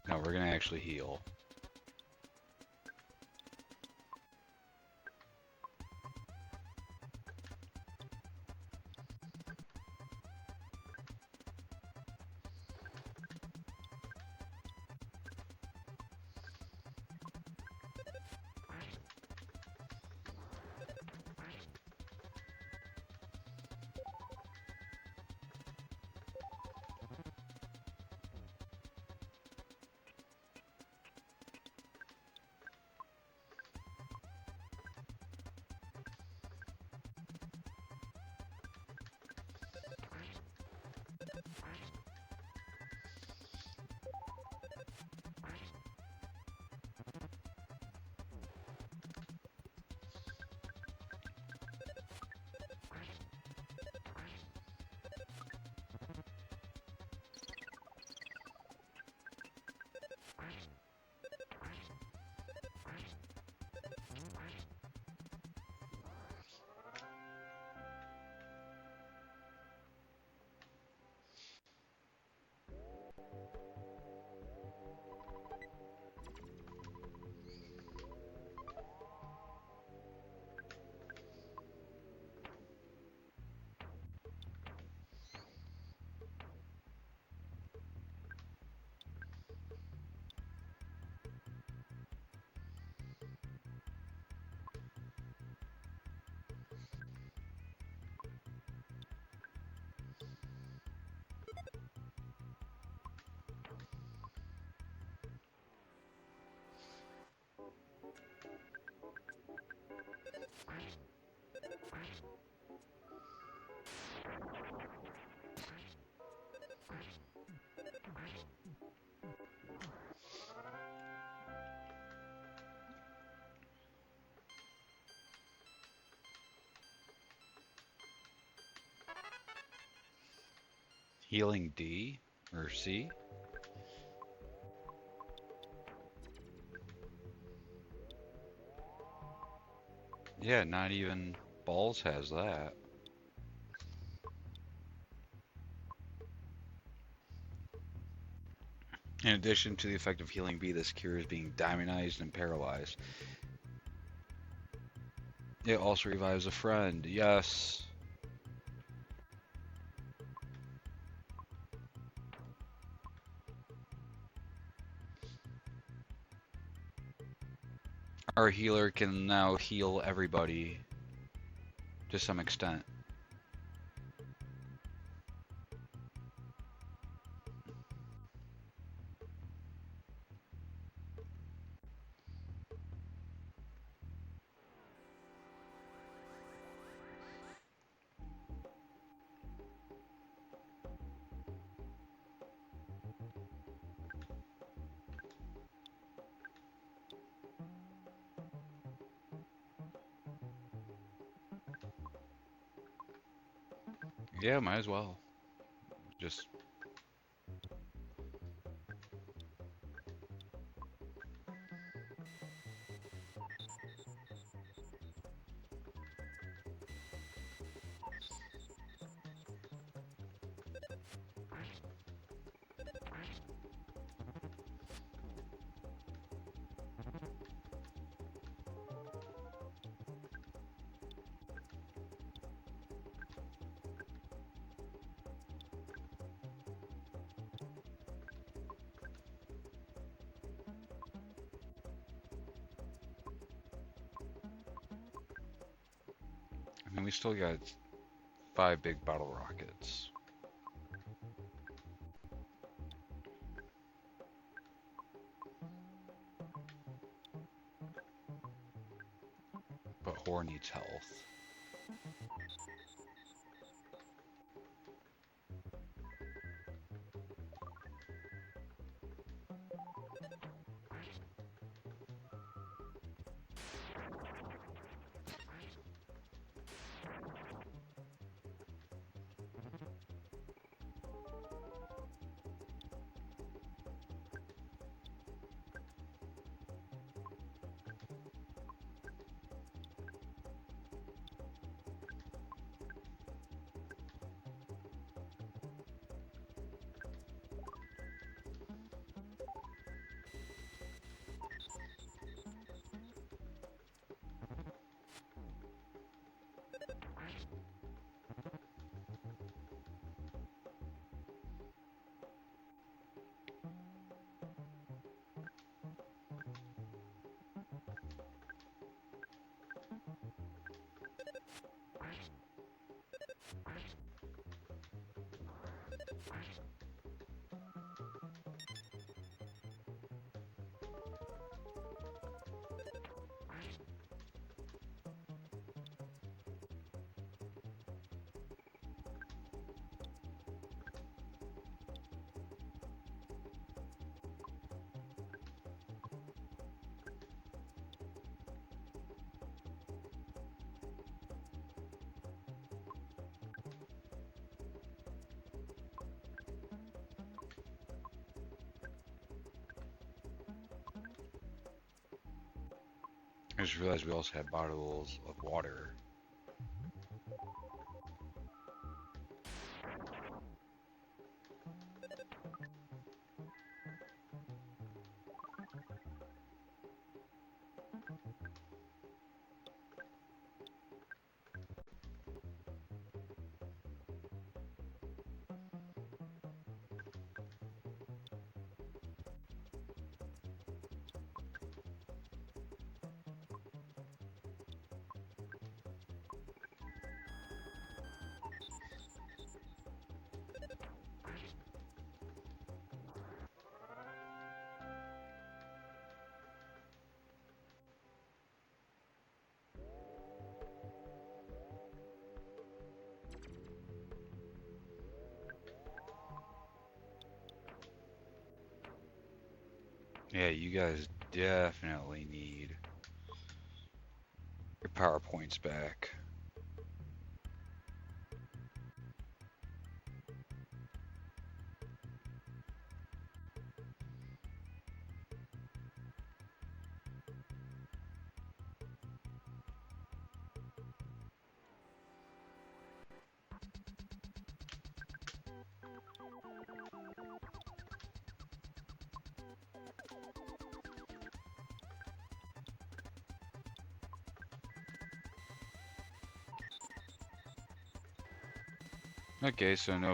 No, we're gonna actually heal. Healing D or C? Yeah, not even Balls has that. In addition to the effect of healing B, this cure is being demonized and paralyzed. It also revives a friend. Yes. Our healer can now heal everybody to some extent. Yeah, might as well. Just I mean, we still got 5 big bottle rockets. But Hor needs health. I just realized we also had bottles of water. Yeah, you guys definitely need your PowerPoints back. Okay, so no.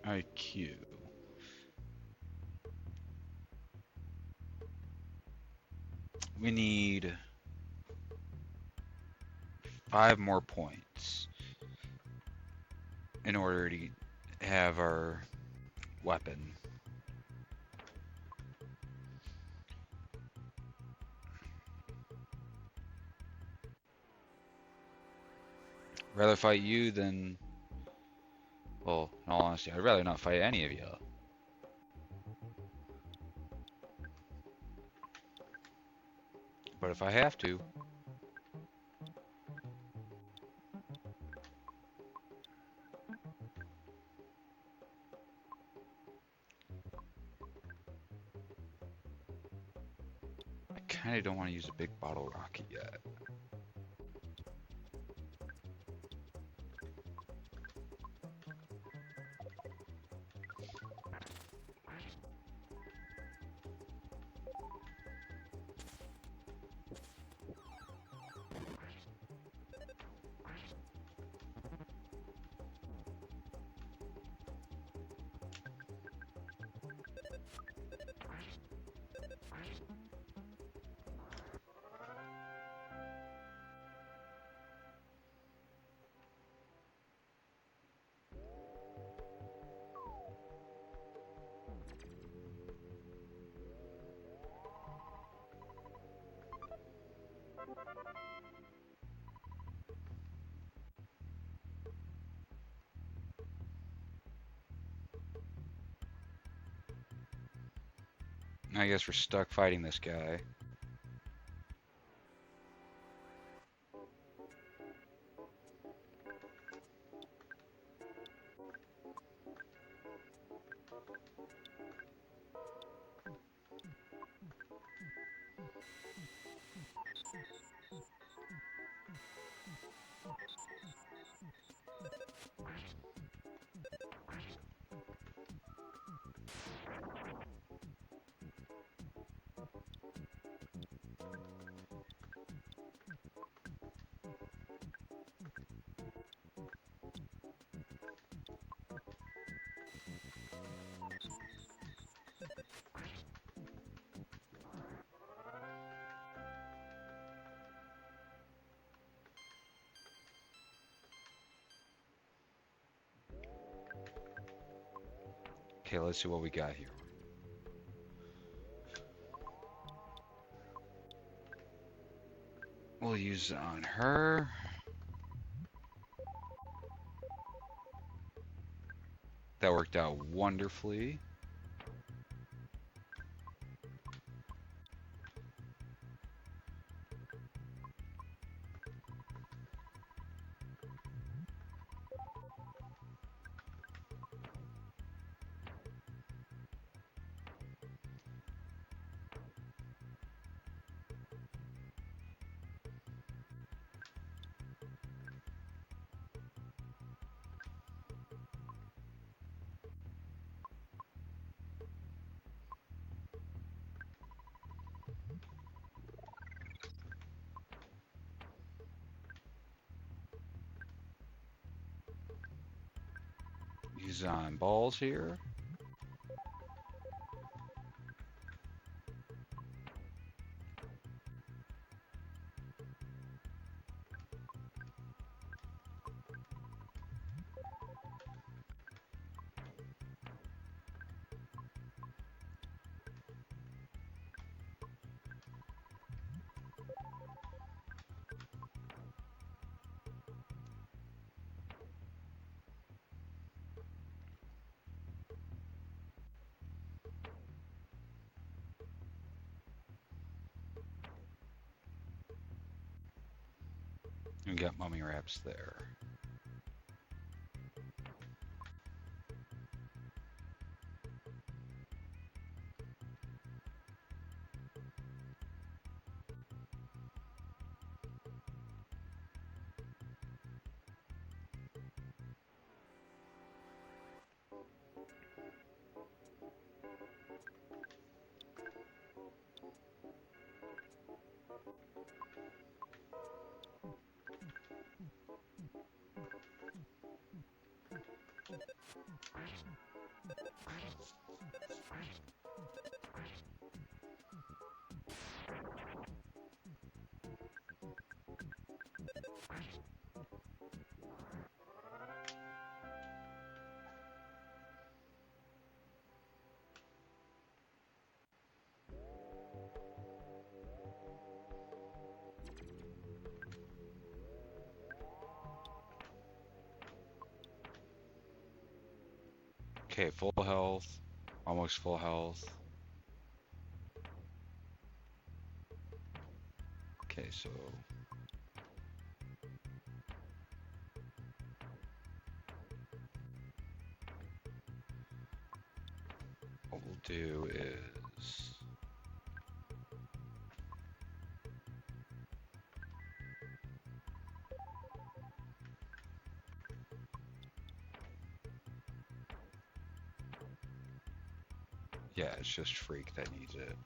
IQ. We need 5 more points in order to have our weapon. Rather fight you than, well, in all honesty, I'd rather not fight any of you. But if I have to, I kind of don't want to use a big bottle rocket yet. I guess we're stuck fighting this guy. Okay, let's see what we got here. We'll use it on her. That worked out wonderfully. Use it on balls here. And got mummy wraps there. Okay, full health. Almost full health. Okay, so what we'll do is yeah, it's just Freak that needs it.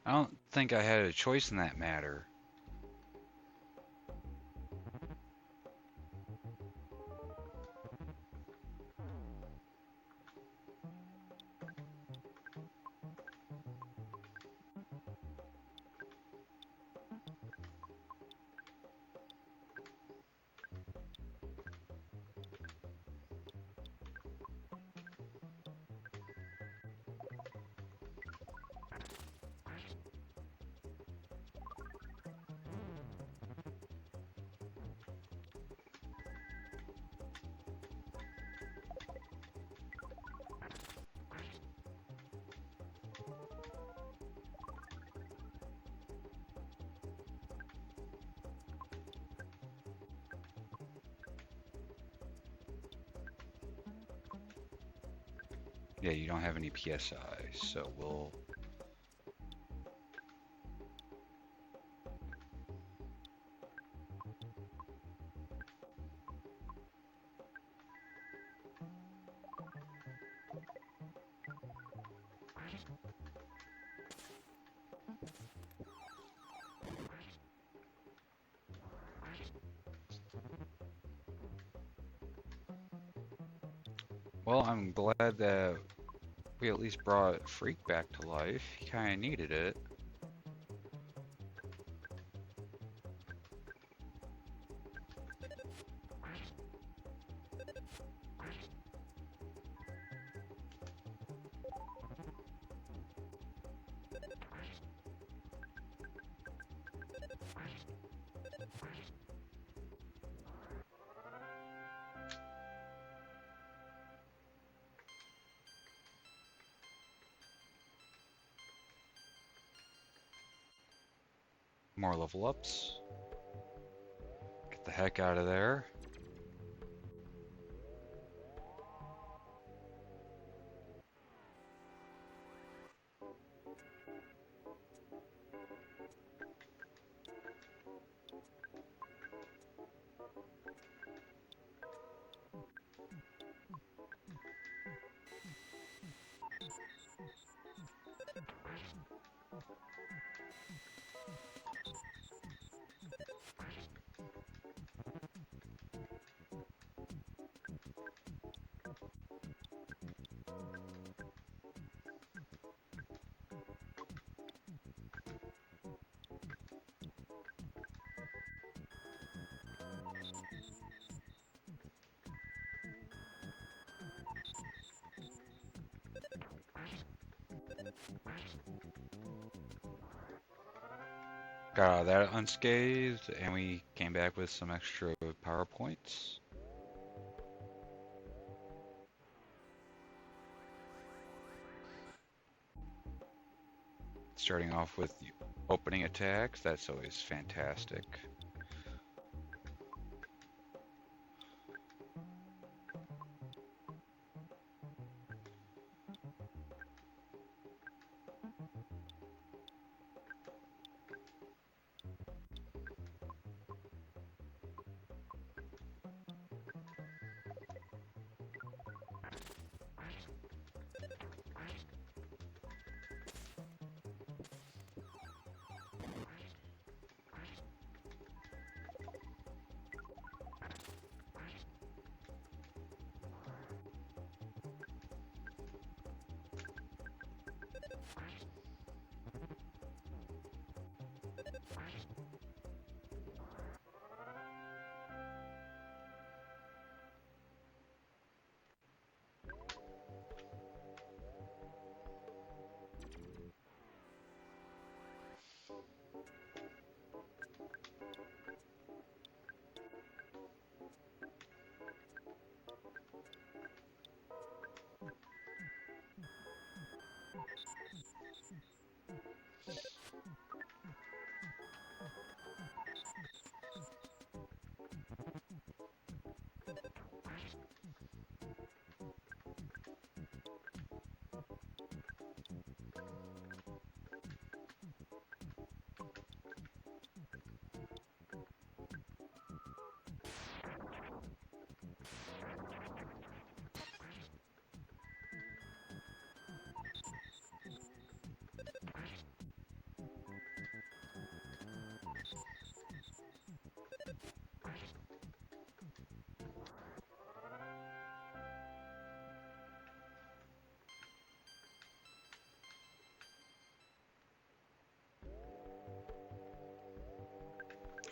I don't think I had a choice in that matter. Yeah, you don't have any PSI, so we'll Well, I'm glad that we at least brought Freak back to life. He kind of needed it. More level ups. Get the heck out of there. Got out of that unscathed, and we came back with some extra power points. Starting off with the opening attacks, that's always fantastic.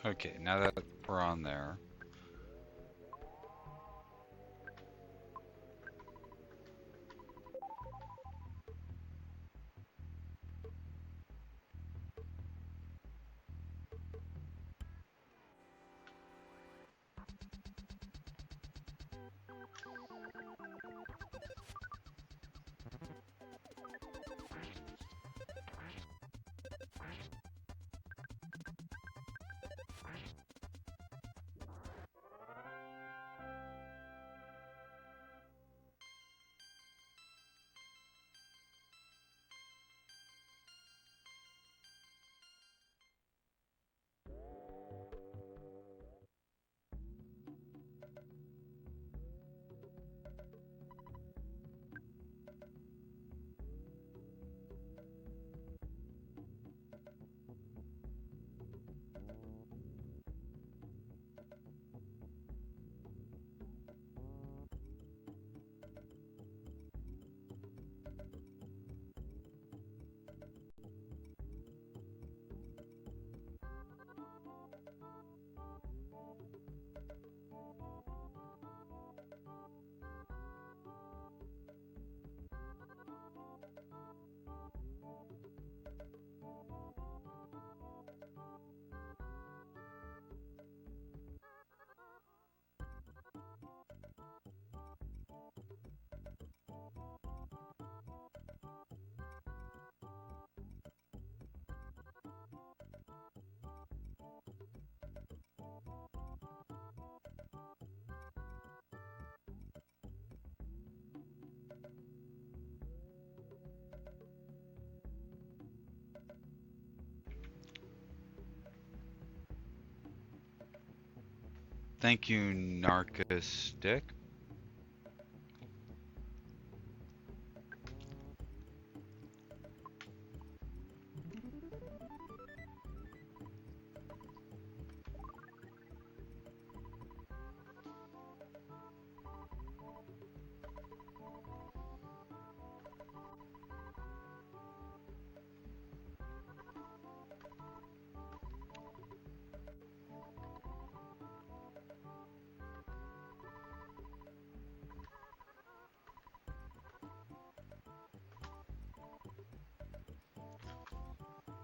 Okay, now that we're on there, Thank you, Narcostic.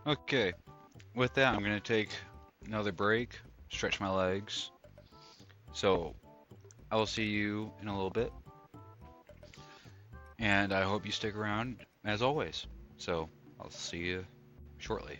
Okay, with that, I'm going to take another break, stretch my legs. So I will see you in a little bit, and I hope you stick around as always. So I'll see you shortly.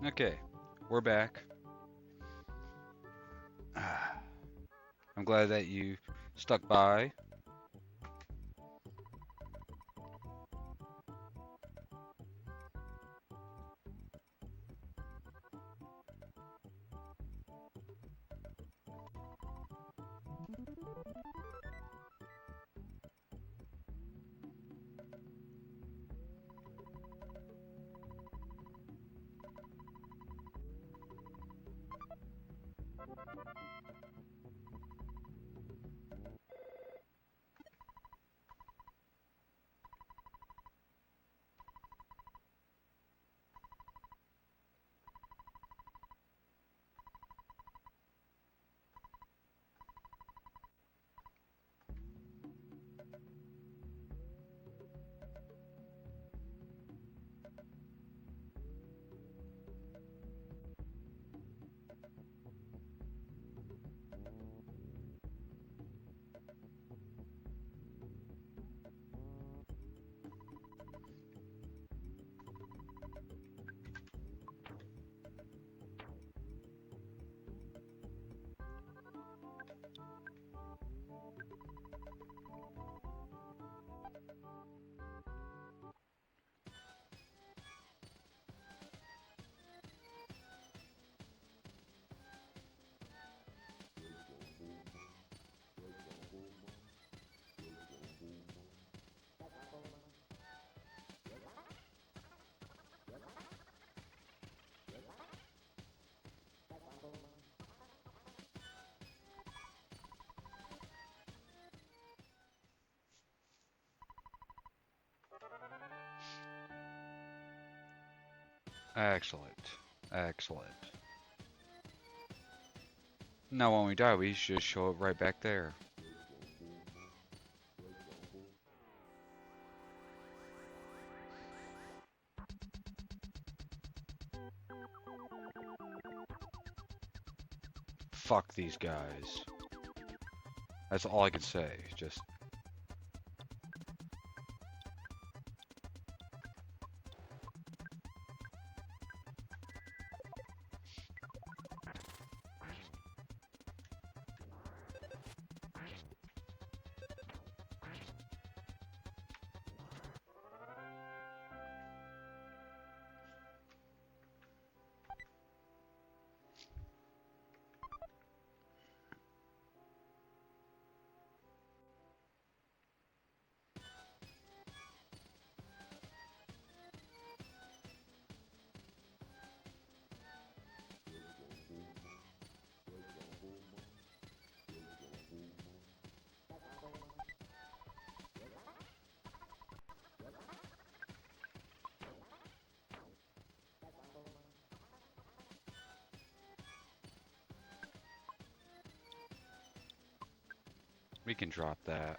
Okay, we're back. I'm glad that you stuck by. Excellent. Excellent. Now, when we die, we should show it right back there. Fuck these guys. That's all I can say. Just. We can drop that.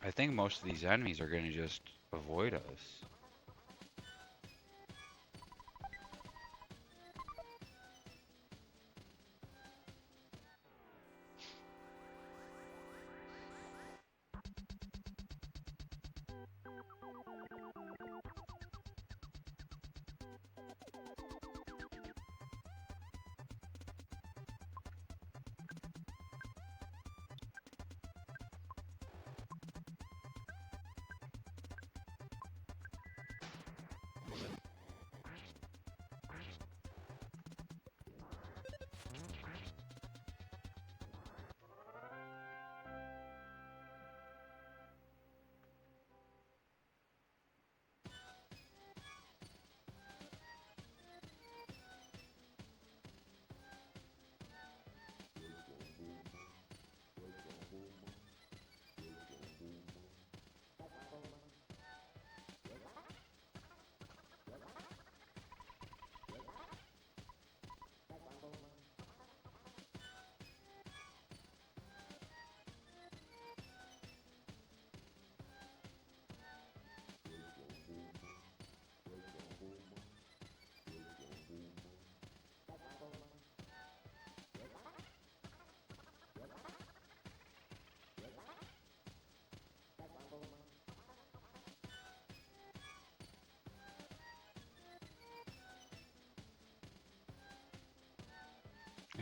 I think most of these enemies are going to just avoid us.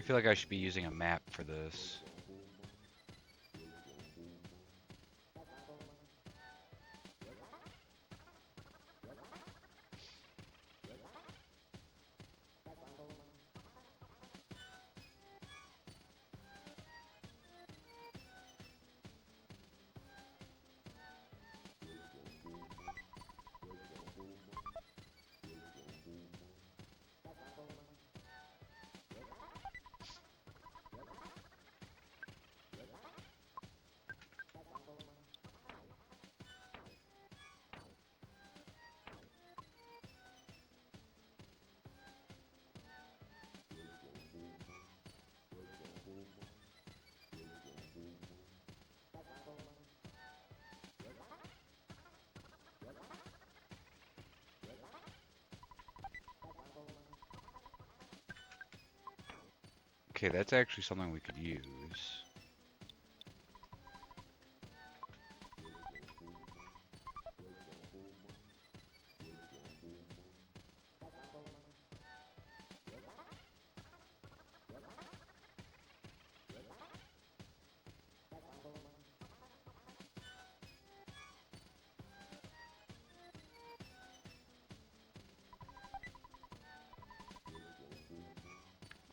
feel like I should be using a map for this. Okay, that's actually something we could use.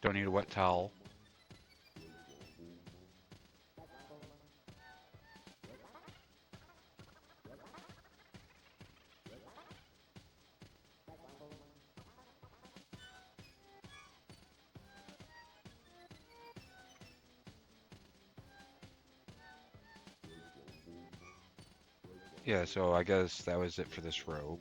Don't need a wet towel. Yeah, so I guess that was it for this rope.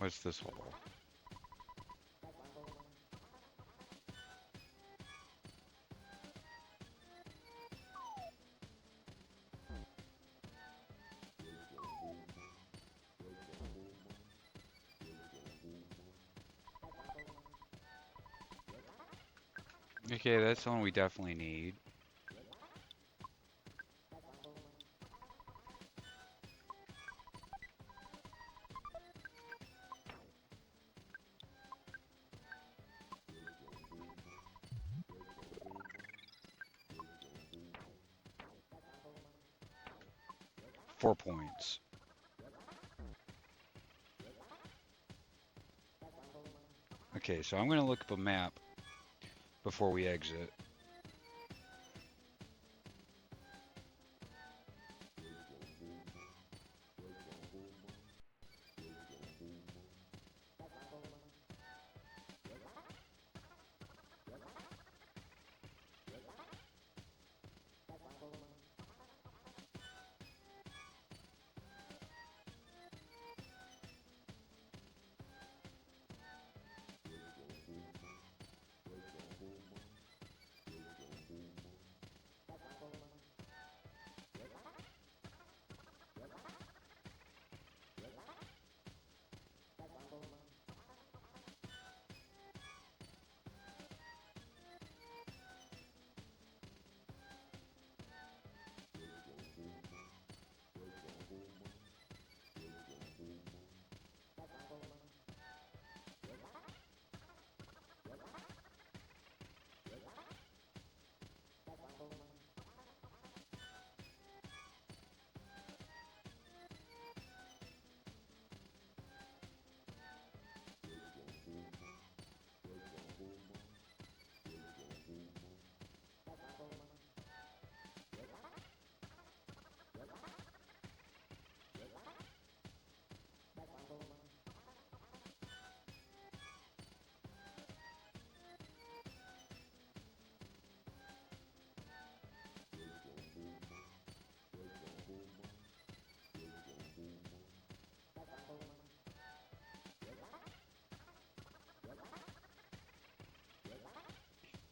What's this hole? Okay, that's something we definitely need. Four points. Okay, so I'm going to look up a map before we exit.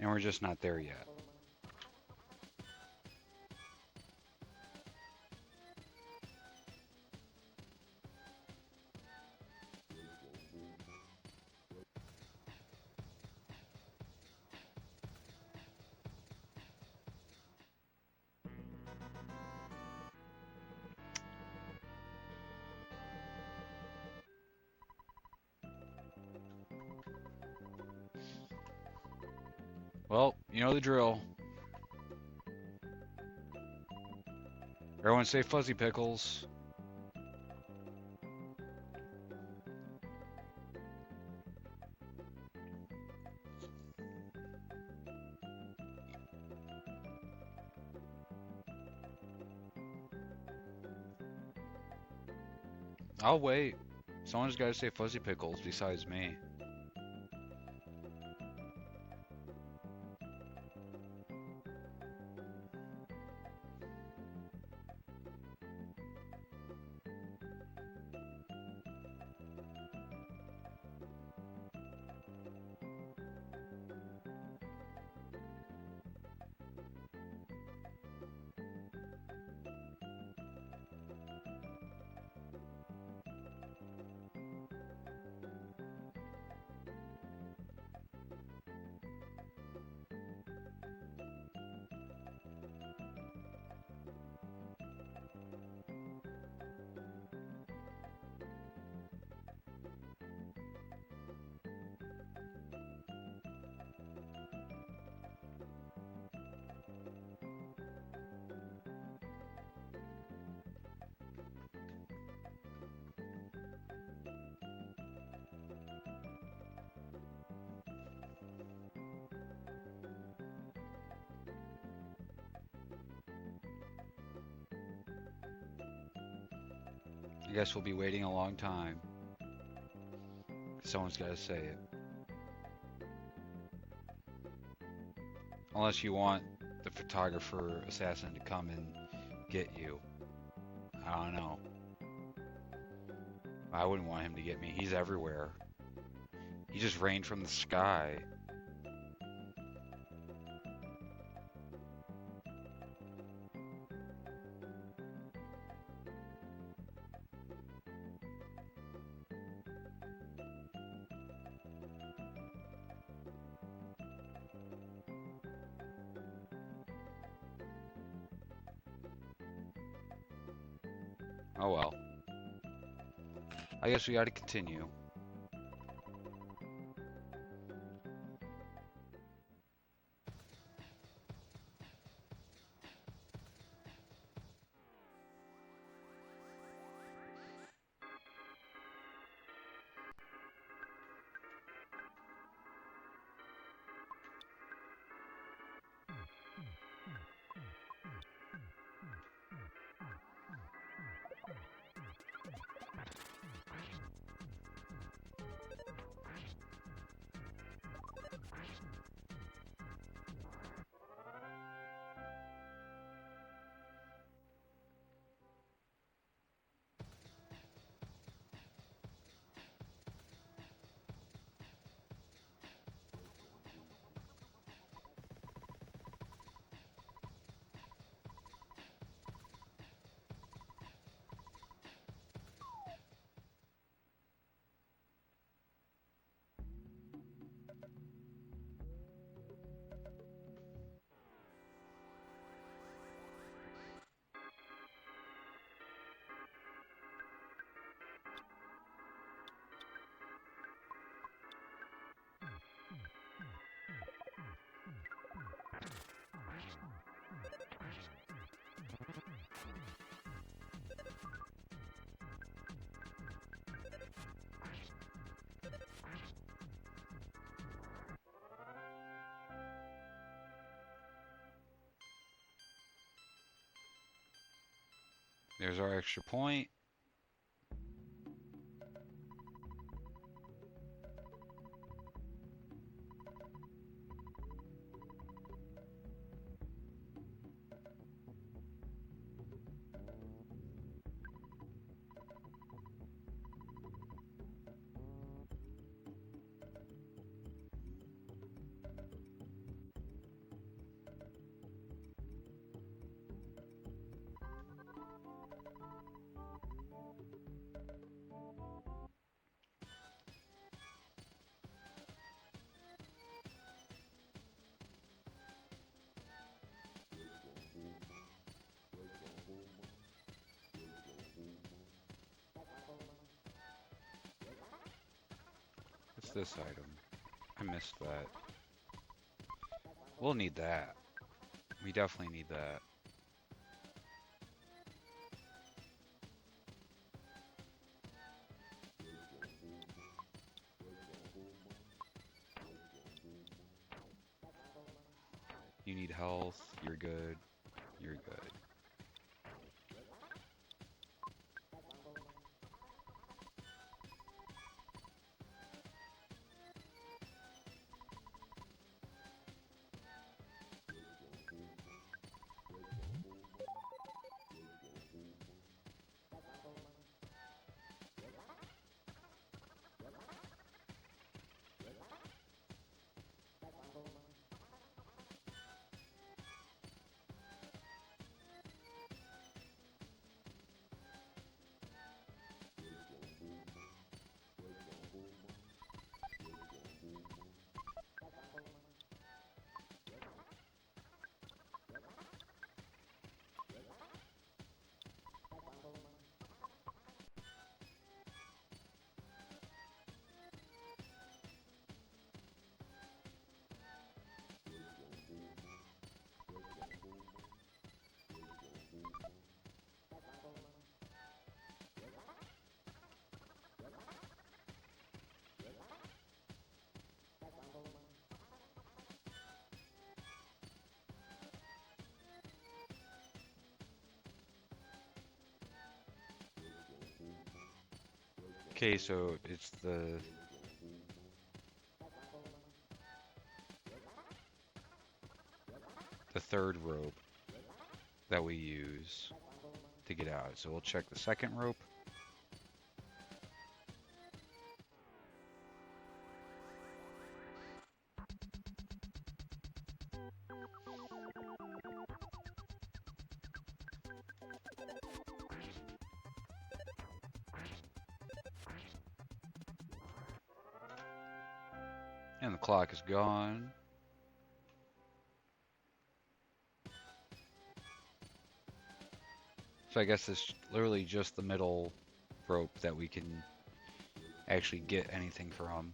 and we're just not there yet. Well, you know the drill. Everyone say Fuzzy Pickles. I'll wait. Someone's got to say Fuzzy Pickles besides me. I guess we'll be waiting a long time. Someone's got to say it. Unless you want the photographer assassin to come and get you. I don't know. I wouldn't want him to get me. He's everywhere. He just rained from the sky. Oh well. I guess we got to continue. There's our extra point. this item? I missed that. We'll need that. We definitely need that. You need health. You're good. You're good. Okay, so it's the third rope that we use to get out. So we'll check the second rope. And the clock is gone. So I guess it's literally just the middle rope that we can actually get anything from.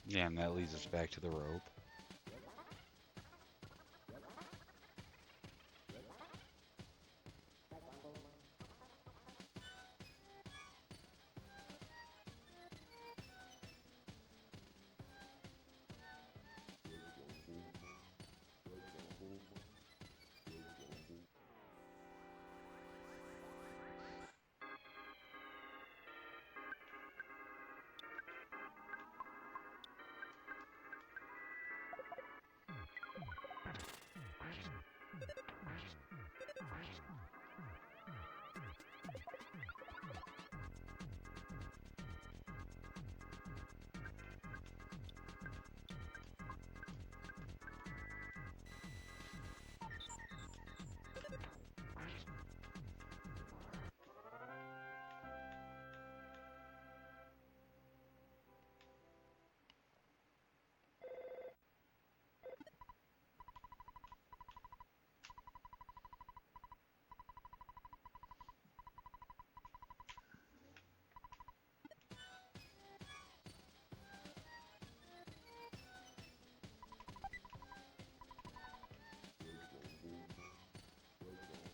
Yeah, and that leads us back to the rope.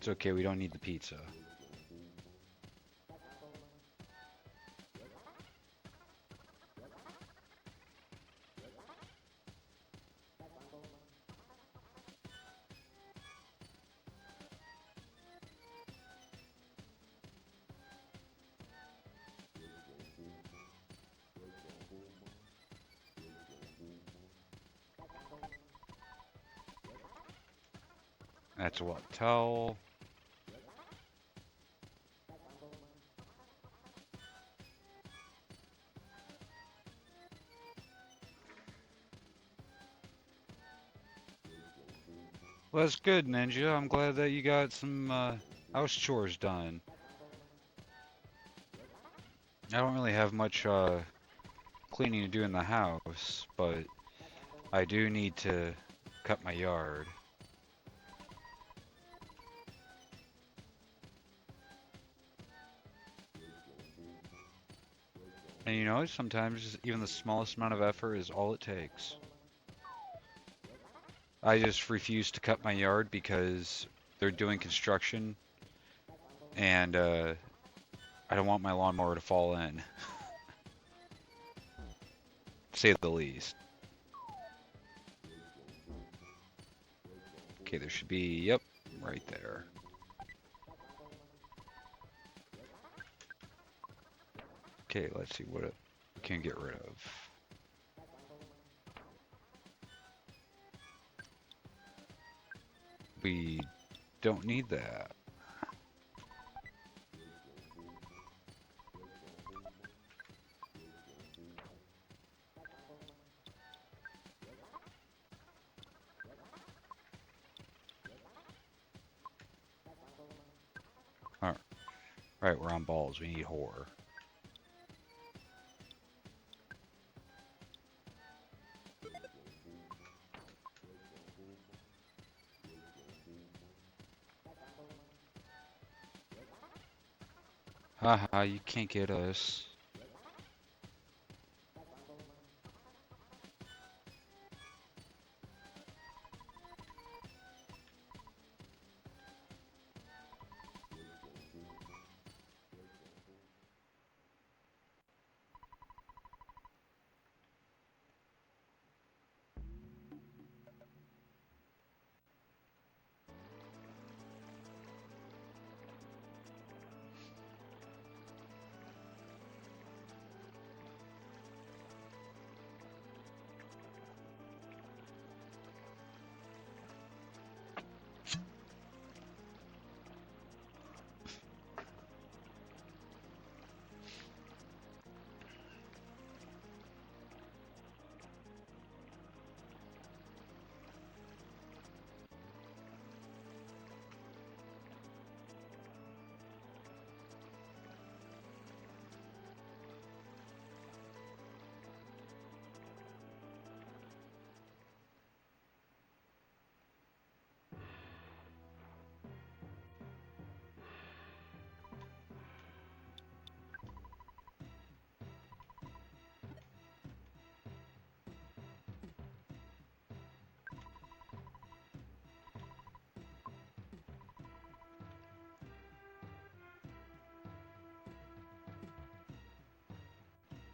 It's okay, we don't need the pizza. That's what towel. Well, that's good, Ninja. I'm glad that you got some house chores done. I don't really have much cleaning to do in the house, but I do need to cut my yard. And you know, sometimes even the smallest amount of effort is all it takes. I just refuse to cut my yard because they're doing construction and I don't want my lawnmower to fall in, to say the least. Okay, there should be, yep, right there. Okay, let's see what it can get rid of. We don't need that. All right, we're on balls. We need horror. Haha, you can't get us.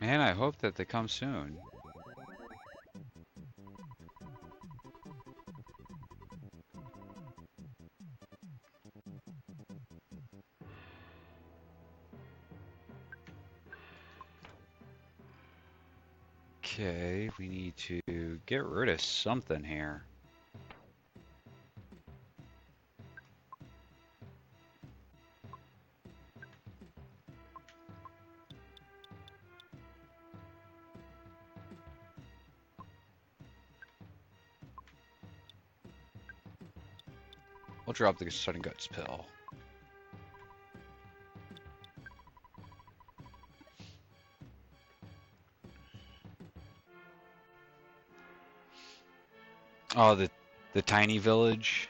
Man, I hope that they come soon. Okay, we need to get rid of something here. We'll drop the Sudden Guts pill. Oh, the tiny village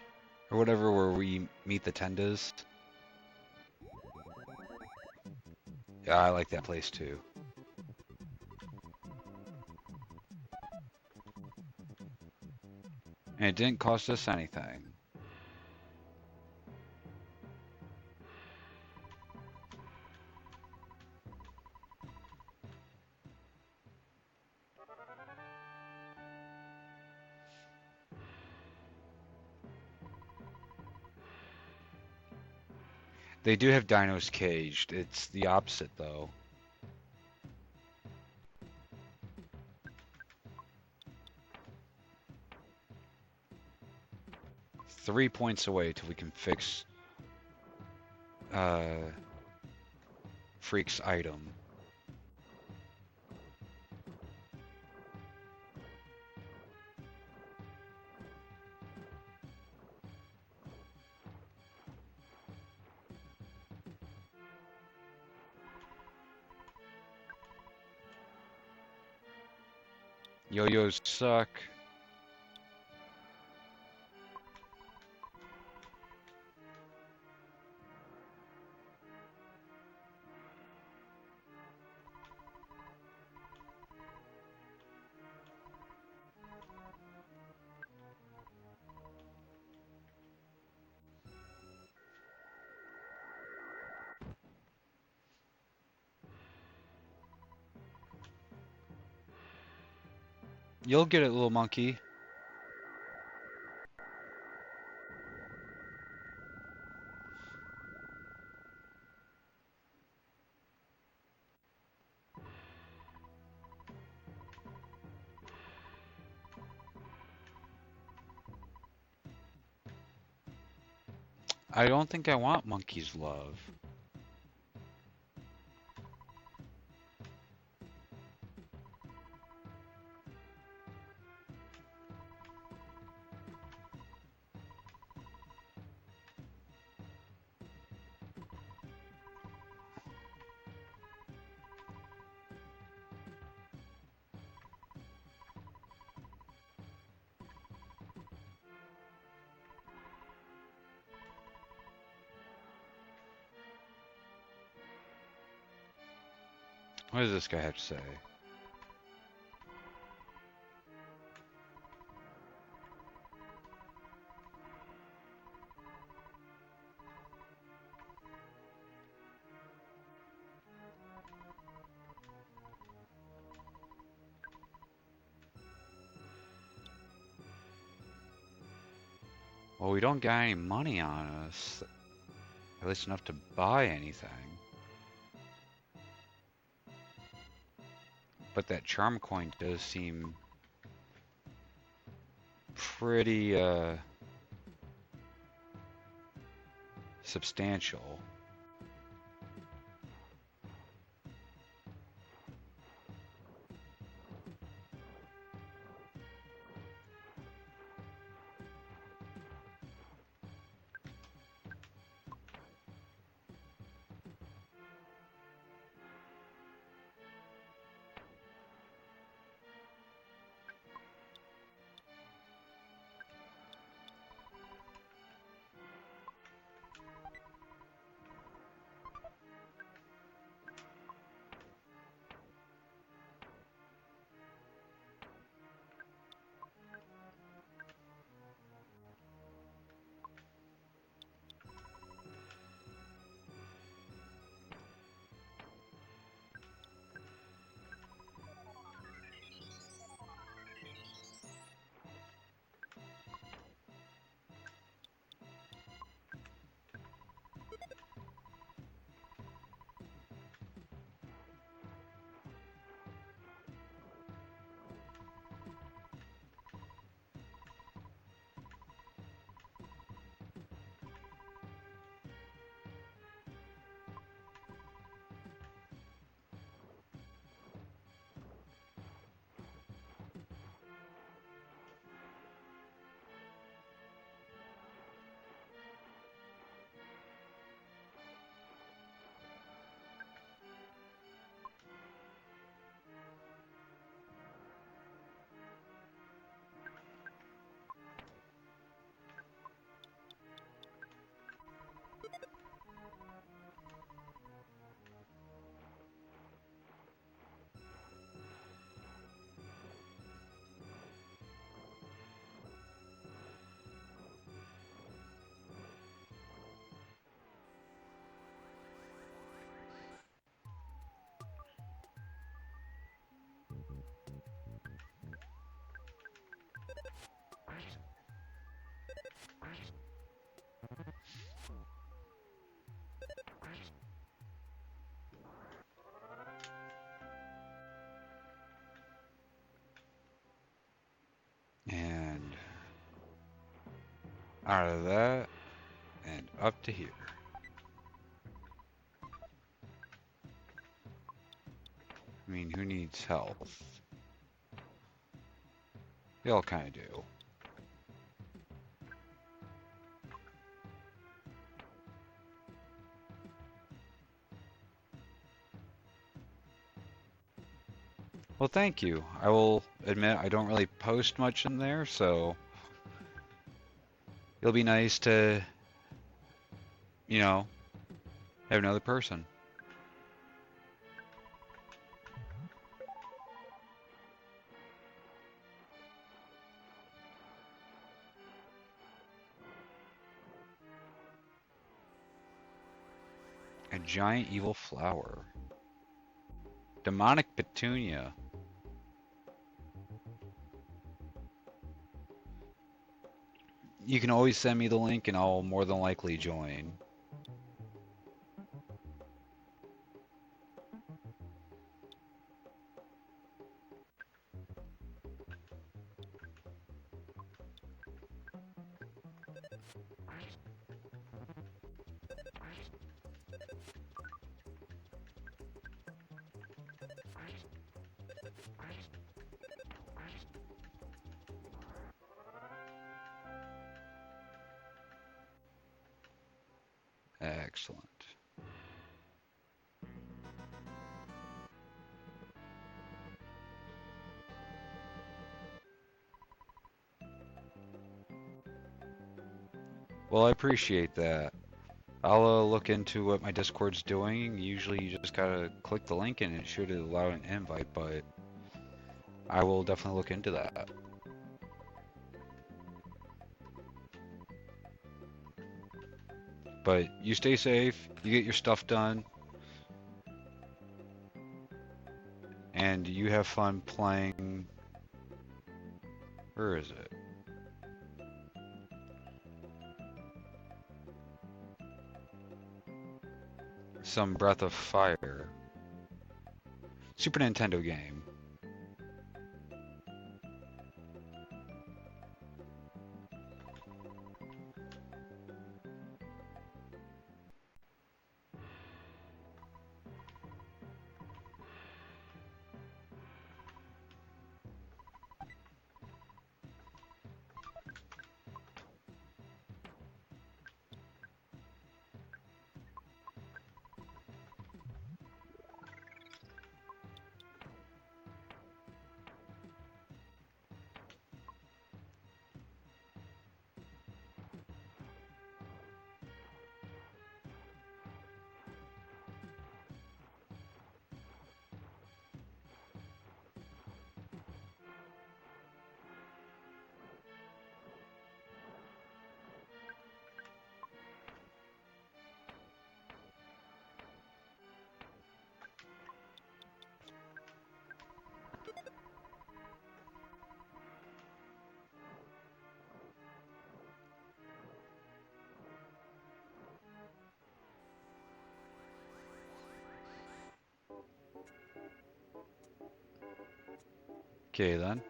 or whatever where we meet the Tendas. Yeah, I like that place too. And it didn't cost us anything. They do have dinos caged. It's the opposite though. 3 points away till we can fix uh, Freak's item. Yo-yos suck. You'll get it, little monkey. I don't think I want monkey's love. What does this guy have to say? Well, we don't got any money on us. At least enough to buy anything. But that charm coin does seem pretty substantial. out of that and up to here. I mean, who needs health? We all kind of do. Well, thank you. I will admit I don't really post much in there, so it'll be nice to, you know, have another person. A giant evil flower. Demonic petunia. You can always send me the link and I'll more than likely join. Excellent. Well, I appreciate that. I'll look into what my Discord's doing. Usually you just gotta click the link and it should allow an invite, but I will definitely look into that. But you stay safe, you get your stuff done, and you have fun playing. Where is it? Some Breath of Fire. Super Nintendo game. Okay then.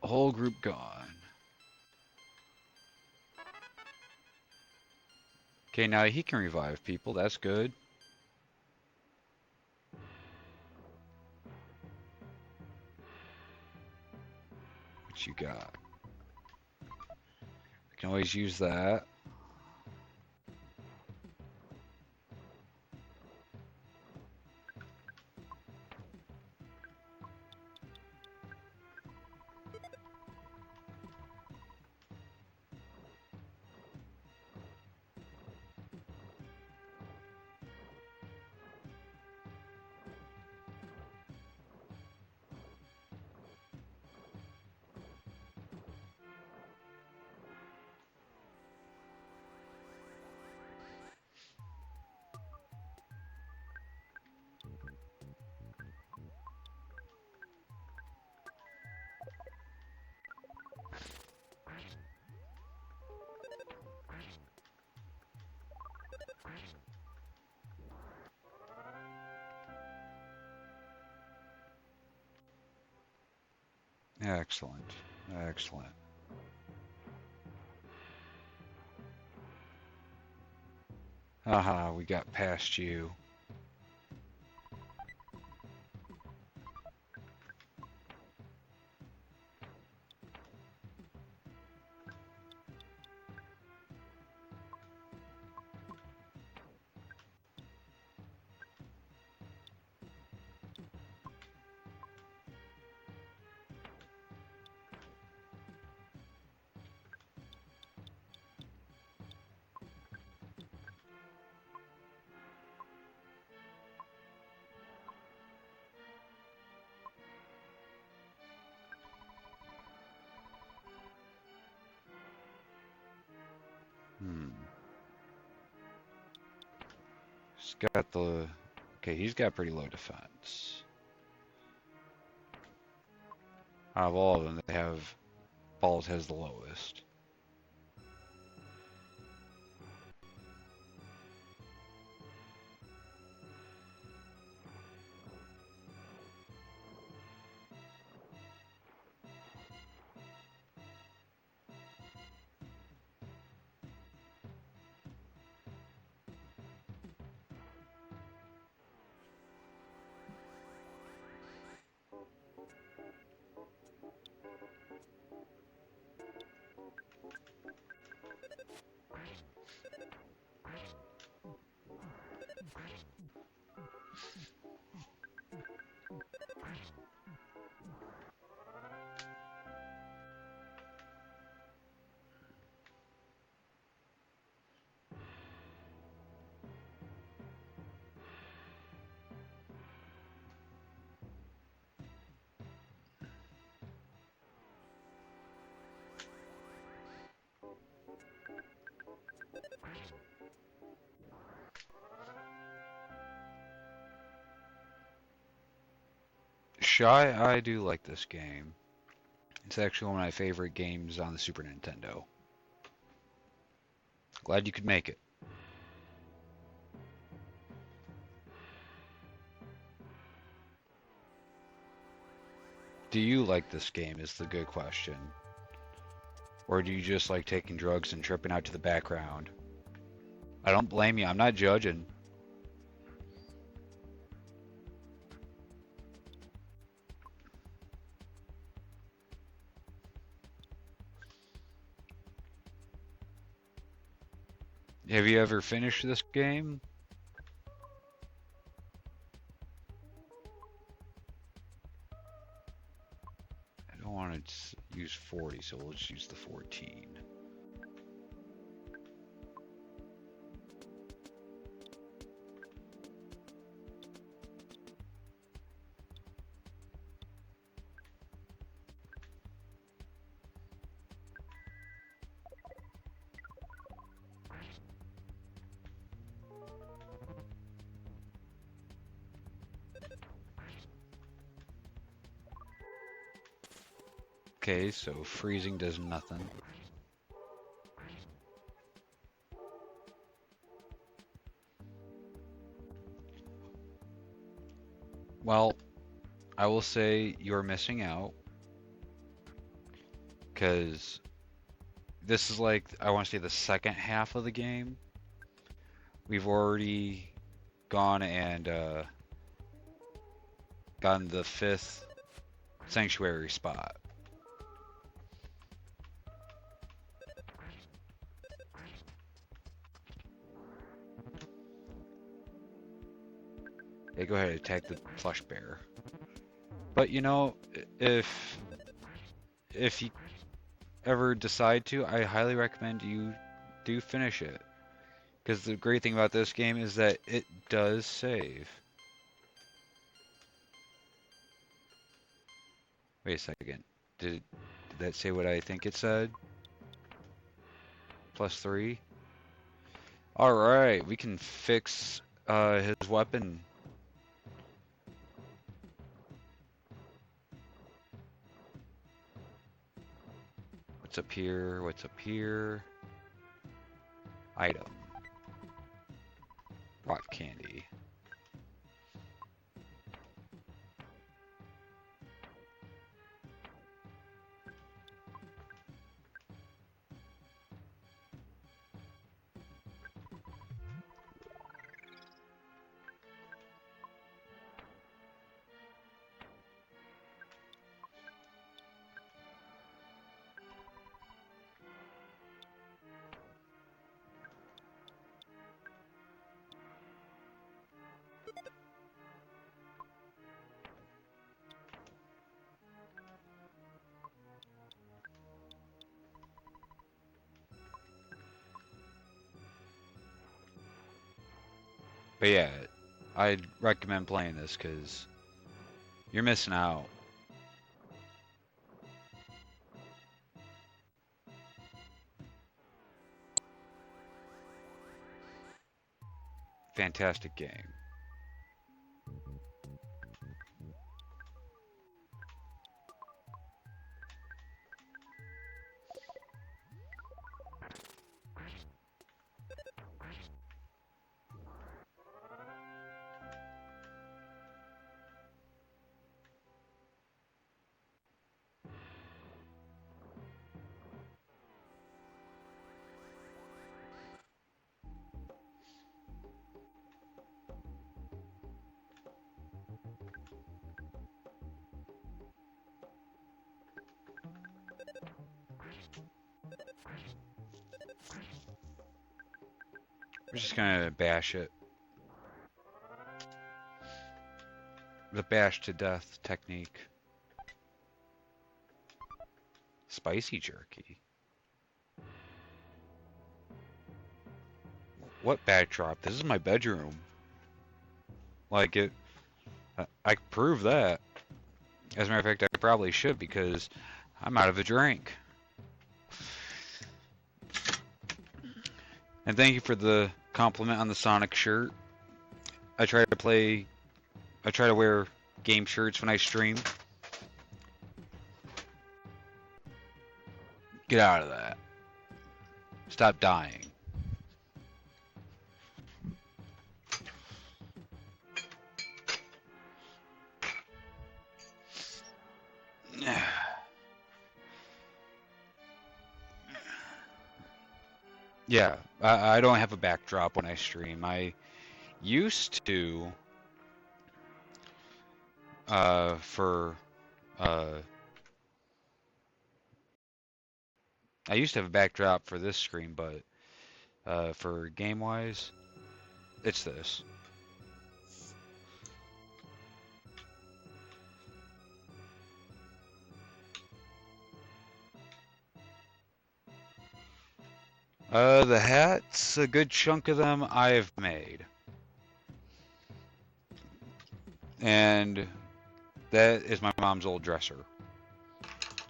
Whole group gone. Okay, now he can revive people. That's good. What you got? You can always use that. Excellent. Excellent. Haha, we got past you. Hmm. He's got the... Okay, he's got pretty low defense. Out of all of them, they have... Balls has the lowest. Shy, I do like this game. It's actually one of my favorite games on the Super Nintendo. Glad you could make it. Do you like this game is the good question. Or do you just like taking drugs and tripping out to the background? I don't blame you, I'm not judging. Have you ever finished this game? I don't want to use 40, so we'll just use the 14. Okay, so freezing does nothing. Well, I will say you're missing out because this is like, I want to say the second half of the game. We've already gone and gotten the 5th sanctuary spot. Yeah, go ahead and attack the plush bear. But you know, if you ever decide to, I highly recommend you do finish it. Because the great thing about this game is that it does save. Wait a second. Did that say what I think it said? +3? Alright, we can fix his weapon. What's up here? What's up here? Item. Rock candy. But yeah, I'd recommend playing this because you're missing out. Fantastic game. We're just gonna bash it. The bash to death technique. Spicy jerky. What backdrop? This is my bedroom. Like it. I could prove that. As a matter of fact, I probably should because I'm out of a drink. And thank you for the compliment on the Sonic shirt. I try to wear game shirts when I stream. Get out of that. Stop dying. Yeah, I don't have a backdrop when I stream. I used to, for, uh, I used to have a backdrop for this screen, but, for game-wise, it's this. The hats, a good chunk of them I've made. And that is my mom's old dresser.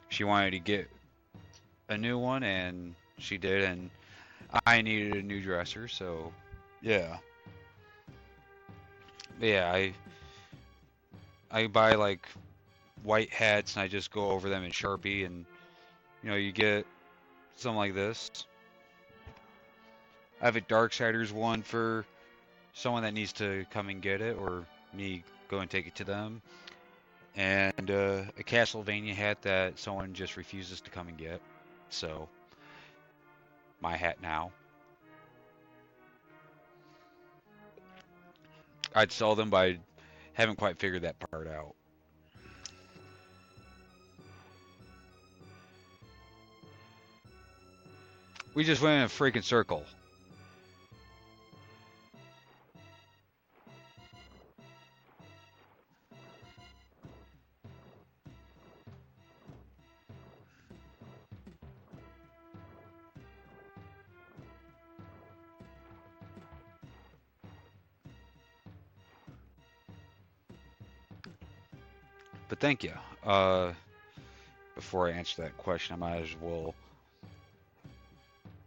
She wanted to get a new one, and she did, and I needed a new dresser, so yeah. Yeah, I buy like white hats and I just go over them in Sharpie, and you get something like this. I have a Darksiders one for someone that needs to come and get it, or me go and take it to them, and a Castlevania hat that someone just refuses to come and get. So my hat now. I'd sell them, but I haven't quite figured that part out. We just went in a freaking circle. But thank you. Before I answer that question, I might as well.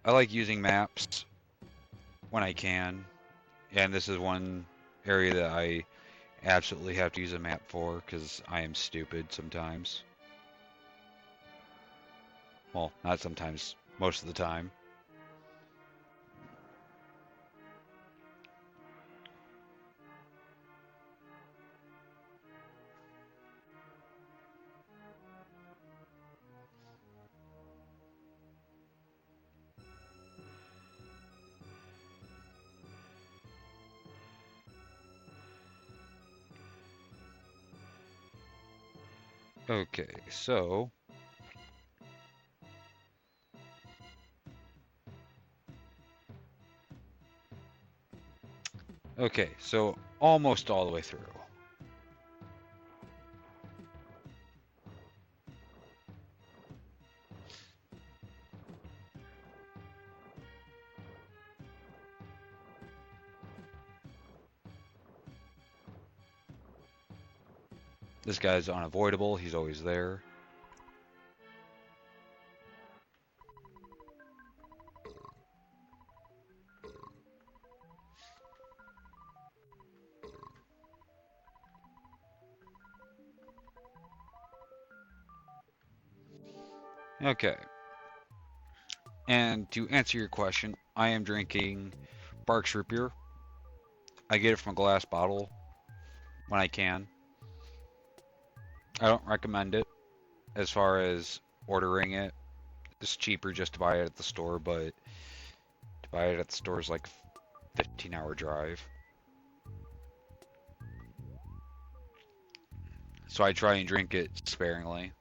I like using maps when I can, and this is one area that I absolutely have to use a map for because I am stupid sometimes. Well, not sometimes, most of the time. Okay, so almost all the way through. This guy's unavoidable. He's always there. Okay. And to answer your question, I am drinking Barks Root Beer. I get it from a glass bottle when I can. I don't recommend it as far as ordering it. It's cheaper just to buy it at the store, but to buy it at the store is like a 15-hour drive. So I try and drink it sparingly.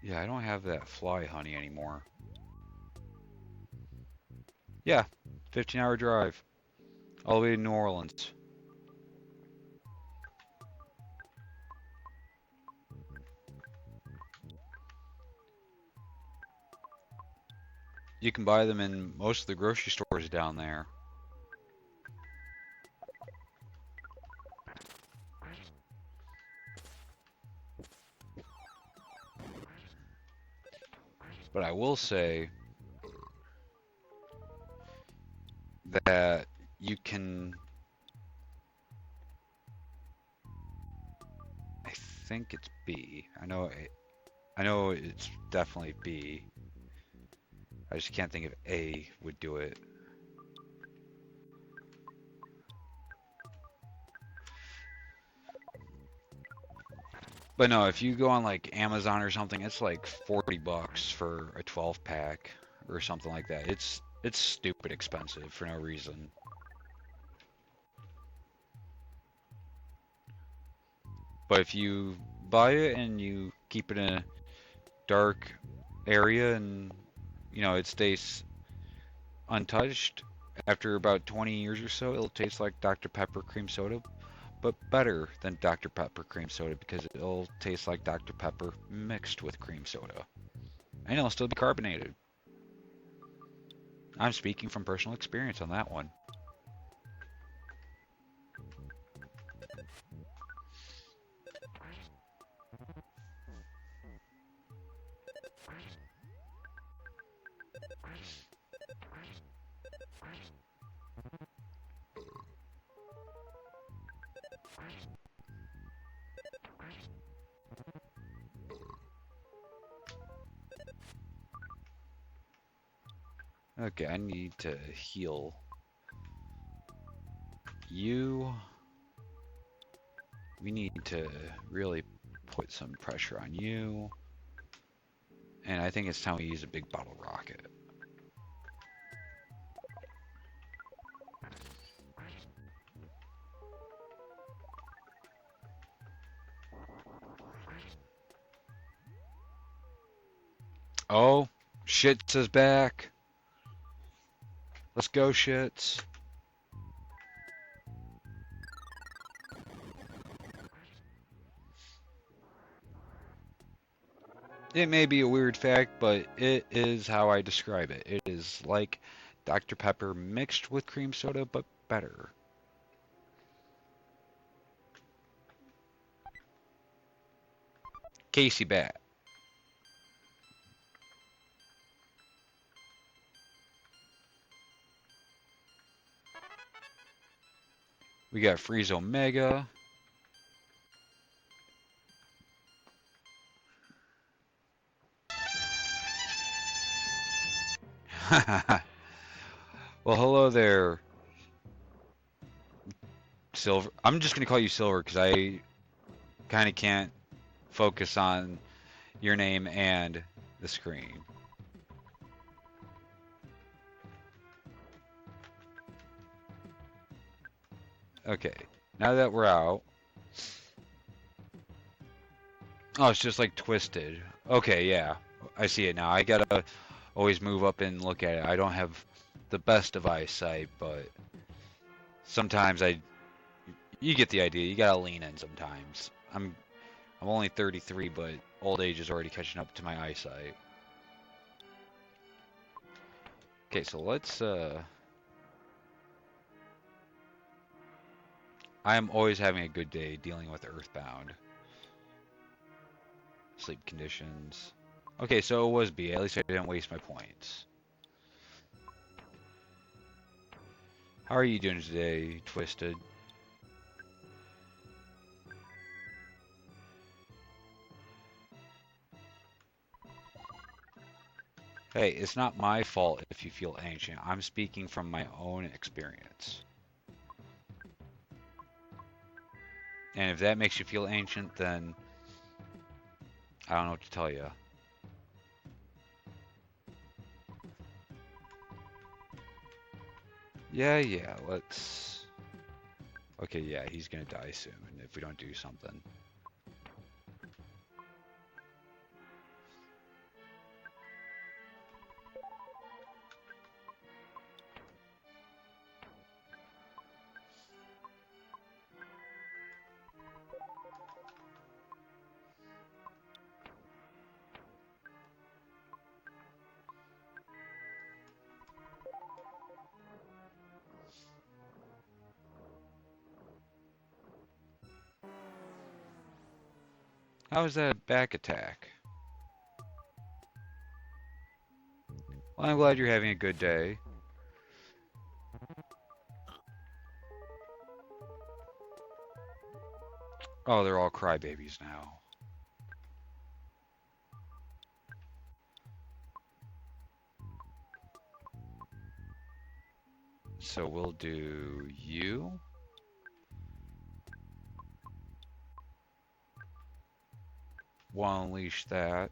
Yeah, I don't have that fly honey anymore. Yeah, 15-hour drive. All the way to New Orleans. You can buy them in most of the grocery stores down there. But I will say that you can... I think it's B. I know it's definitely B. I just can't think if A would do it. But no, if you go on like Amazon or something, it's like 40 bucks for a 12 pack or something like that. It's stupid expensive for no reason. But if you buy it and you keep it in a dark area and you know it stays untouched, after about 20 years or so, it'll taste like Dr. Pepper cream soda, but better than Dr. Pepper cream soda because it'll taste like Dr. Pepper mixed with cream soda. And it'll still be carbonated. I'm speaking from personal experience on that one. Okay, I need to heal you. We need to really put some pressure on you. And I think it's time we use a big bottle rocket. Oh, Shits is back. Let's go, Shits. It may be a weird fact, but it is how I describe it. It is like Dr. Pepper mixed with cream soda, but better. Casey Bat. We got Freeze Omega. Well, hello there, Silver. I'm just going to call you Silver because I kind of can't focus on your name and the screen. Okay, now that we're out. Oh, it's just like twisted. Okay, yeah, I see it now. I gotta always move up and look at it. I don't have the best of eyesight, but sometimes you get the idea. You gotta lean in sometimes. I'm only 33, but old age is already catching up to my eyesight. Okay, so let's I am always having a good day dealing with Earthbound. Sleep conditions. Okay, so it was B. At least I didn't waste my points. How are you doing today, Twisted? Hey, it's not my fault if you feel ancient. I'm speaking from my own experience. And if that makes you feel ancient, then I don't know what to tell you. Yeah, let's... Okay, yeah, he's gonna die soon if we don't do something. How is that a back attack? Well, I'm glad you're having a good day. Oh, they're all crybabies now. So we'll do you. We'll unleash that.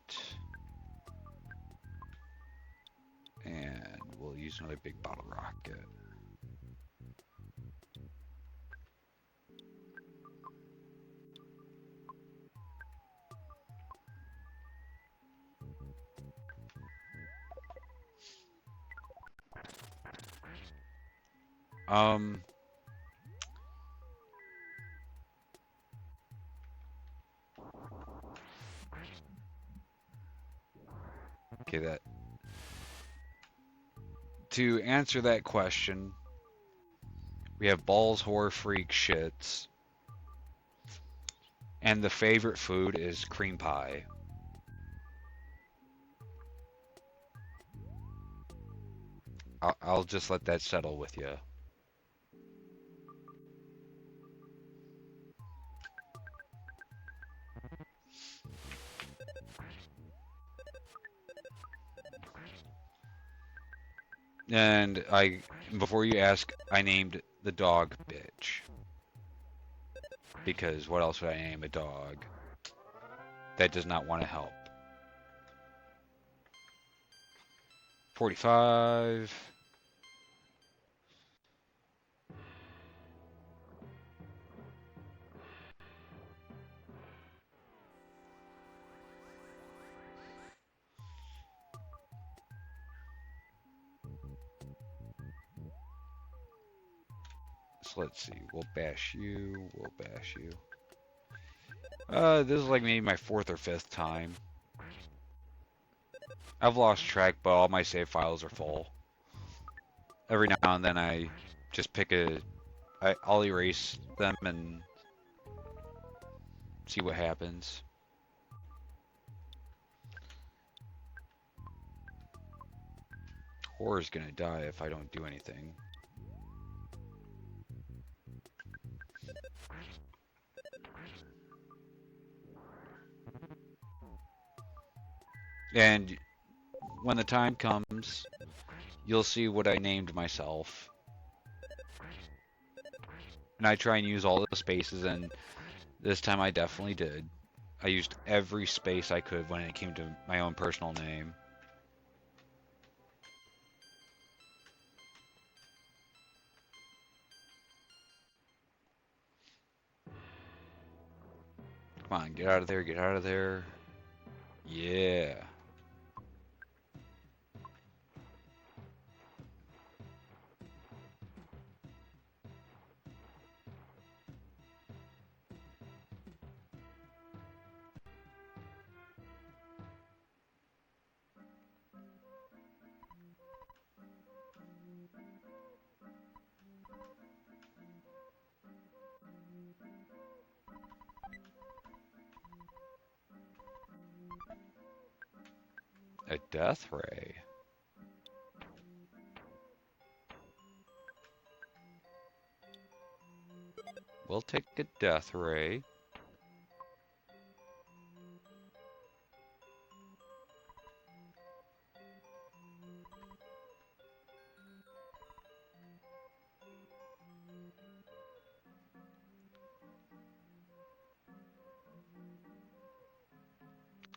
And we'll use another big bottle rocket. Okay, that to answer that question, we have balls, whore, freak, shits, and the favorite food is cream pie. I'll just let that settle with you. And before you ask, I named the dog Bitch. Because what else would I name a dog that does not want to help? 45. So let's see. We'll bash you. We'll bash you. This is like maybe my 4th or 5th time. I've lost track, but all my save files are full. Every now and then I just pick I'll erase them and see what happens. Horror's gonna die if I don't do anything. And when the time comes, you'll see what I named myself. And I try and use all the spaces, and this time I definitely did. I used every space I could when it came to my own personal name. Come on, get out of there, get out of there. Yeah. A death ray. We'll take a death ray.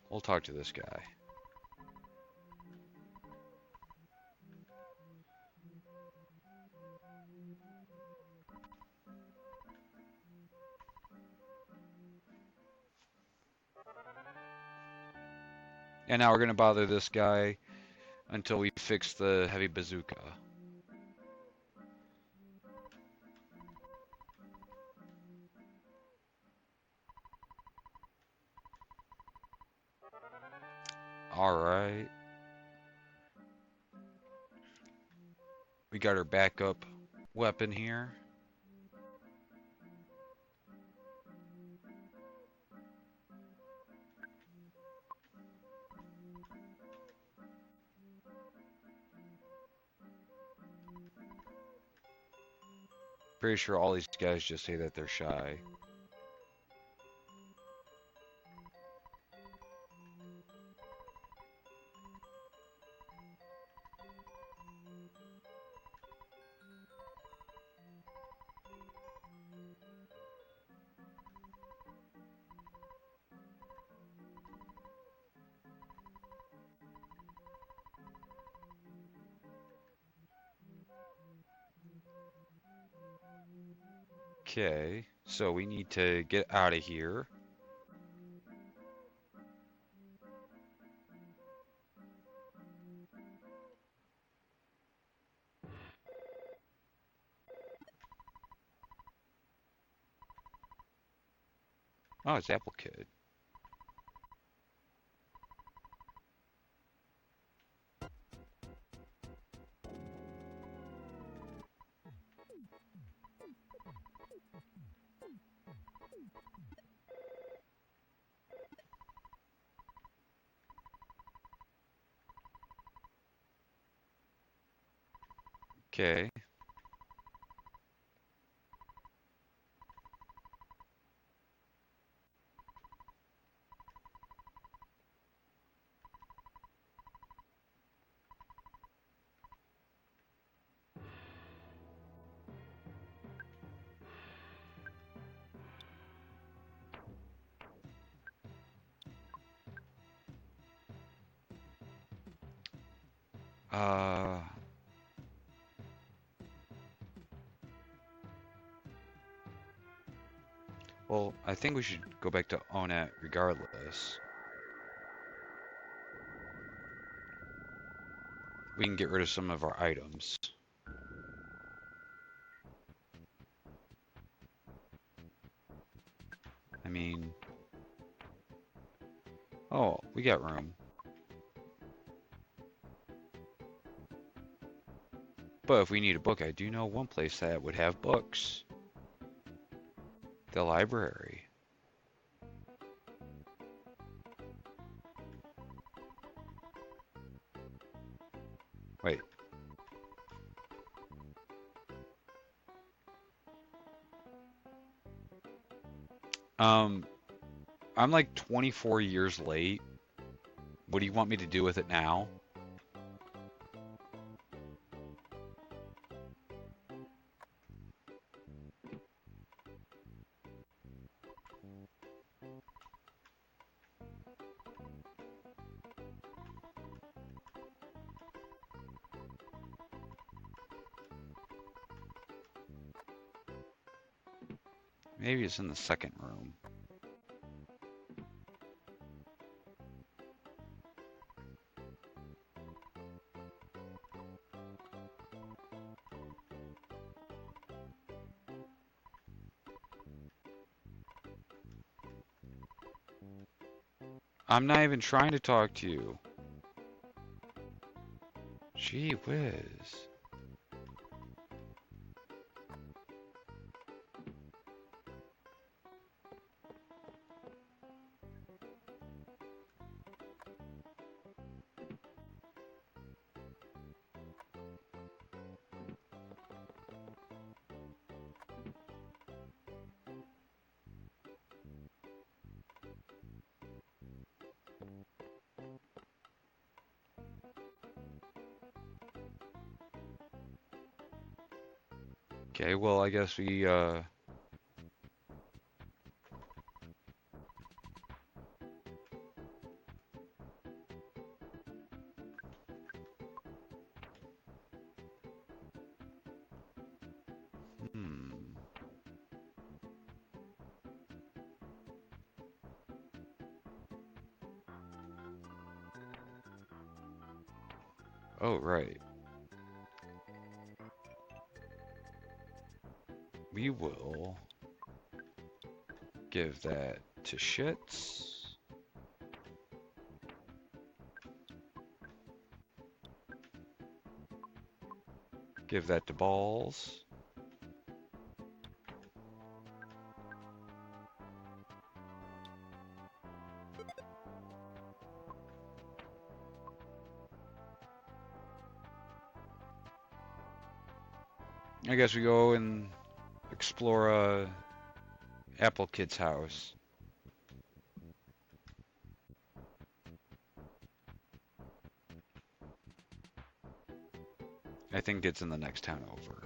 We'll talk to this guy. And now we're going to bother this guy until we fix the heavy bazooka. Alright. We got our backup weapon here. Pretty sure all these guys just say that they're shy. Okay, so we need to get out of here. Oh, it's Apple Kid. Okay. Uh, well, I think we should go back to Onett regardless. We can get rid of some of our items. I mean... Oh, we got room. But if we need a book, I do know one place that would have books. The library. Wait. I'm like 24 years late. What do you want me to do with it now? Maybe it's in the second room. I'm not even trying to talk to you. Gee whiz. Okay, well, I guess we, hmm. Oh, right. We will give that to shits. Give that to balls. I guess we go and explore Apple Kid's house. I think it's in the next town over.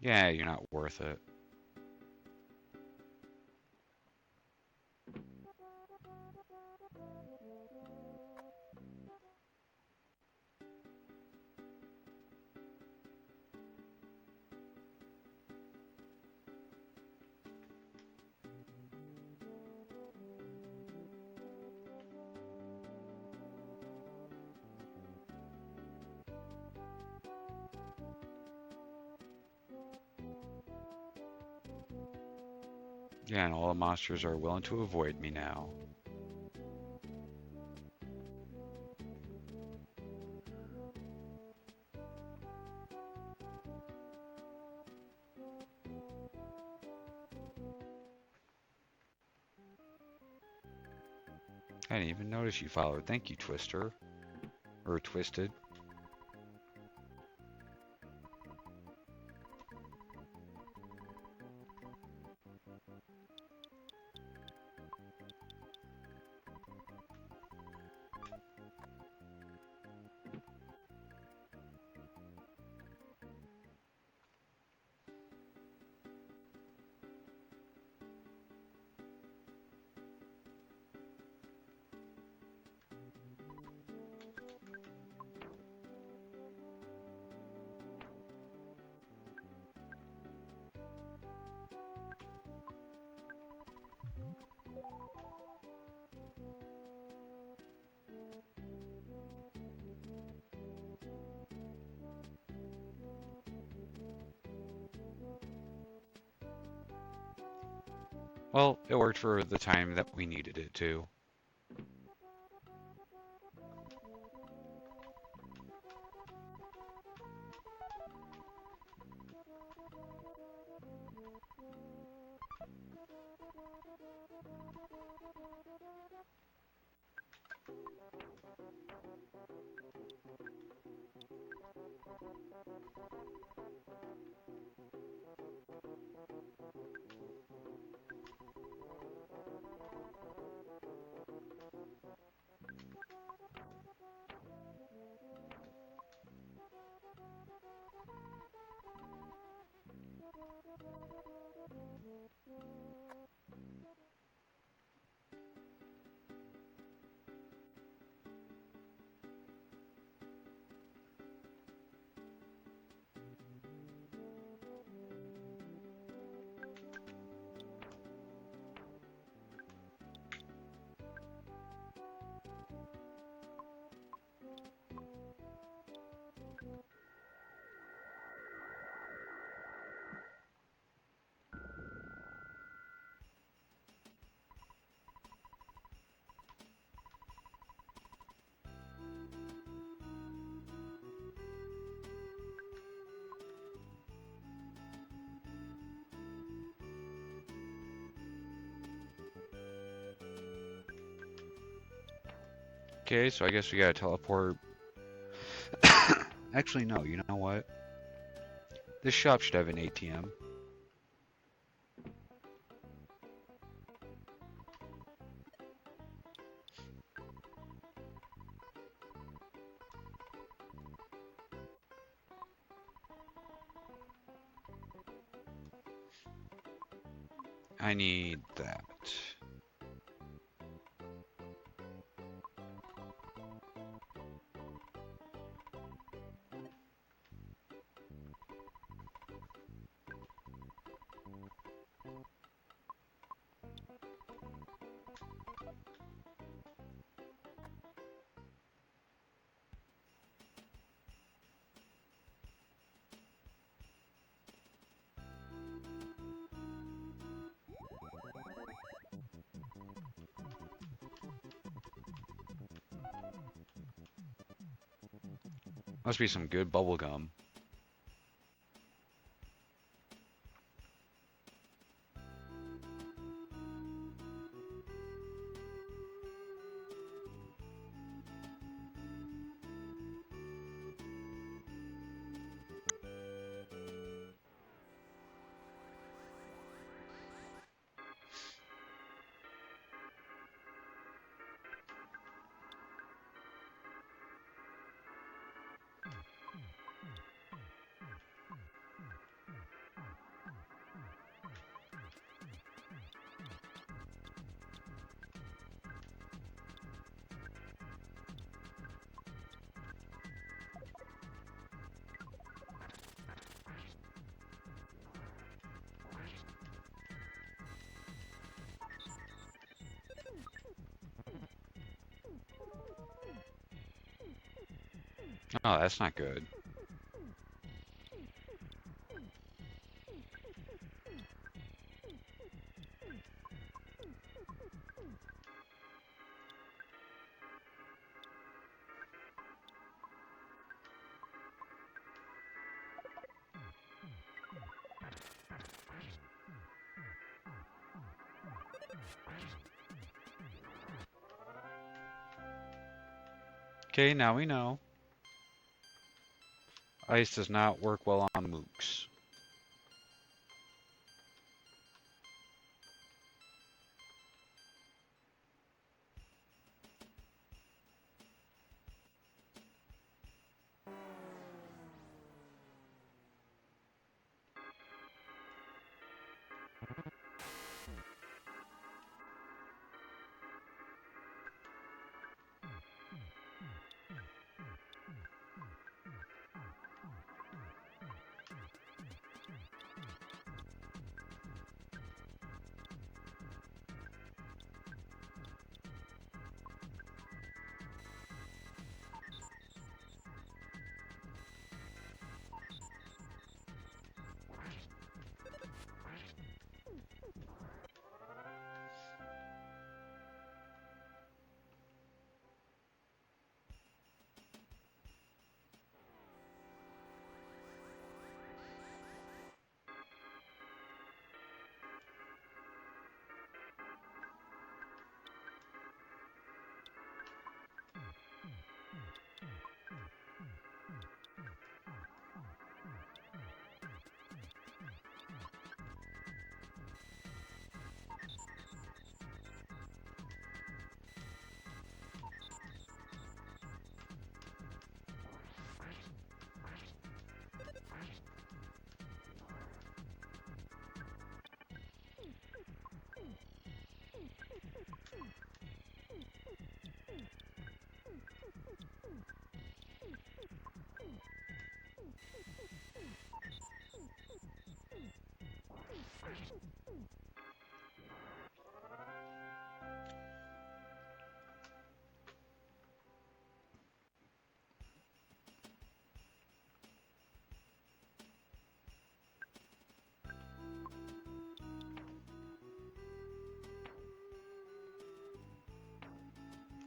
Yeah, you're not worth it. Yeah, and all the monsters are willing to avoid me now. I didn't even notice you followed. Thank you, Twister. Or Twisted. Well, it worked for the time that we needed it to. Okay, so I guess we gotta teleport. Actually, no, you know what? This shop should have an ATM. I need that. Must be some good bubble gum. Oh, that's not good. Okay, now we know. Ice does not work well on mooks.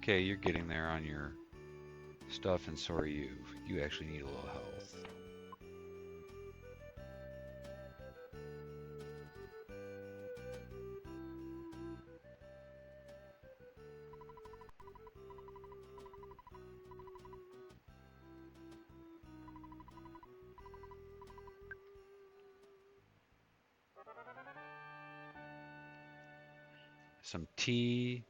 Okay, you're getting there on your stuff, and so are you. You actually need a little health. some tea.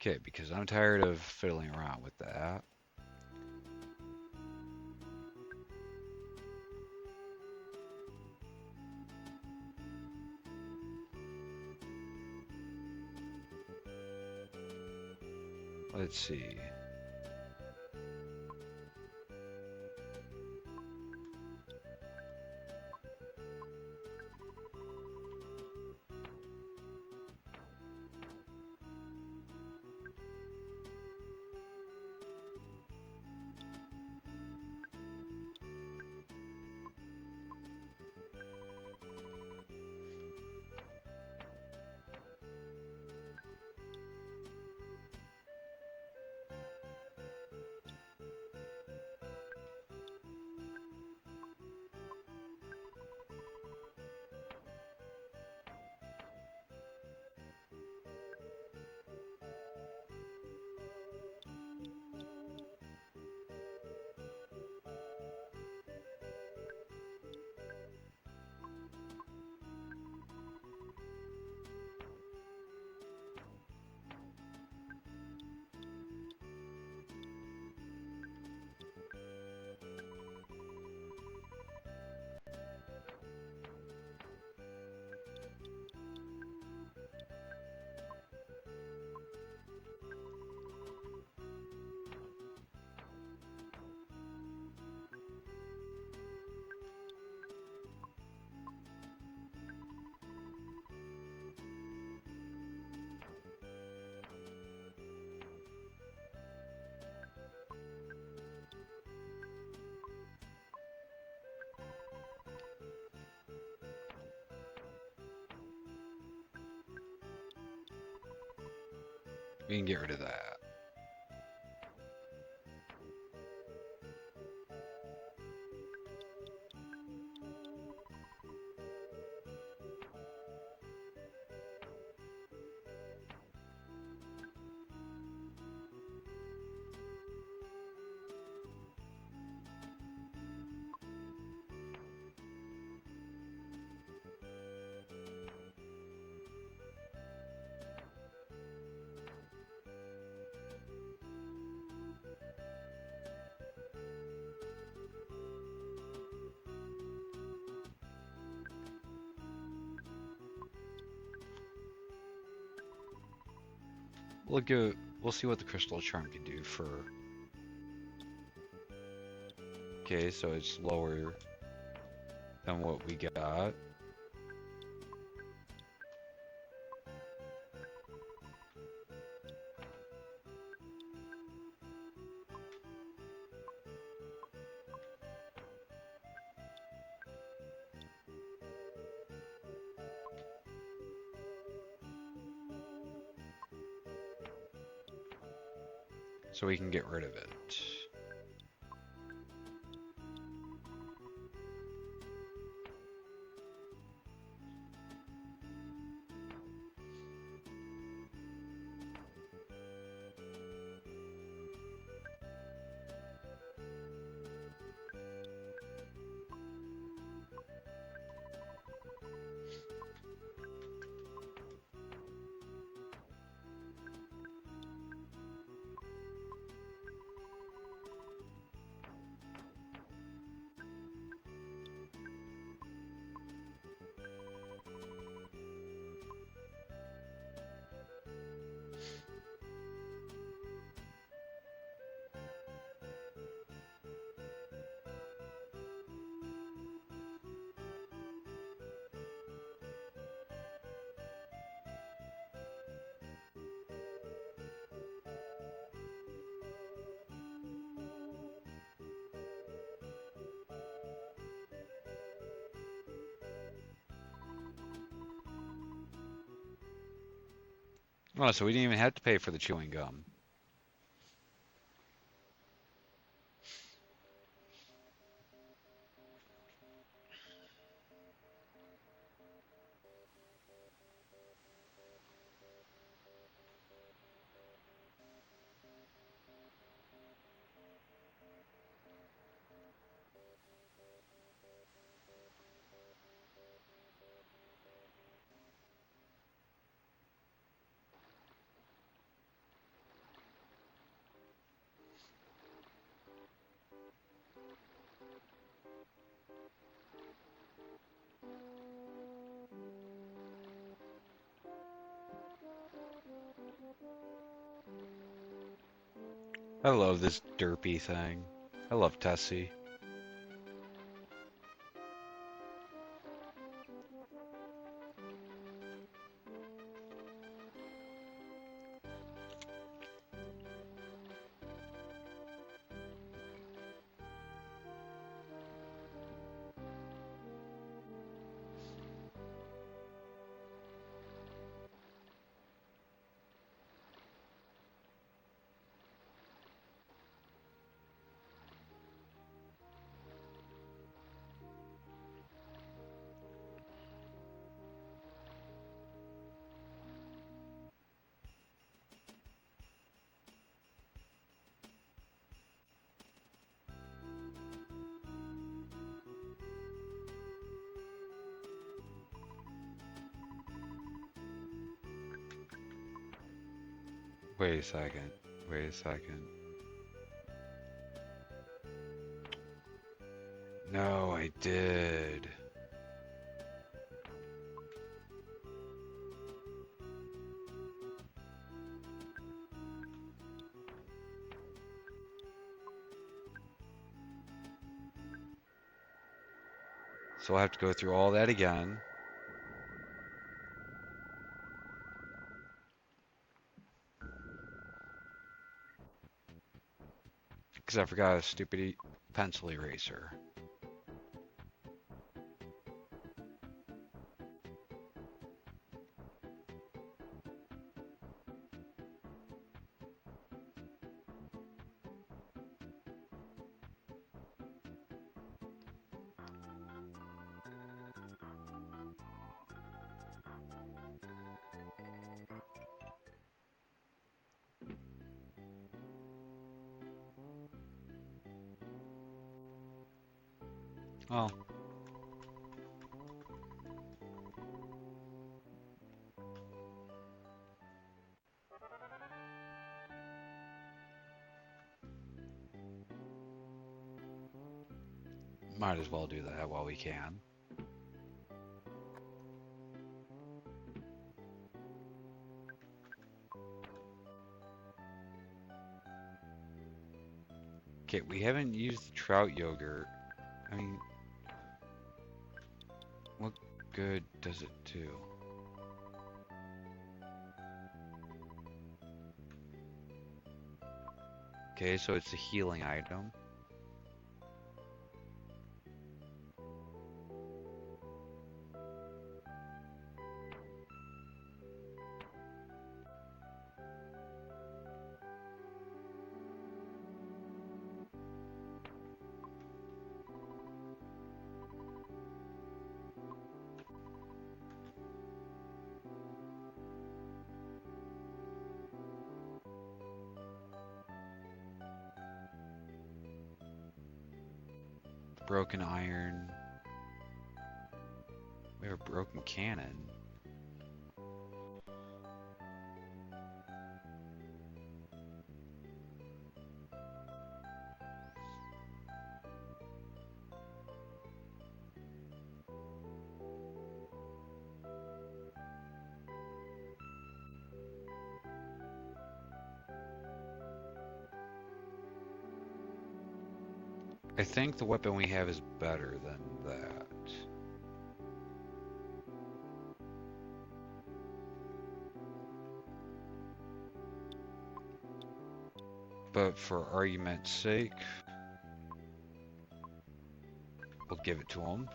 Okay, because I'm tired of fiddling around with that. Let's see. We can get rid of that. We'll see what the crystal charm can do for. Okay, so it's lower than what we got. so we can get rid of it. Oh, so we didn't even have to pay for the chewing gum. I love this derpy thing. I love Tessie. Wait a second. Wait a second. No, I did. So I'll have to go through all that again. Because I forgot a stupid pencil eraser. Oh. Might as well do that while we can. Okay, we haven't used the trout yogurt. I mean, what good does it do? Okay, so it's a healing item. Broken iron. We have a broken cannon. I think the weapon we have is better than that. But for argument's sake, we'll give it to him.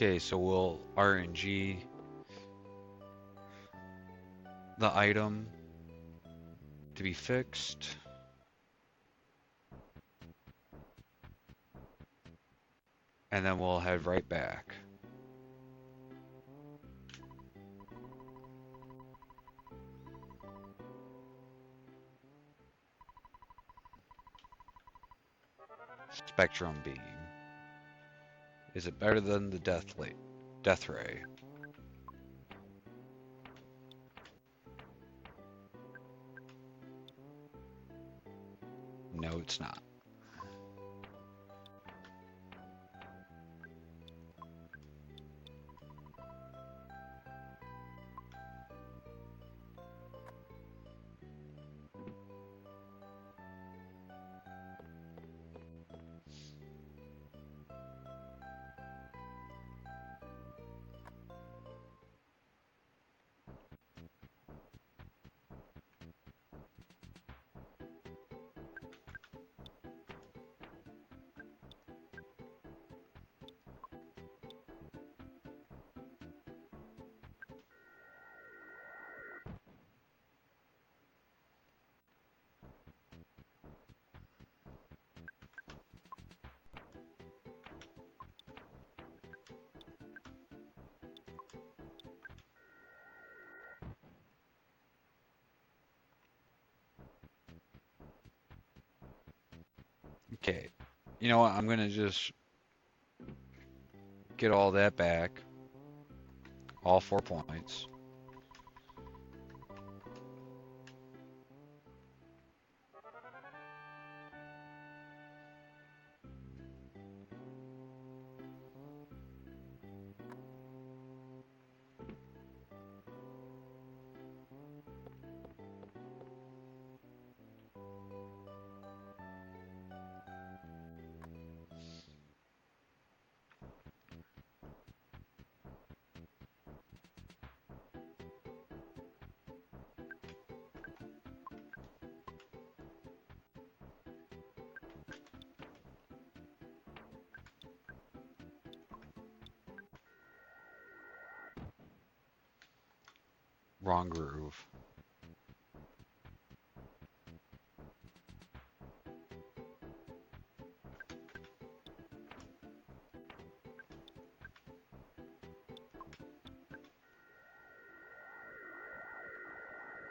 Okay, so we'll RNG the item to be fixed. And then we'll head right back. Spectrum beam. Is it better than the death ray? No, it's not. Okay, you know what? I'm gonna just get all that back. All 4 points. Wrong groove.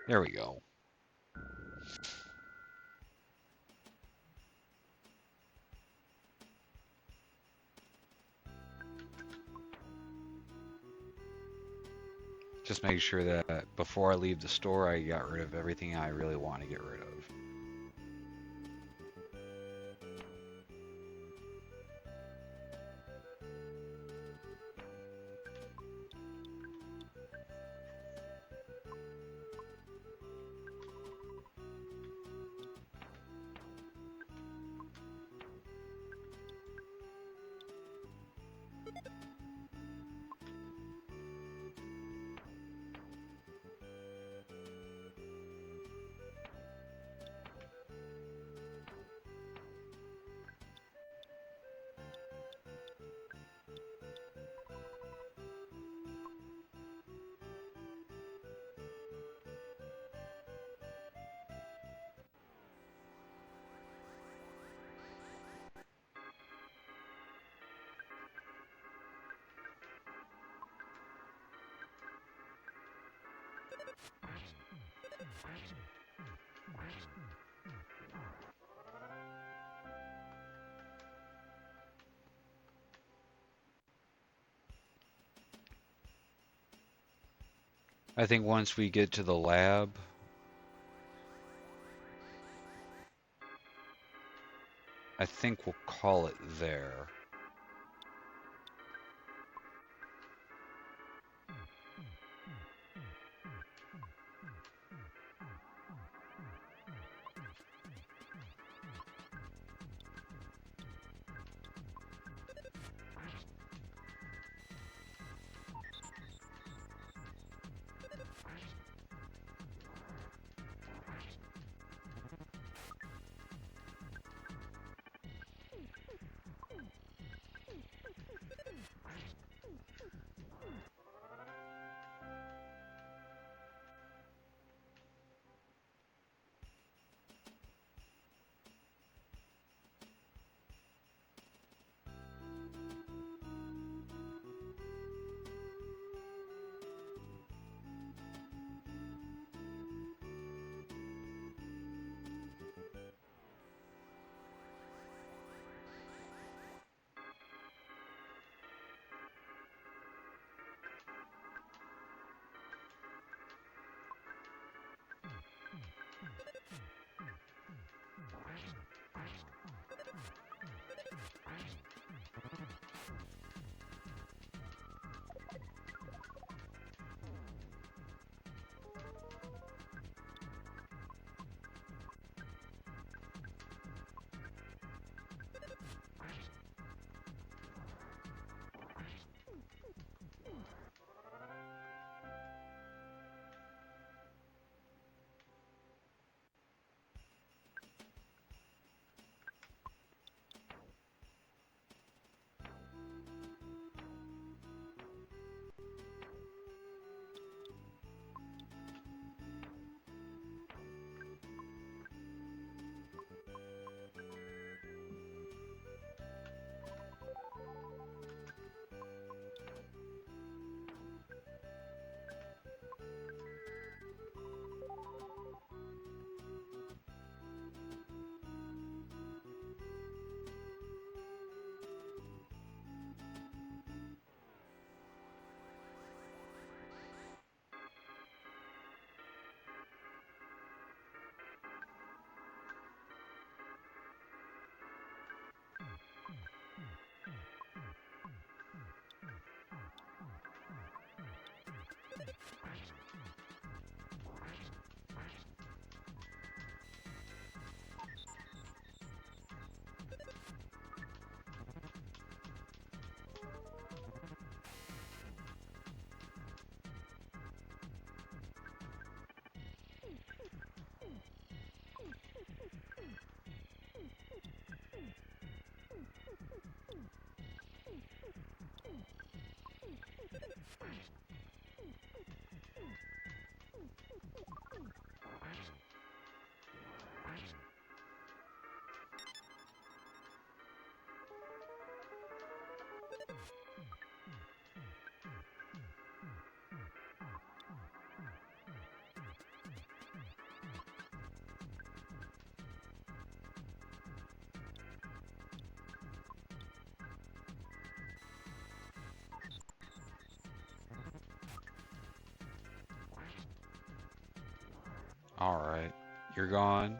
There we go. Just make sure that before I leave the store, I got rid of everything I really want to get rid of. I think once we get to the lab, I think we'll call it there. Alright, you're gone.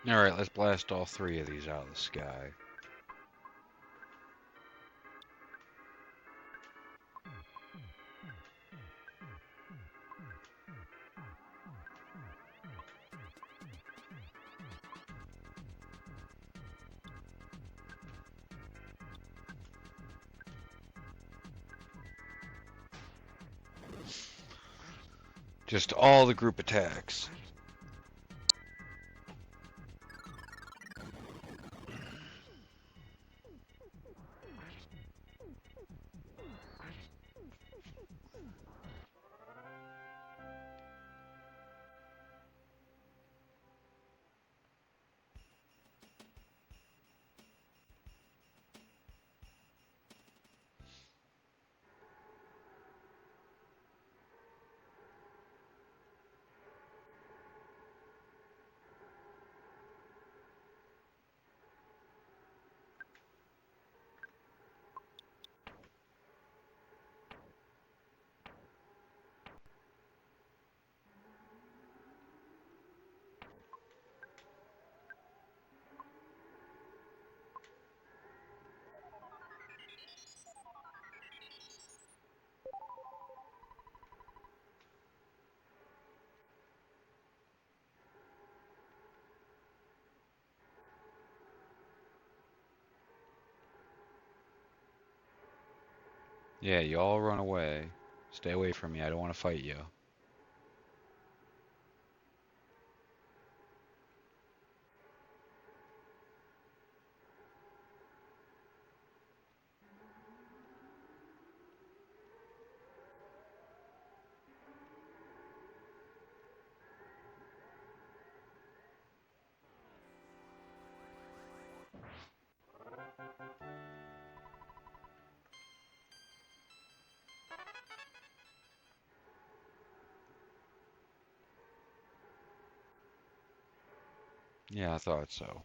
Alright, let's blast all three of these out of the sky. Just all the group attacks. Yeah, you all run away. Stay away from me, I don't want to fight you. Yeah, I thought so.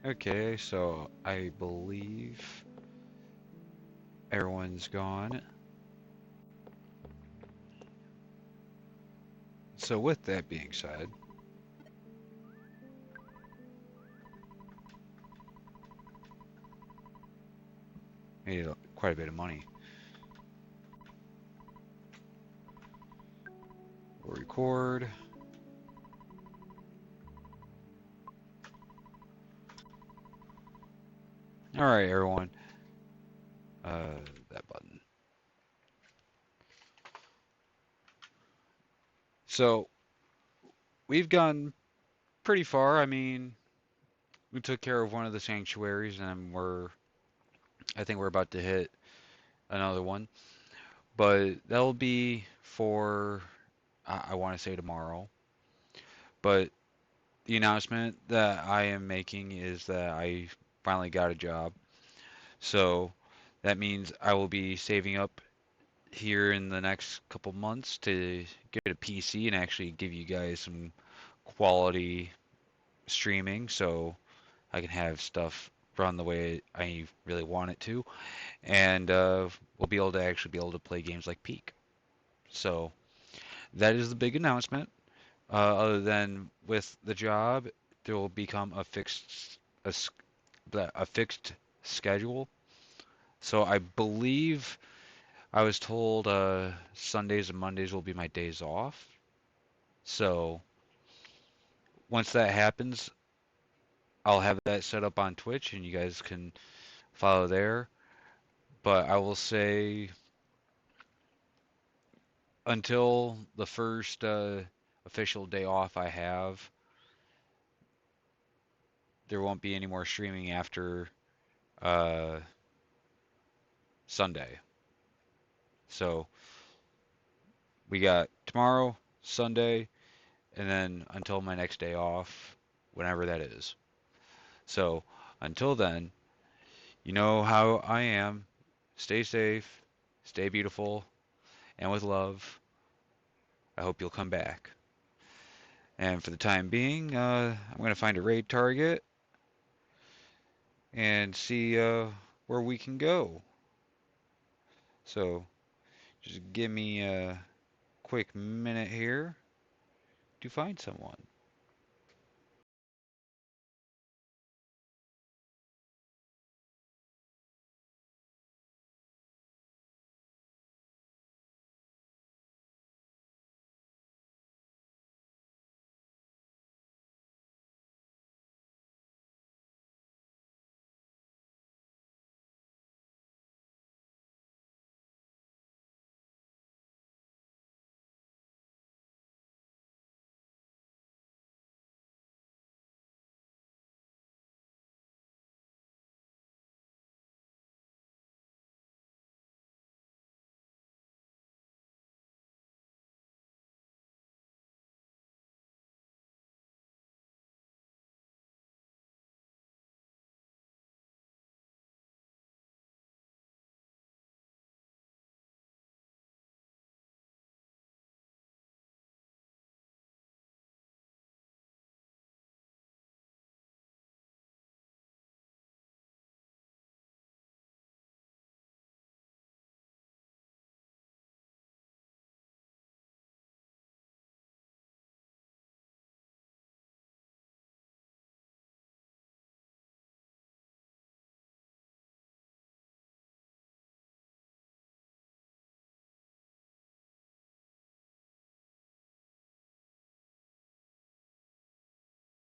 Okay, so I believe everyone's gone. So with that being said, made quite a bit of money. We'll record. Alright, everyone. That button. So, we've gone pretty far. I mean, we took care of one of the sanctuaries, and I think we're about to hit another one. But that'll be for, I want to say tomorrow. But the announcement that I am making is that I finally got a job. So that means I will be saving up here in the next couple months to get a PC and actually give you guys some quality streaming so I can have stuff run the way I really want it to. And we'll be able to actually be able to play games like Peak. So that is the big announcement. Other than with the job, there will become a fixed schedule. So I believe I was told Sundays and Mondays will be my days off. So once that happens, I'll have that set up on Twitch and you guys can follow there. But I will say until the first official day off I have, there won't be any more streaming after uh, Sunday. So we got tomorrow, Sunday, and then until my next day off, whenever that is. So until then, you know how I am. Stay safe, stay beautiful, and with love, I hope you'll come back. And for the time being, I'm going to find a raid target and see where we can go. So just give me a quick minute here to find someone.